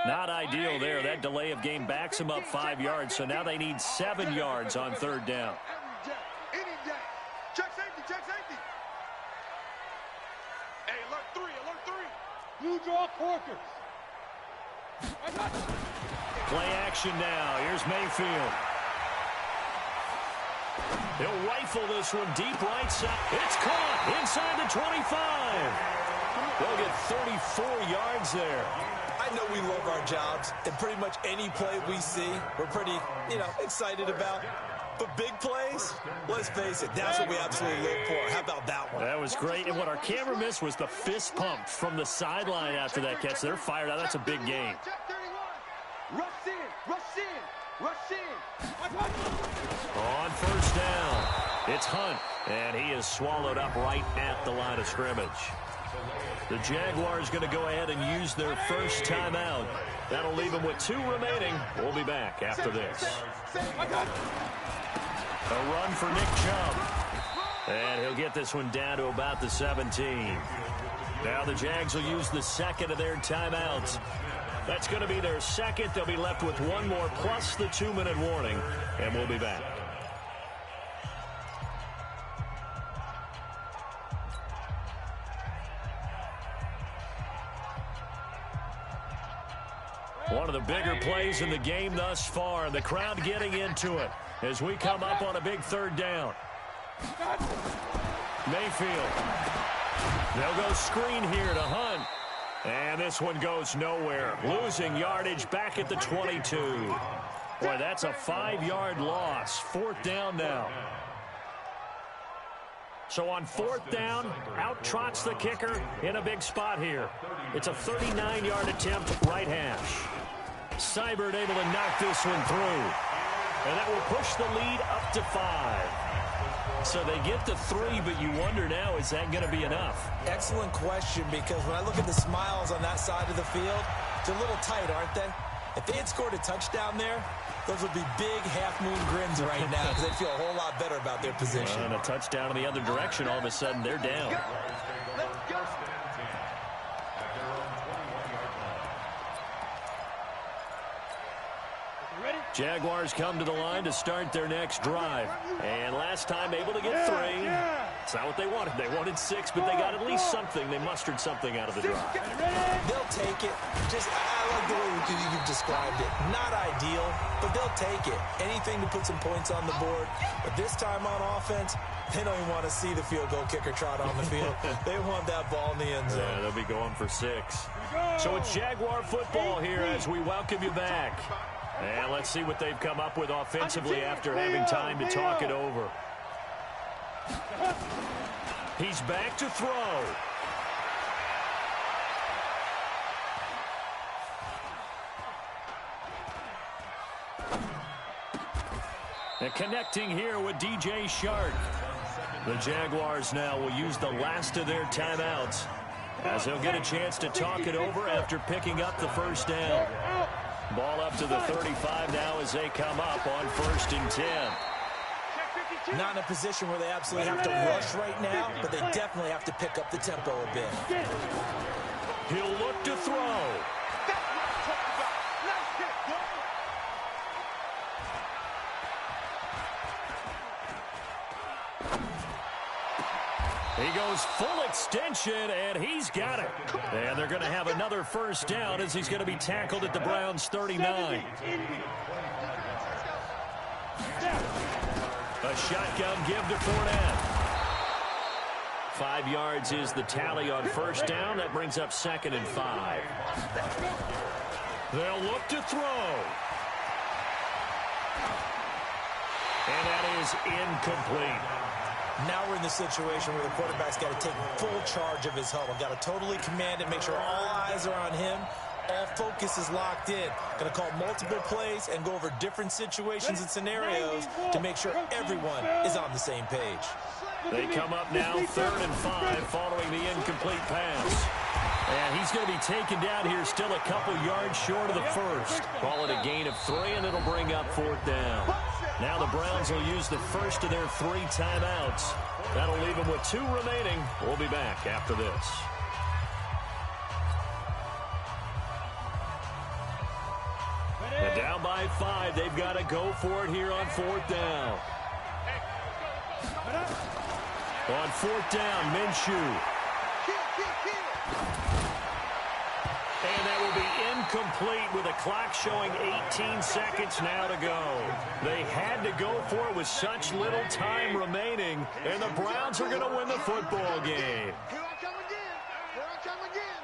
Not ideal there. That delay of game backs them up 5 yards, so now they need 7 yards on third down. Any day. Check safety, check safety. Hey, alert 3, alert 3. Blue draw corkers. Play action now. Here's Mayfield. He'll rifle this one deep right side. It's caught inside the 25. They'll get 34 yards there. I know we love our jobs, and pretty much any play we see, we're pretty, excited about. But big plays, let's face it, that's what we absolutely live for. How about that one? That was great, and what our camera missed was the fist pump from the sideline after that catch. They're fired out. That's a big game. Rush in, rush in, rush in. On first down, it's Hunt, and he is swallowed up right at the line of scrimmage. The Jaguars going to go ahead and use their first timeout. That'll leave them with 2 remaining. We'll be back after this. A run for Nick Chubb. And he'll get this one down to about the 17. Now the Jags will use the second of their timeouts. That's going to be their second. They'll be left with 1 more plus the 2-minute warning. And we'll be back. One of the bigger plays in the game thus far, and the crowd getting into it as we come up on a big third down. Mayfield. They'll go screen here to Hunt. And this one goes nowhere. Losing yardage back at the 22. Boy, that's a 5-yard loss. 4th down now. So on 4th down, out trots the kicker in a big spot here. It's a 39-yard attempt, right hash. Seibert able to knock this one through. And that will push the lead up to 5. So they get to 3, but you wonder now, is that going to be enough? Excellent question, because when I look at the smiles on that side of the field, they're a little tight, aren't they? If they had scored a touchdown there, those would be big half-moon grins right now because they'd feel a whole lot better about their position. And a touchdown in the other direction, all of a sudden they're down. Jaguars come to the line to start their next drive. And last time able to get 3. It's not what they wanted. They wanted 6, but they got at least something. They mustered something out of the drive. They'll take it. I like the way you've described it. Not ideal, but they'll take it. Anything to put some points on the board. But this time on offense, they don't even want to see the field goal kicker trot on the field. They want that ball in the end zone. Yeah, they'll be going for 6. So it's Jaguar football here as we welcome you back. And let's see what they've come up with offensively after having time to talk it over. He's back to throw. And connecting here with DJ Shark. The Jaguars now will use the last of their timeouts as they'll get a chance to talk it over after picking up the first down. Ball up to the 35 now as they come up on 1st and 10. Not in a position where they absolutely have to rush right now, but they definitely have to pick up the tempo a bit. He'll look to throw. He goes full extension, and he's got it. And they're going to have another first down as he's going to be tackled at the Browns' 39. A shotgun give to Fournette. 5 yards is the tally on first down. That brings up 2nd and 5. They'll look to throw. And that is incomplete. Now we're in the situation where the quarterback's got to take full charge of his huddle. Got to totally command it, make sure all eyes are on him. All focus is locked in. Going to call multiple plays and go over different situations and scenarios to make sure everyone is on the same page. They come up now 3rd and 5 following the incomplete pass. And he's going to be taken down here still a couple yards short of the first. Call it a gain of 3, and it'll bring up 4th down. Now the Browns will use the first of their 3 timeouts. That'll leave them with 2 remaining. We'll be back after this. And down by 5. They've got to go for it here on 4th down. On 4th down, Minshew. And that will be incomplete with a clock showing 18 seconds now to go. They had to go for it with such little time remaining, and the Browns are going to win the football game. Here I come again. Here I come again.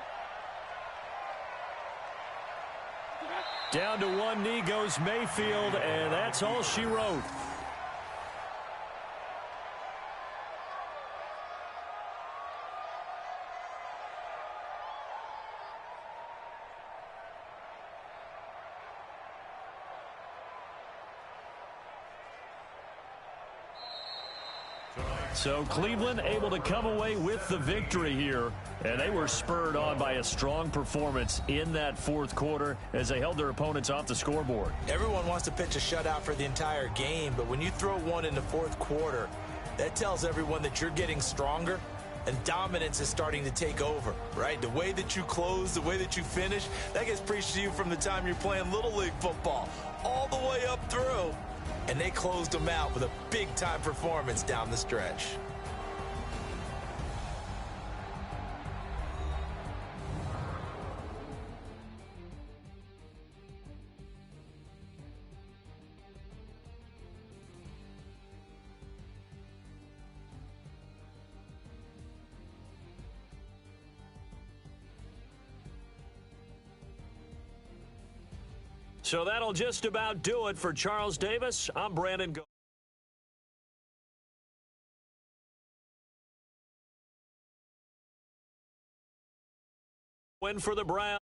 Down to one knee goes Mayfield, and that's all she wrote. So Cleveland able to come away with the victory here, and they were spurred on by a strong performance in that 4th quarter as they held their opponents off the scoreboard. Everyone wants to pitch a shutout for the entire game, but when you throw one in the 4th quarter, that tells everyone that you're getting stronger and dominance is starting to take over, right? The way that you close, the way that you finish, that gets preached to you from the time you're playing Little League football all the way up through. And they closed them out with a big-time performance down the stretch. So that'll just about do it for Charles Davis. I'm Brandon Go. Win for the Browns.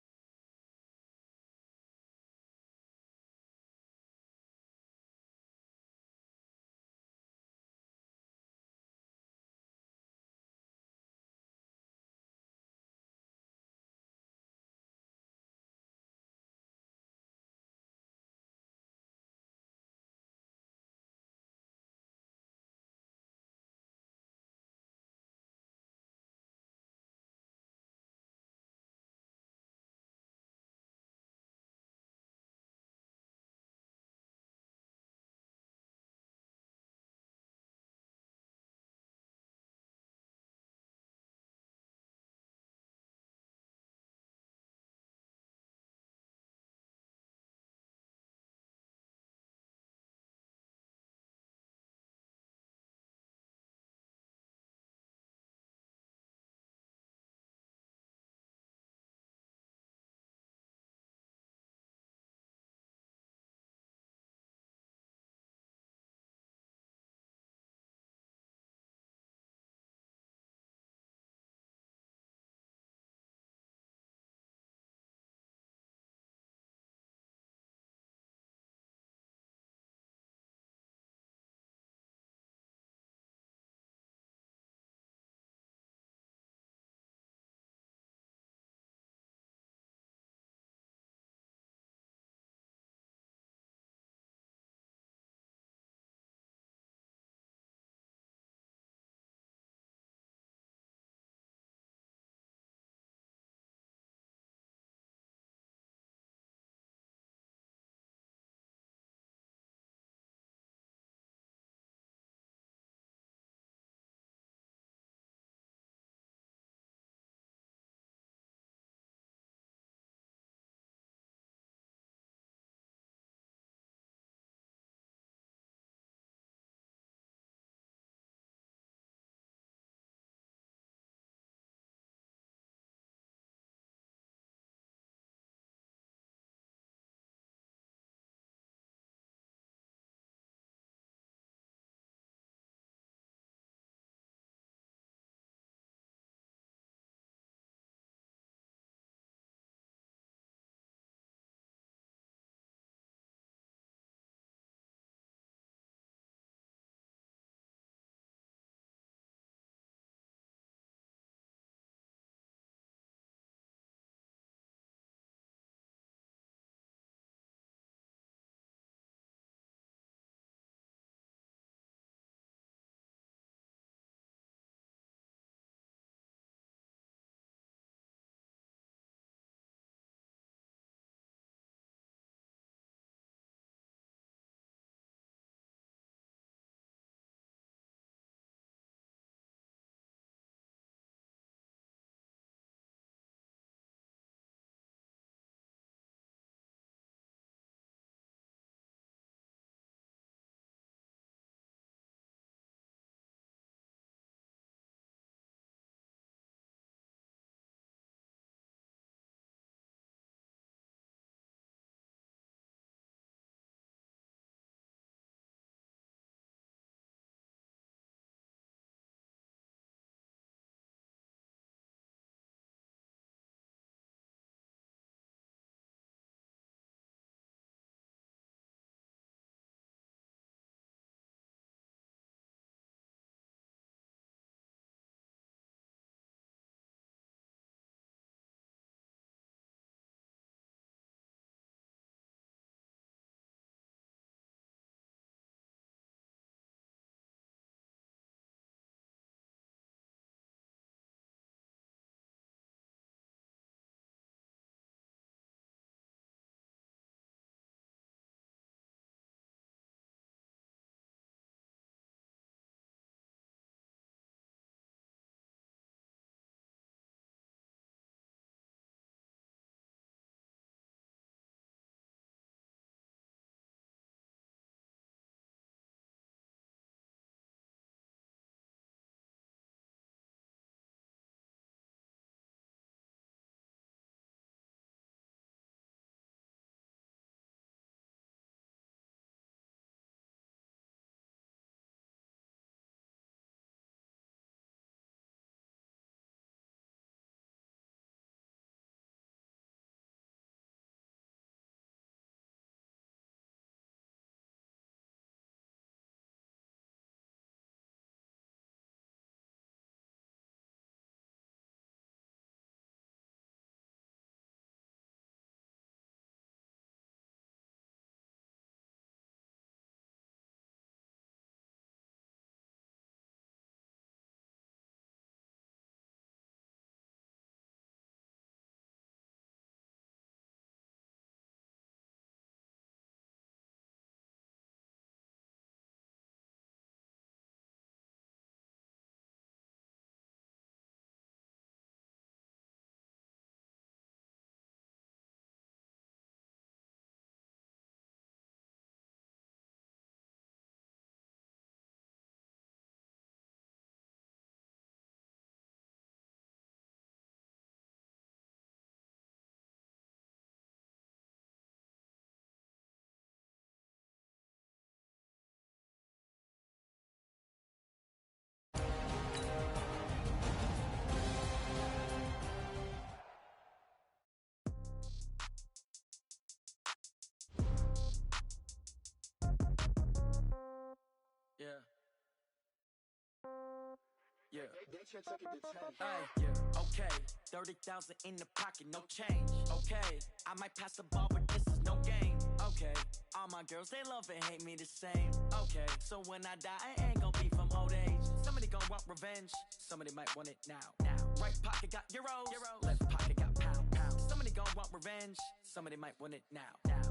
Okay, 30,000 in the pocket, no change. Okay, I might pass the ball, but this is no game. Okay, all my girls, they love and hate me the same. Okay, so when I die, I ain't gon' be from old age. Somebody gon' want revenge, somebody might want it now. Right pocket got euros, left pocket got pound. Somebody gon' want revenge, somebody might want it now.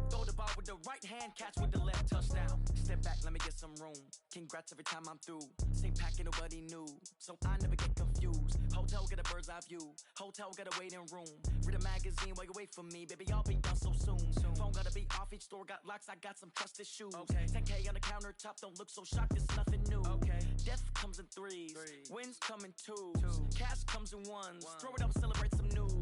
Throw the ball with the right hand, catch with the left, touchdown. Step back, let me get some room. Congrats every time I'm through. Same packet, nobody knew, so I never get confused. Hotel get a bird's eye view, hotel got a waiting room. Read a magazine while you wait for me, baby, I'll be done so soon. Phone gotta be off, each store got locks, I got some trusted shoes. 10K on the countertop, don't look so shocked, it's nothing new. Death comes in threes, wins come in twos, cash comes in ones. Throw it up, celebrate some news.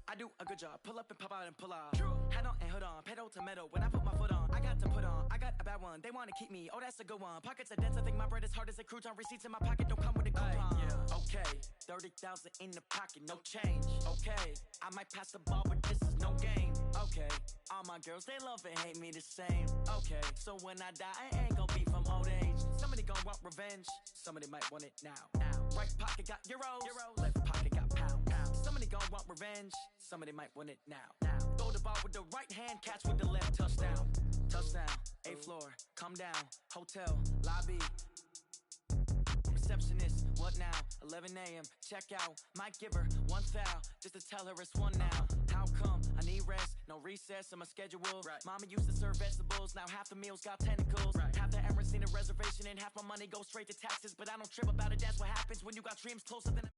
I do a good job, pull up and pop out and pull out. Head on and hood on, pedal to metal. When I put my foot on, I got to put on. I got a bad one, they wanna keep me, oh that's a good one. Pockets are dense, I think my bread is hard as a crouton. Receipts in my pocket don't come with a coupon. Okay, 30,000 in the pocket, no change. Okay, I might pass the ball, but this is no game. Okay, all my girls, they love and hate me the same. Okay, so when I die, I ain't gon' be from old age. Somebody gon' want revenge, somebody might want it now. Right pocket got euros, left pocket got pound. Somebody gon' want revenge, somebody might want it now. Throw the ball with the right hand, catch with the left, touchdown. Touchdown, 8th floor, come down, hotel, lobby. Receptionist, what now? 11 a.m., check out. Might give her one foul, just to tell her it's one now. How come? I need rest, no recess in my schedule. Mama used to serve vegetables, now half the meals got tentacles. Half the Emirates need a reservation and half my money goes straight to taxes. But I don't trip about it, that's what happens when you got dreams closer than